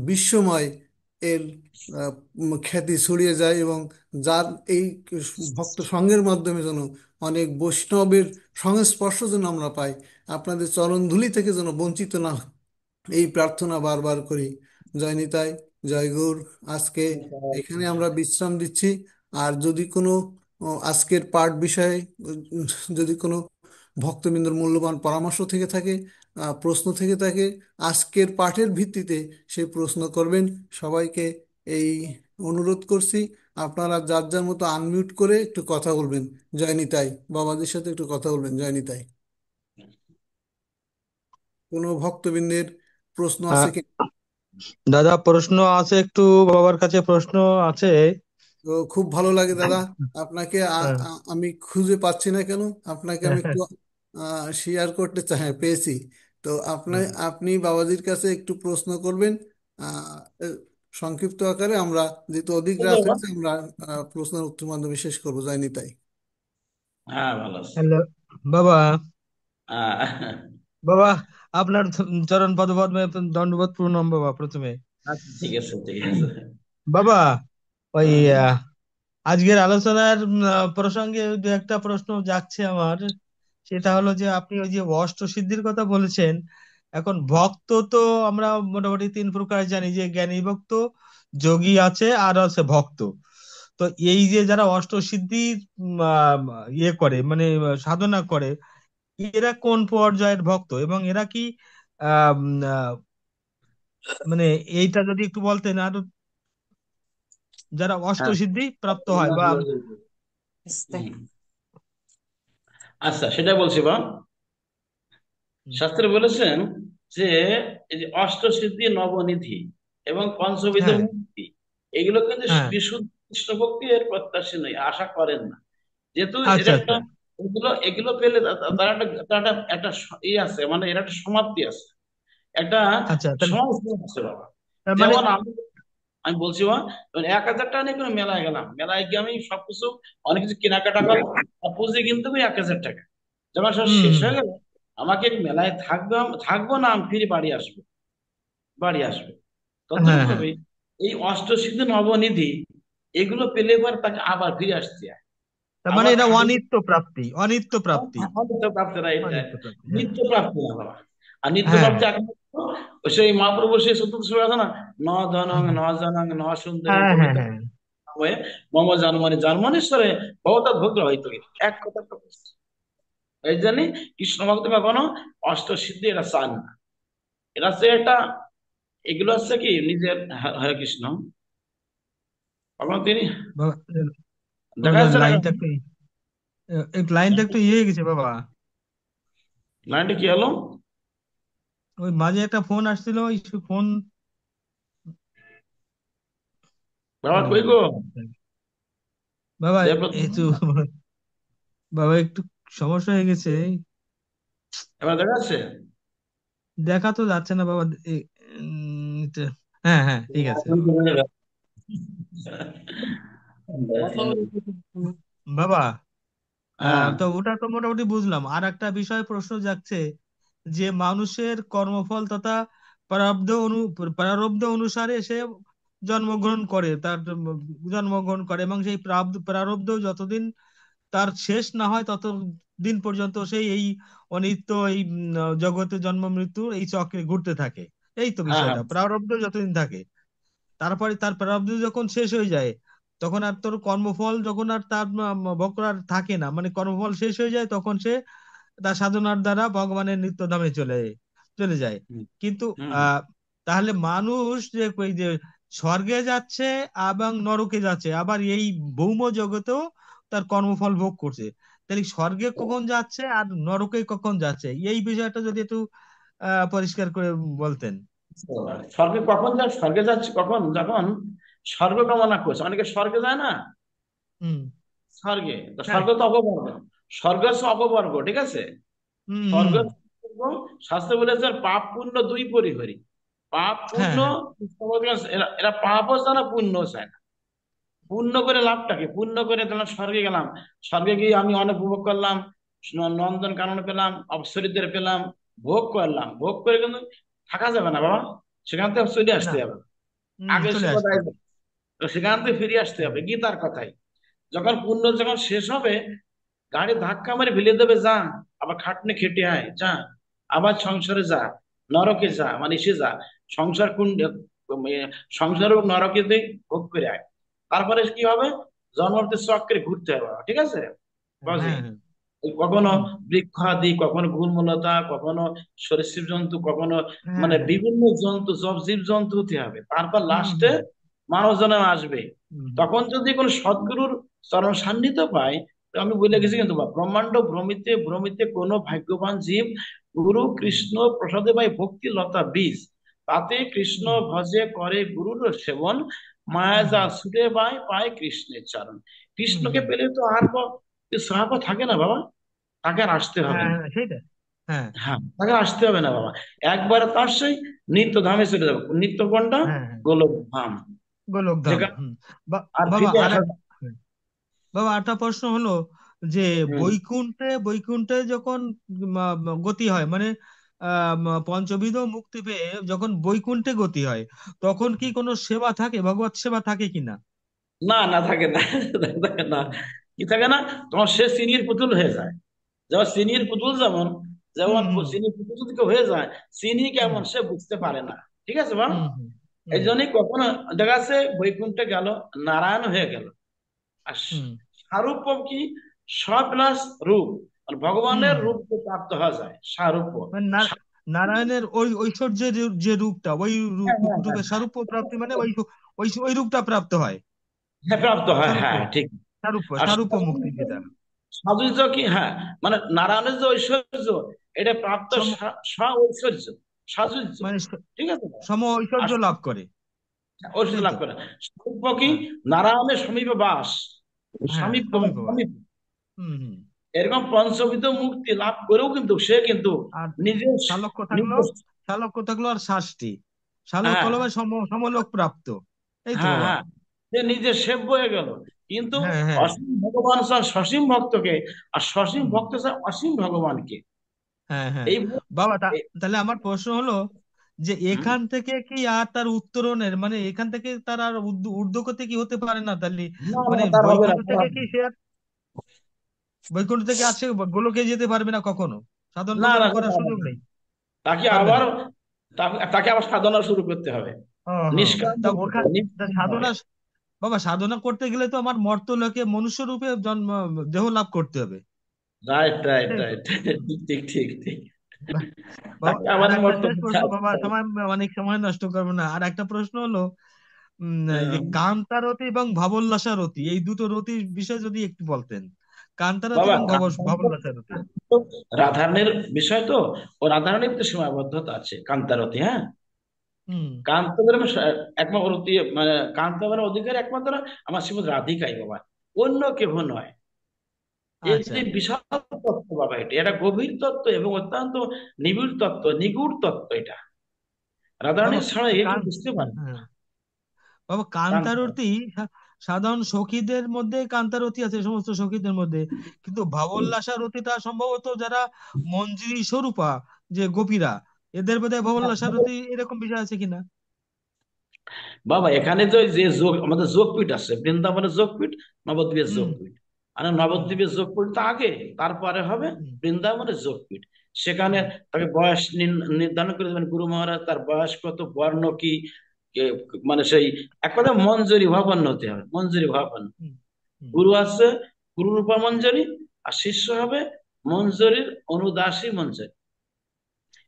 বিশ্বময় এর খ্যাতি ছড়িয়ে যায়, এবং যার এই ভক্ত সংঘের মাধ্যমে যেন অনেক বৈষ্ণবের সংস্পর্শ যেন আমরা পাই, আপনাদের চরণধুলি থেকে যেন বঞ্চিত না হই, এই প্রার্থনা বারবার করি। জয় নিতাই, জয় গৌর। আজকে এখানে আমরা বিশ্রাম দিচ্ছি। আর যদি কোনো আজকের পাঠ বিষয়ে উম, যদি কোনো ভক্তবৃন্দর মূল্যবান পরামর্শ থেকে থাকে, প্রশ্ন থেকে থাকে, আজকের পাঠের ভিত্তিতে সেই প্রশ্ন করবেন। সবাইকে এই অনুরোধ করছি, আপনারা যার যার মতো আনমিউট করে একটু কথা বলবেন। জয় নিতাই, বাবাজির সাথে একটু কথা বলবেন। জয় নিতাই। কোনো ভক্তবৃন্দের প্রশ্ন আছে আহ, কি? দাদা প্রশ্ন আছে একটু, বাবার কাছে প্রশ্ন আছে। তো খুব ভালো লাগে দাদা। আপনাকে হ্যাঁ, আমি খুঁজে পাচ্ছি না কেন, আপনাকে আমি একটু শেয়ার করতে চাই, হ্যাঁ, পেয়েছি। তো আপনি বাবাজির কাছে একটু প্রশ্ন করবেন, আহ, এ, সংক্ষিপ্ত আকারে। আমরা যেহেতু অধিক রাত হয়েছে, আমরা প্রশ্নের উত্তর মাধ্যমে শেষ করবো। যায়নি তাই। হ্যাঁ, ভালো আছি। হ্যালো বাবা। আহ, বাবা, আপনার চরণ পদপদ্মে দণ্ডবত প্রণাম বাবা প্রথমে। আচ্ছা, ঠিক আছে, ঠিক আছে। বাবা, ওই হুম, হুম। আজকের আলোচনার প্রসঙ্গে দু একটা প্রশ্ন জাগছে আমার। সেটা হলো যে আপনি ওই যে অষ্টসিদ্ধির কথা বলেছেন। এখন ভক্ত তো আমরা মোটামুটি 3 প্রকার জানি, যে জ্ঞানী ভক্ত, যোগী আছে, আর আছে ভক্ত। তো এই যে যারা অষ্টসিদ্ধি ইয়ে করে, মানে সাধনা করে, এরা কোন পর্যায়ের ভক্ত, এবং এরা কি আহ উম, আহ, মানে এইটা যদি একটু বলতেন। আর যারা হ্যাঁ, অষ্টসিদ্ধি প্রাপ্ত হয় বা হুম। আচ্ছা, সেটা বলছি বা শাস্ত্রে বলেছেন যে এই যে অষ্টসিদ্ধি, নবনিধি এবং পঞ্চবিধ হ্যাঁ, মুক্তি, এগুলো কিন্তু হ্যাঁ, বিশুদ্ধ কৃষ্ণ ভক্তি এর প্রত্যাশী নয়, আশা করেন না। যেহেতু এটা আচ্ছা, একটা, আচ্ছা, এগুলো এগুলো পেলে তার একটা ই আছে, মানে এর একটা সমাপ্তি আছে, একটা আচ্ছা, তাহলে সমাপ্তি আছে বাবা। তার মানে যেমন আমি আমি বলছি বা, যেমন 1,000 টাকা নিয়ে কোনো মেলায় গেলাম, মেলায় গিয়ে আমি সবকিছু অনেক কিছু কেনাকাটা করবো, আর পুঁজি কিনতে হবে 1,000 টাকা। যখন সব হুম শেষ হুম, হয়ে গেল, আমাকে মেলায় থাকবো না, আমি ফিরে বাড়ি আসবো। তদ্রুপ হ্যাঁ, হ্যাঁ, ভাবে এই অষ্টসিদ্ধি, নবনিধি, এগুলো পেলে এবার তাকে আবার ফিরে আসতে হয়, তার মানে আবার এটা থাকবে। অনিত্য প্রাপ্তি, অনিত্য প্রাপ্তি, অনিত্য প্রাপ্তি না, এটা অনিত্য প্রাপ্তি, হ্যাঁ, নিত্য প্রাপ্তি না বাবা। আর নিত্য হ্যাঁ, প্রাপ্তি একমাত্র ওই সেই মহাপ্রভু সেই চতুর্থ শ্লোক আছে না, ন ধনং ন জনং ন সুন্দরী হ্যাঁ, হ্যাঁ, ভবিতা হ্যাঁ, হয়ে মম জন্মনি জন্মনেশ্বরে ভবতা ভোগ্য হইতো, এক কথা তো বলছে। এই জন্য কৃষ্ণ ভক্ত কখনো অষ্টসিদ্ধি এটা চান না। এটা হচ্ছে একটা, এগুলো হচ্ছে কি নিজের, হরে কৃষ্ণ, কখনো তিনি বাবা, দেখা বাবা, যাচ্ছে না লাইনটা কেন? একটু একটু লাইনটা একটু ইয়ে হয়ে গেছে বাবা। লাইনটা কি হলো? ওই মাঝে একটা ফোন আসছিল, ওই ফোন। বাবা কই হুম, গো? বাবা দেবব্রত, এই তো, বাবা একটু সমস্যা হয়ে গেছে। এবার দেখা যাচ্ছে? দেখা তো যাচ্ছে না বাবা। হ্যাঁ, হ্যাঁ, ঠিক আছে বাবা। বাবা, হ্যাঁ, তো ওটা তো মোটামুটি বুঝলাম। আর একটা বিষয় প্রশ্ন জাগছে, যে মানুষের কর্মফল তথা প্রারব্ধ অনুসারে সে জন্মগ্রহণ করে, জন্মগ্রহণ করে, এবং সেই প্রারব্ধ যতদিন তার শেষ না হয় ততদিন পর্যন্ত সেই এই অনিত্য এই জগতে জন্ম মৃত্যু এই চক্রে ঘুরতে থাকে। এই তো হ্যাঁ, বিষয়টা, হ্যাঁ। প্রারব্ধ যতদিন থাকে। তারপরে তার প্রারব্ধ যখন শেষ হয়ে যায়, তখন আর তোর কর্মফল যখন আর তার ভোগ করার থাকে না, মানে কর্মফল শেষ হয়ে যায়, তখন সে তার সাধনার দ্বারা ভগবানের নিত্যধামে চলে চলে যায়। হুম, কিন্তু হুম, হুম। আহ তাহলে মানুষ যে ওই যে স্বর্গে যাচ্ছে এবং নরকে যাচ্ছে, আবার এই ভৌম জগতেও তার কর্মফল ভোগ করছে, তাহলে স্বর্গে কখন যাচ্ছে আর নরকে কখন যাচ্ছে, এই বিষয়টা যদি একটু পরিষ্কার করে বলতেন। তো স্বর্গে কখন যায়? স্বর্গে যাচ্ছে কখন? যখন স্বর্গ কামনা করছে। অনেকে স্বর্গে যায় না, হুম। স্বর্গে তো হ্যাঁ। স্বর্গ তো অপবর্গ। স্বর্গ হচ্ছে অপবর্গ, ঠিক আছে? হুম স্বর্গ হুম। শাস্ত্রে বলেছে পাপ পুণ্য দুই পরিহরি। পাপ হ্যাঁ পুণ্য, হ্যাঁ। এরা এরা পাপও চায় না, পুণ্য চায় না। পুণ্য করে লাভটা কি? পুণ্য করে ধরলাম স্বর্গে গেলাম, স্বর্গে গিয়ে আমি অনেক উপভোগ করলাম, নন্দন কানন পেলাম, অপ্সরীদের পেলাম, ভোগ করলাম, ভোগ করে কিন্তু থাকা যাবে না বাবা, সেখান থেকে চলে না। আসতে হবে। হুম, আগে চলে সে আসতে কোথায়, হবে। তো সেখান থেকে ফিরে আসতে হুম। হবে গীতার কথাই। যখন পুণ্য যখন শেষ হবে, গাড়ি ধাক্কা মারি ফেলে দেবে, যা আবার খাটনি খেটে আয়, যা আবার সংসারে যা, নরকে যা, মানে সে যা, সংসার কুণ্ড, সংসার এবং নরকে ভোগ করে আয়। তারপরে কি হবে? জন্মতে চক্রে ঘুরতে হবে, ঠিক আছে বাবাজি? হ্যাঁ হ্যাঁ। ওই কখনো হুম। বৃক্ষাদি, কখনো গুলমলতা, কখনো সরীসৃপ জন্তু, কখনো হ্যাঁ মানে হ্যাঁ। বিভিন্ন জন্তু, সব জীব জন্তু হতে হবে, তারপর হুম লাস্টে হুম। মানব জন্ম আসবে। হুম তখন যদি কোনো সদ্গুরুর চরণ সান্নিধ্য পায়, তো আমি বলে হুম। গেছি কিন্তু ব্রহ্মাণ্ড ভ্রমিতে ভ্রমিতে কোনো ভাগ্যবান জীব গুরু হুম কৃষ্ণ প্রসাদে পাই ভক্তি লতা বীজ, তাতে কৃষ্ণ হুম। ভজে করে গুরুর সেবন, মায়া হুম যা ছুটে পায় পায় কৃষ্ণের চরণ। হুম। কৃষ্ণকে হুম। পেলে তো আর সাহাবা থাকে না বাবা, তাকে আর আসতে হবে হ্যাঁ না। হ্যাঁ, সেটাই। হ্যাঁ হ্যাঁ, তাকে আসতে হবে না বাবা, একবারে তার সেই নিত্য ধামে চলে যাবে। নিত্য কোনটা? হ্যাঁ হ্যাঁ। গোলক ধাম, গোলকধাম। যেখানে হুম। আর বাবা ফিরে আর আসা। হুম, বাবা একটা প্রশ্ন হলো যে হুম। বৈকুণ্ঠে যখন গতি হয়, মানে পঞ্চবিধ মুক্তি পেয়ে যখন বৈকুণ্ঠে গতি হয়, তখন কি কোনো সেবা থাকে, ভগবত সেবা থাকে কিনা? না, না থাকে না। থাকে না। হুম কি থাকে না? তোমার সে সিনিয়র পুতুল হয়ে যায়। যেমন সিনিয়র পুতুল, যেমন হুম। যেমন হুম সিনিয়র পুতুল যদি কেউ হয়ে যায়, চিনি হুম। কেমন সে বুঝতে পারে না, ঠিক আছে বা? হুম হুম। এই হুম জন্যই কখনো দেখা যাচ্ছে বৈকুণ্ঠে গেল, নারায়ণ হয়ে গেল। আর হুম। সারূপ্য কি? স প্লাস রূপ, মানে হুম ভগবানের হুম। রূপ প্রাপ্ত হওয়া যায়, সারূপ্য। মানে নারায়ণের ওই ঐশ্বর্যের যে রূপটা, ওই হ্যাঁ, হ্যাঁ, হ্যাঁ, রূপে সারূপ্য প্রাপ্তি, মানে ওই ওই রূপটা প্রাপ্ত হয়। হ্যাঁ, প্রাপ্ত হয়, সারূপ্য, হ্যাঁ, ঠিক। আর সারূপ্য মুক্তি যেটা। সাজুজ্য কি? হ্যাঁ, মানে নারায়ণের যে ঐশ্বর্য, এটা প্রাপ্ত সম ঐশ্বর্য, সাজুজ্য, মানে ঠিক আছে? সম আর ঐশ্বর্য লাভ করে। ঐশ্বর্য এই লাভ তো। করে। স্বরূপ কি? হ্যাঁ নারায়ণের সমীপে বাস, হ্যাঁ, সমীপ, সমীপ বাস। সমীপ। হুম হুম। এরকম পঞ্চবিধ মুক্তি লাভ করেও কিন্তু সে কিন্তু আর নিজের সালোক্য থাকলো, নিজের আর শাস্তি, শালোক্য হ্যাঁ, হলো মানে সমলোক প্রাপ্ত। এই তো হ্যাঁ, বাবা। হ্যাঁ, সে নিজে সেব্য হয়ে গেল। কিন্তু হ্যাঁ হ্যাঁ। অসীম ভগবান চান সসীম ভক্তকে, আর সসীম হুম। ভক্ত চান অসীম ভগবানকে। হ্যাঁ হ্যাঁ। এই বাবা এই- তাহলে আমার প্রশ্ন হলো যে হুম? এখান থেকে কি আর তার উত্তরণের, মানে এখান থেকে তার আর ঊর্ধ্বগতি কি হতে পারে না তাহলে? না, না, মানে তার হবে না, বৈকুণ্ঠ তার থেকে হবে কি না। সে আর বৈকুণ্ঠ থেকে আছে গোলকে যেতে পারবে না কখনো? সাধন না, ভজন না, সে করার পারবে সুযোগ না। নেই? তাকে পারবে আবার না? তাকে আবার সাধনা শুরু করতে হবে, ও হ্যাঁ। নিষ্কাম তা হতে ওখান হবে, তা নিষ্কাম হবে। সাধনা, বাবা সাধনা করতে গেলে তো আমার মর্ত্যলোকে মনুষ্য রূপে জন্ম, দেহ লাভ করতে হবে। রাইট, রাইট, তাই তো? রাইট। ঠিক, ঠিক, ঠিক, ঠিক। বাহ, বাবা তাকে আর আবার একটা মর্ত শেষ প্রশ্ন বাবা, হবে। অনেক সময় নষ্ট করবো না, আর একটা প্রশ্ন হলো এই যে হ্যাঁ, কান্তারতি এবং ভাবল্লাসা রতি, এই দুটো রতির বিষয়ে যদি একটু বলতেন। কান্তারতি বাবা এবং ভাবল্লাসা রতি। রাধারানীর বিষয় তো, ও রাধারানীর তো সীমাবদ্ধতা আছে, কান্তারতি, হ্যাঁ। হুম। কান্তবের একমাত্র মানে কান্তবের অধিকারী একমাত্র আমার শ্রীমৎ রাধিকাই বাবা, অন্য কেহ নয়। এই আচ্ছা যে বিশাল তত্ত্ব বাবা, এটা গভীর তত্ত্ব এবং অত্যন্ত নিবিড় তত্ত্ব, নিগুড় তত্ত্ব এটা। বাবা, রাধারানী ছাড়া এ কেউ কান বুঝতে পারে না। হ্যাঁ বাবা, কান্ত, কান্তারতি সাধারণ সখীদের মধ্যে কান্তারতি আছে, সমস্ত সখীদের মধ্যে, কিন্তু ভাবল্লাসা রতিটা সম্ভবত যারা মঞ্জরি স্বরূপা, যে গোপীরা, এদের বোধহয় ভাবল্লাসা রতি এরকম বিষয় আছে কিনা? বাবা এখানে তো যে যোগ আমাদের যোগপীঠ আছে, বৃন্দাবনের যোগপীঠ, নবদ্বীপের হুম যোগপীঠ। আর হুম নবদ্বীপের যোগপীঠ তো আগে, তারপরে হবে হুম বৃন্দাবনের যোগপীঠ। সেখানে হুম তাকে বয়স নির্ধারণ করে দেবেন গুরু মহারাজ, তার বয়স কত, বর্ণ কি, কে- মানে সেই এক কথা মঞ্জুরি ভবন হতে হবে, মঞ্জুরি ভবন। হুম হুম। গুরু আছে গুরু রূপা মঞ্জুরি, আর শিষ্য হবে মঞ্জুরির অনুদাসী মঞ্জুরি।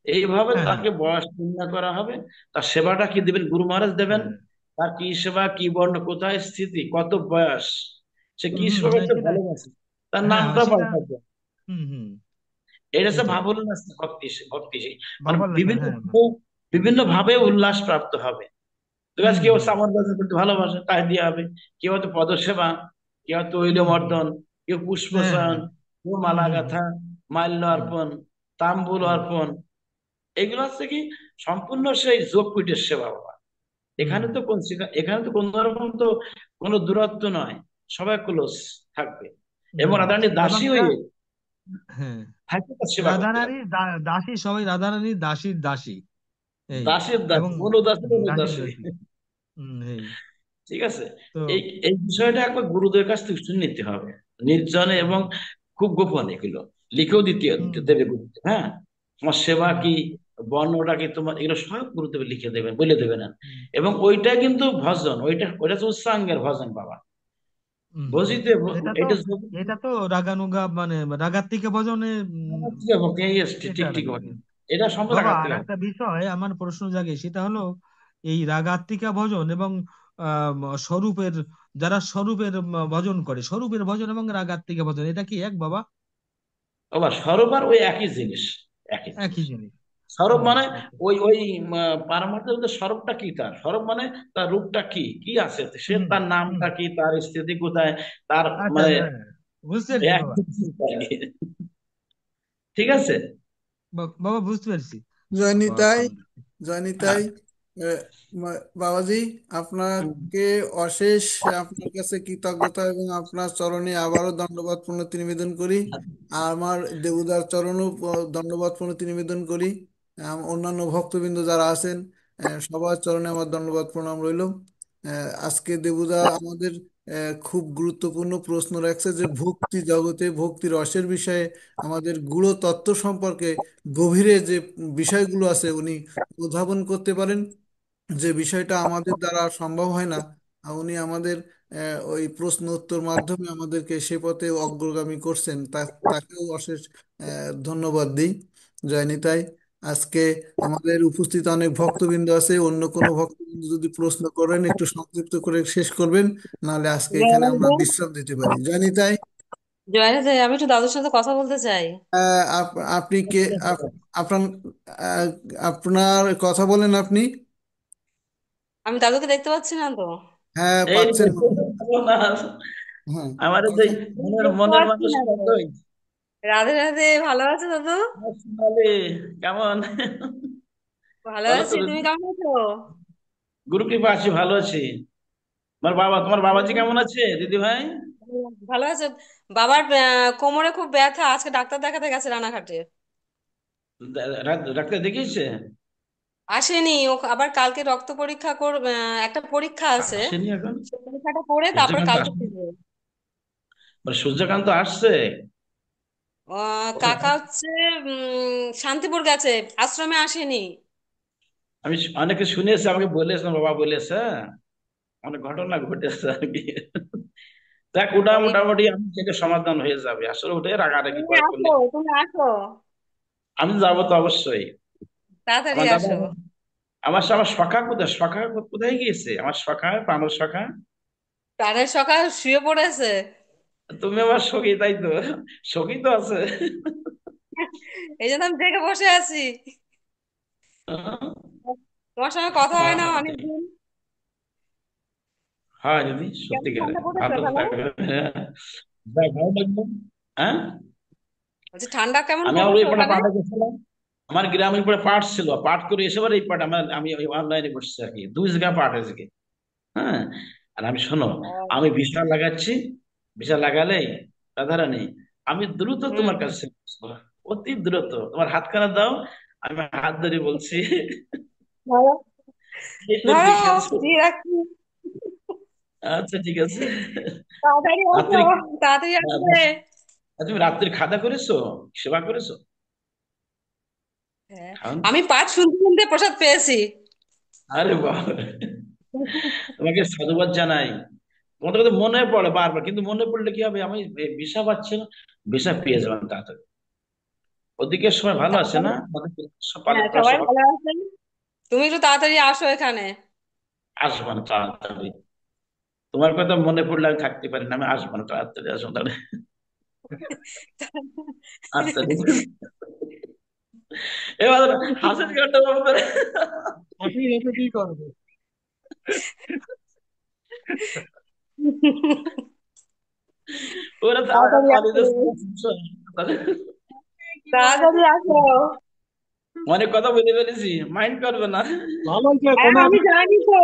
এইভাবে হ্যাঁ হ্যাঁ তাকে বয়স নির্ণয় করা হবে। তার সেবাটা কি দিবেন, গুরু মহারাজ দেবেন। হ্যাঁ। তার কি সেবা, কি বর্ণ, কোথায় স্থিতি, কত বয়স, সে কি হুম সেবা করতে সেটাই। ভালোবাসে, তার হ্যাঁ নামটা সেটা। পাল্টাবে। হুম হুম। এটা হচ্ছে সেটাই। ভাবুন না, ভক্তি, ভক্তি মানে বাবার লেখা, বিভিন্ন হ্যাঁ। ভাবে, বিভিন্ন ভাবে উল্লাস প্রাপ্ত হবে। তো আজ হুম কেউ হুম চামর গাছ করতে ভালোবাসে, তাই দিয়ে হবে। কেউ হয়তো পদসেবা, কেউ হয়তো হুম হুম। তৈলমর্দন, কেউ হ্যাঁ পুষ্পচয়ন, হ্যাঁ। কেউ হুম মালা হুম হুম গাঁথা, মাল্য হুম অর্পণ, তাম্বুল হুম অর্পণ। এগুলো হচ্ছে কি সম্পূর্ণ সেই যোগপীঠের সেবা বাবা। হুম এখানে তো কোন এখানে তো কোন রকম তো কোনো দূরত্ব নয়, সবাই ক্লোজ থাকবে। এবং হুম। রাধারানী এবং দাসী হয়ে হ্যাঁ, থাকবে, তার সেবা করতে হবে। রাধারানীর দাসী, সবাই রাধারানীর দাসীর দাসী। এই দাসের দাসী, এবং অনুদাসী দাসীর অনুদাসী। দাসী। এই ঠিক আছে। তো এই এই বিষয়টা একবার গুরুদের কাছ থেকে শুনে নিতে হবে, নির্জনে এবং হুম খুব গোপনে। এগুলো লিখেও দিতে হুম দেবে গুরুদেব, হ্যাঁ। তোমার সেবা হুম কি, বর্ণটা কি, তোমার এগুলো সব গুরুদেব লিখে দেবেন, বলে দেবেন না। হুম এবং ওইটা কিন্তু ভজন, ওইটা ওইটা হচ্ছে উচ্চাঙ্গের ভজন বাবা। হুম হুম। বুঝিতে এটা তো এটা এটা তো রাগানুগা মানে রাগাত্তিকা ভজনে ঠিক এটা আর ঠিক কি। বলে, এটা সম্প্রদায় বাবা, আর ঘাটতে একটা বিষয় আমার প্রশ্ন জাগে, সেটা হলো এই রাগাত্তিকা ভজন এবং স্বরূপের, যারা স্বরূপের ভজন করে, স্বরূপের ভজন এবং রাগাত্তিকা ভজন, এটা কি এক বাবা? আবার স্বরূপ আর ওই একই জিনিস, একই জিনিস। একই জিনিস। স্বরূপ হুম। মানে আচ্ছা। ওই ওই পারমার্থিক যে স্বরূপটা কি, তার স্বরূপ মানে তার রূপটা কি কি আছে, সে হুম তার হুম। নামটা কি, তার স্থিতি কোথায়, তার আচ্ছা, মানে হ্যাঁ, বুঝতে পেরেছি এক বাবা। ঠিক আছে। বাবা বুঝতে পেরেছি। জয়নিতাই, বৎসন্দ। হ্যাঁ। জয়নিতাই। আহ, বাবাজি, হুম। আপনাকে অশেষ, আপনার কাছে কৃতজ্ঞতা এবং আপনার চরণে আবারও দণ্ডবত প্রণতি নিবেদন করি। আর আমার দেবুদার চরণও দণ্ডবত প্রণতি নিবেদন করি। অন্যান্য ভক্তবৃন্দ যারা আছেন, সবার চরণে আমার দণ্ডবত প্রণাম রইল। আজকে দেবুদা আমাদের খুব গুরুত্বপূর্ণ প্রশ্ন রাখছে যে ভক্তি জগতে ভক্তি রসের বিষয়ে আমাদের গূঢ় তত্ত্ব সম্পর্কে গভীরে যে বিষয়গুলো আছে উনি উদ্ভাবন করতে পারেন, যে বিষয়টা আমাদের দ্বারা সম্ভব হয় না। আর উনি আমাদের ওই প্রশ্ন উত্তর মাধ্যমে আমাদেরকে সে পথে অগ্রগামী করছেন, তাকেও অশেষ ধন্যবাদ দিই। জয়নিতাই। আজকে আমাদের উপস্থিত অনেক ভক্তবৃন্দ আছে, অন্য কোনো ভক্তবৃন্দ যদি প্রশ্ন করেন একটু সংক্ষিপ্ত করে শেষ করবেন, নাহলে আজকে এখানে আমরা জয়রাধে। বিশ্রাম দিতে পারি। জয়নিতাই। জয়রাধে, আমি একটু দাদুর সাথে কথা বলতে চাই। আপনি কে? আপনার আহ, আপনার কথা বলেন আপনি। আমি দাদুকে দেখতে পাচ্ছি না তো। হ্যাঁ, এই পাচ্ছেন মনে হয়। না, হ্যাঁ, আমার যে কথা। আমি মনের দেখতে মনের পাচ্ছি না মানুষটা তো। কই? রাধে রাধে, ভালো আছো দাদু? আমার সোনালি, কেমন? ভালো বলো তো আছি, তুমি দিদি। কেমন আছো? গুরু কৃপা আছি, ভালো আছি। তোমার বাবাজি কেমন আছে দিদি ভাই? ভালো আছো? বাবার কোমরে খুব ব্যথা, আজকে ডাক্তার দেখাতে গেছে রানাঘাটে। ডাক্তার দেখিয়েছে? আসেনি ও, আবার কালকে রক্ত পরীক্ষা একটা পরীক্ষা আছে। আসেনি এখন? সেই পরীক্ষাটা করে তারপরে সূর্যকান্ত কালকে আসছে? ফিরবে। সূর্যকান্ত আসছে? কাকা হচ্ছে শান্তিপুর গেছে, আশ্রমে আসেনি। আমি অনেকে শুনেছি, আমাকে বলেছে, বাবা বলেছে, অনেক ঘটনা ঘটেছে আর কি। দেখ ওটা এই, মোটামুটি আমি থেকে সমাধান হয়ে যাবে, আসলে ওটাই রাগারাগি তুমি করে করলে। আসো, তুমি আসো, আমি যাবো তো অবশ্যই। তাড়াতাড়ি আমার দাদা, আসো। আমার সখা কোথায়, সখা কোথায় গিয়েছে, আমার সখা, প্রাণের সখা? প্রাণের সকাল শুয়ে পড়েছে। তুমি আমার সখী, তাই তো? সখী তো আছে। এই জন্য আমি দেখে বসে আছি। হ্যাঁ, তোমার সঙ্গে কথা হয় না অনেকদিন। হয় দিদি, কেমন সত্যিকারে ঠান্ডা পড়েছে ভালো ওখানে? থাকবে। হ্যাঁ, যাক, ভালো লাগলো। হ্যাঁ, বলছি ঠান্ডা কেমন আমি আবার ওই পড়েছে পাটা ওখানে? পাঠে গেছিলাম। আমার গ্রামের পরে পাঠ ছিল, পাঠ করে এসে এই পাঠ আমি ওই অনলাইনে বসছি আর কি, 2 জায়গায় পাঠ হয়েছে। হ্যাঁ। আর আমি শোনো, ও, আমি বিশাল লাগাচ্ছি, বিশাল লাগালেই রাধারানী আমি দ্রুত হুম। তোমার কাছে চলে আসবো। অতি দ্রুত তোমার হাতখানা দাও, আমি হাত ধরে বলছি। ভালো। আচ্ছা ধরো, ঠিক আছে। দিয়ে রাখছি। আচ্ছা ঠিক আছে। তাড়াতাড়ি আসো, রাত্রি তাড়াতাড়ি আসবে। তুমি রাত্রির খাওয়া করেছো? সেবা করেছো? হ্যাঁ, খাওন। আমি পাঠ শুনতে শুনতে প্রসাদ পেয়েছি। আরে বাবা, তোমাকে সাধুবাদ জানাই। তোমার কথা মনে পড়ে বারবার, কিন্তু মনে পড়লে কি হবে, আমি ভিসা পাচ্ছি না, ভিসা পেয়ে যাবেন তাড়াতাড়ি। ওদিকে সবাই ভালো আছে তাড়াতাড়ি, না? আমাদের হ্যাঁ পালিত সবাই সবাই ভালো আছেন। তুমি একটু তাড়াতাড়ি আসো এখানে। আসবেন তাড়াতাড়ি। তোমার কথা মনে পড়লে আমি থাকতে পারি না, আমি আসবো না, তাড়াতাড়ি আসবো তাহলে। আচ্ছা ঠিক আছে। এবার হাসির কান্ড বলবে। আপনি রেখে কি করবে? ওরা তাড়াতাড়ি পালিয়ে আসো, যাচ্ছে। কি বলে, তাড়াতাড়ি আসো। অনেক কথা বলে ফেলেছি, মাইন্ড করবে না। ভালো যে হ্যাঁ কোনো আমি জানি তো।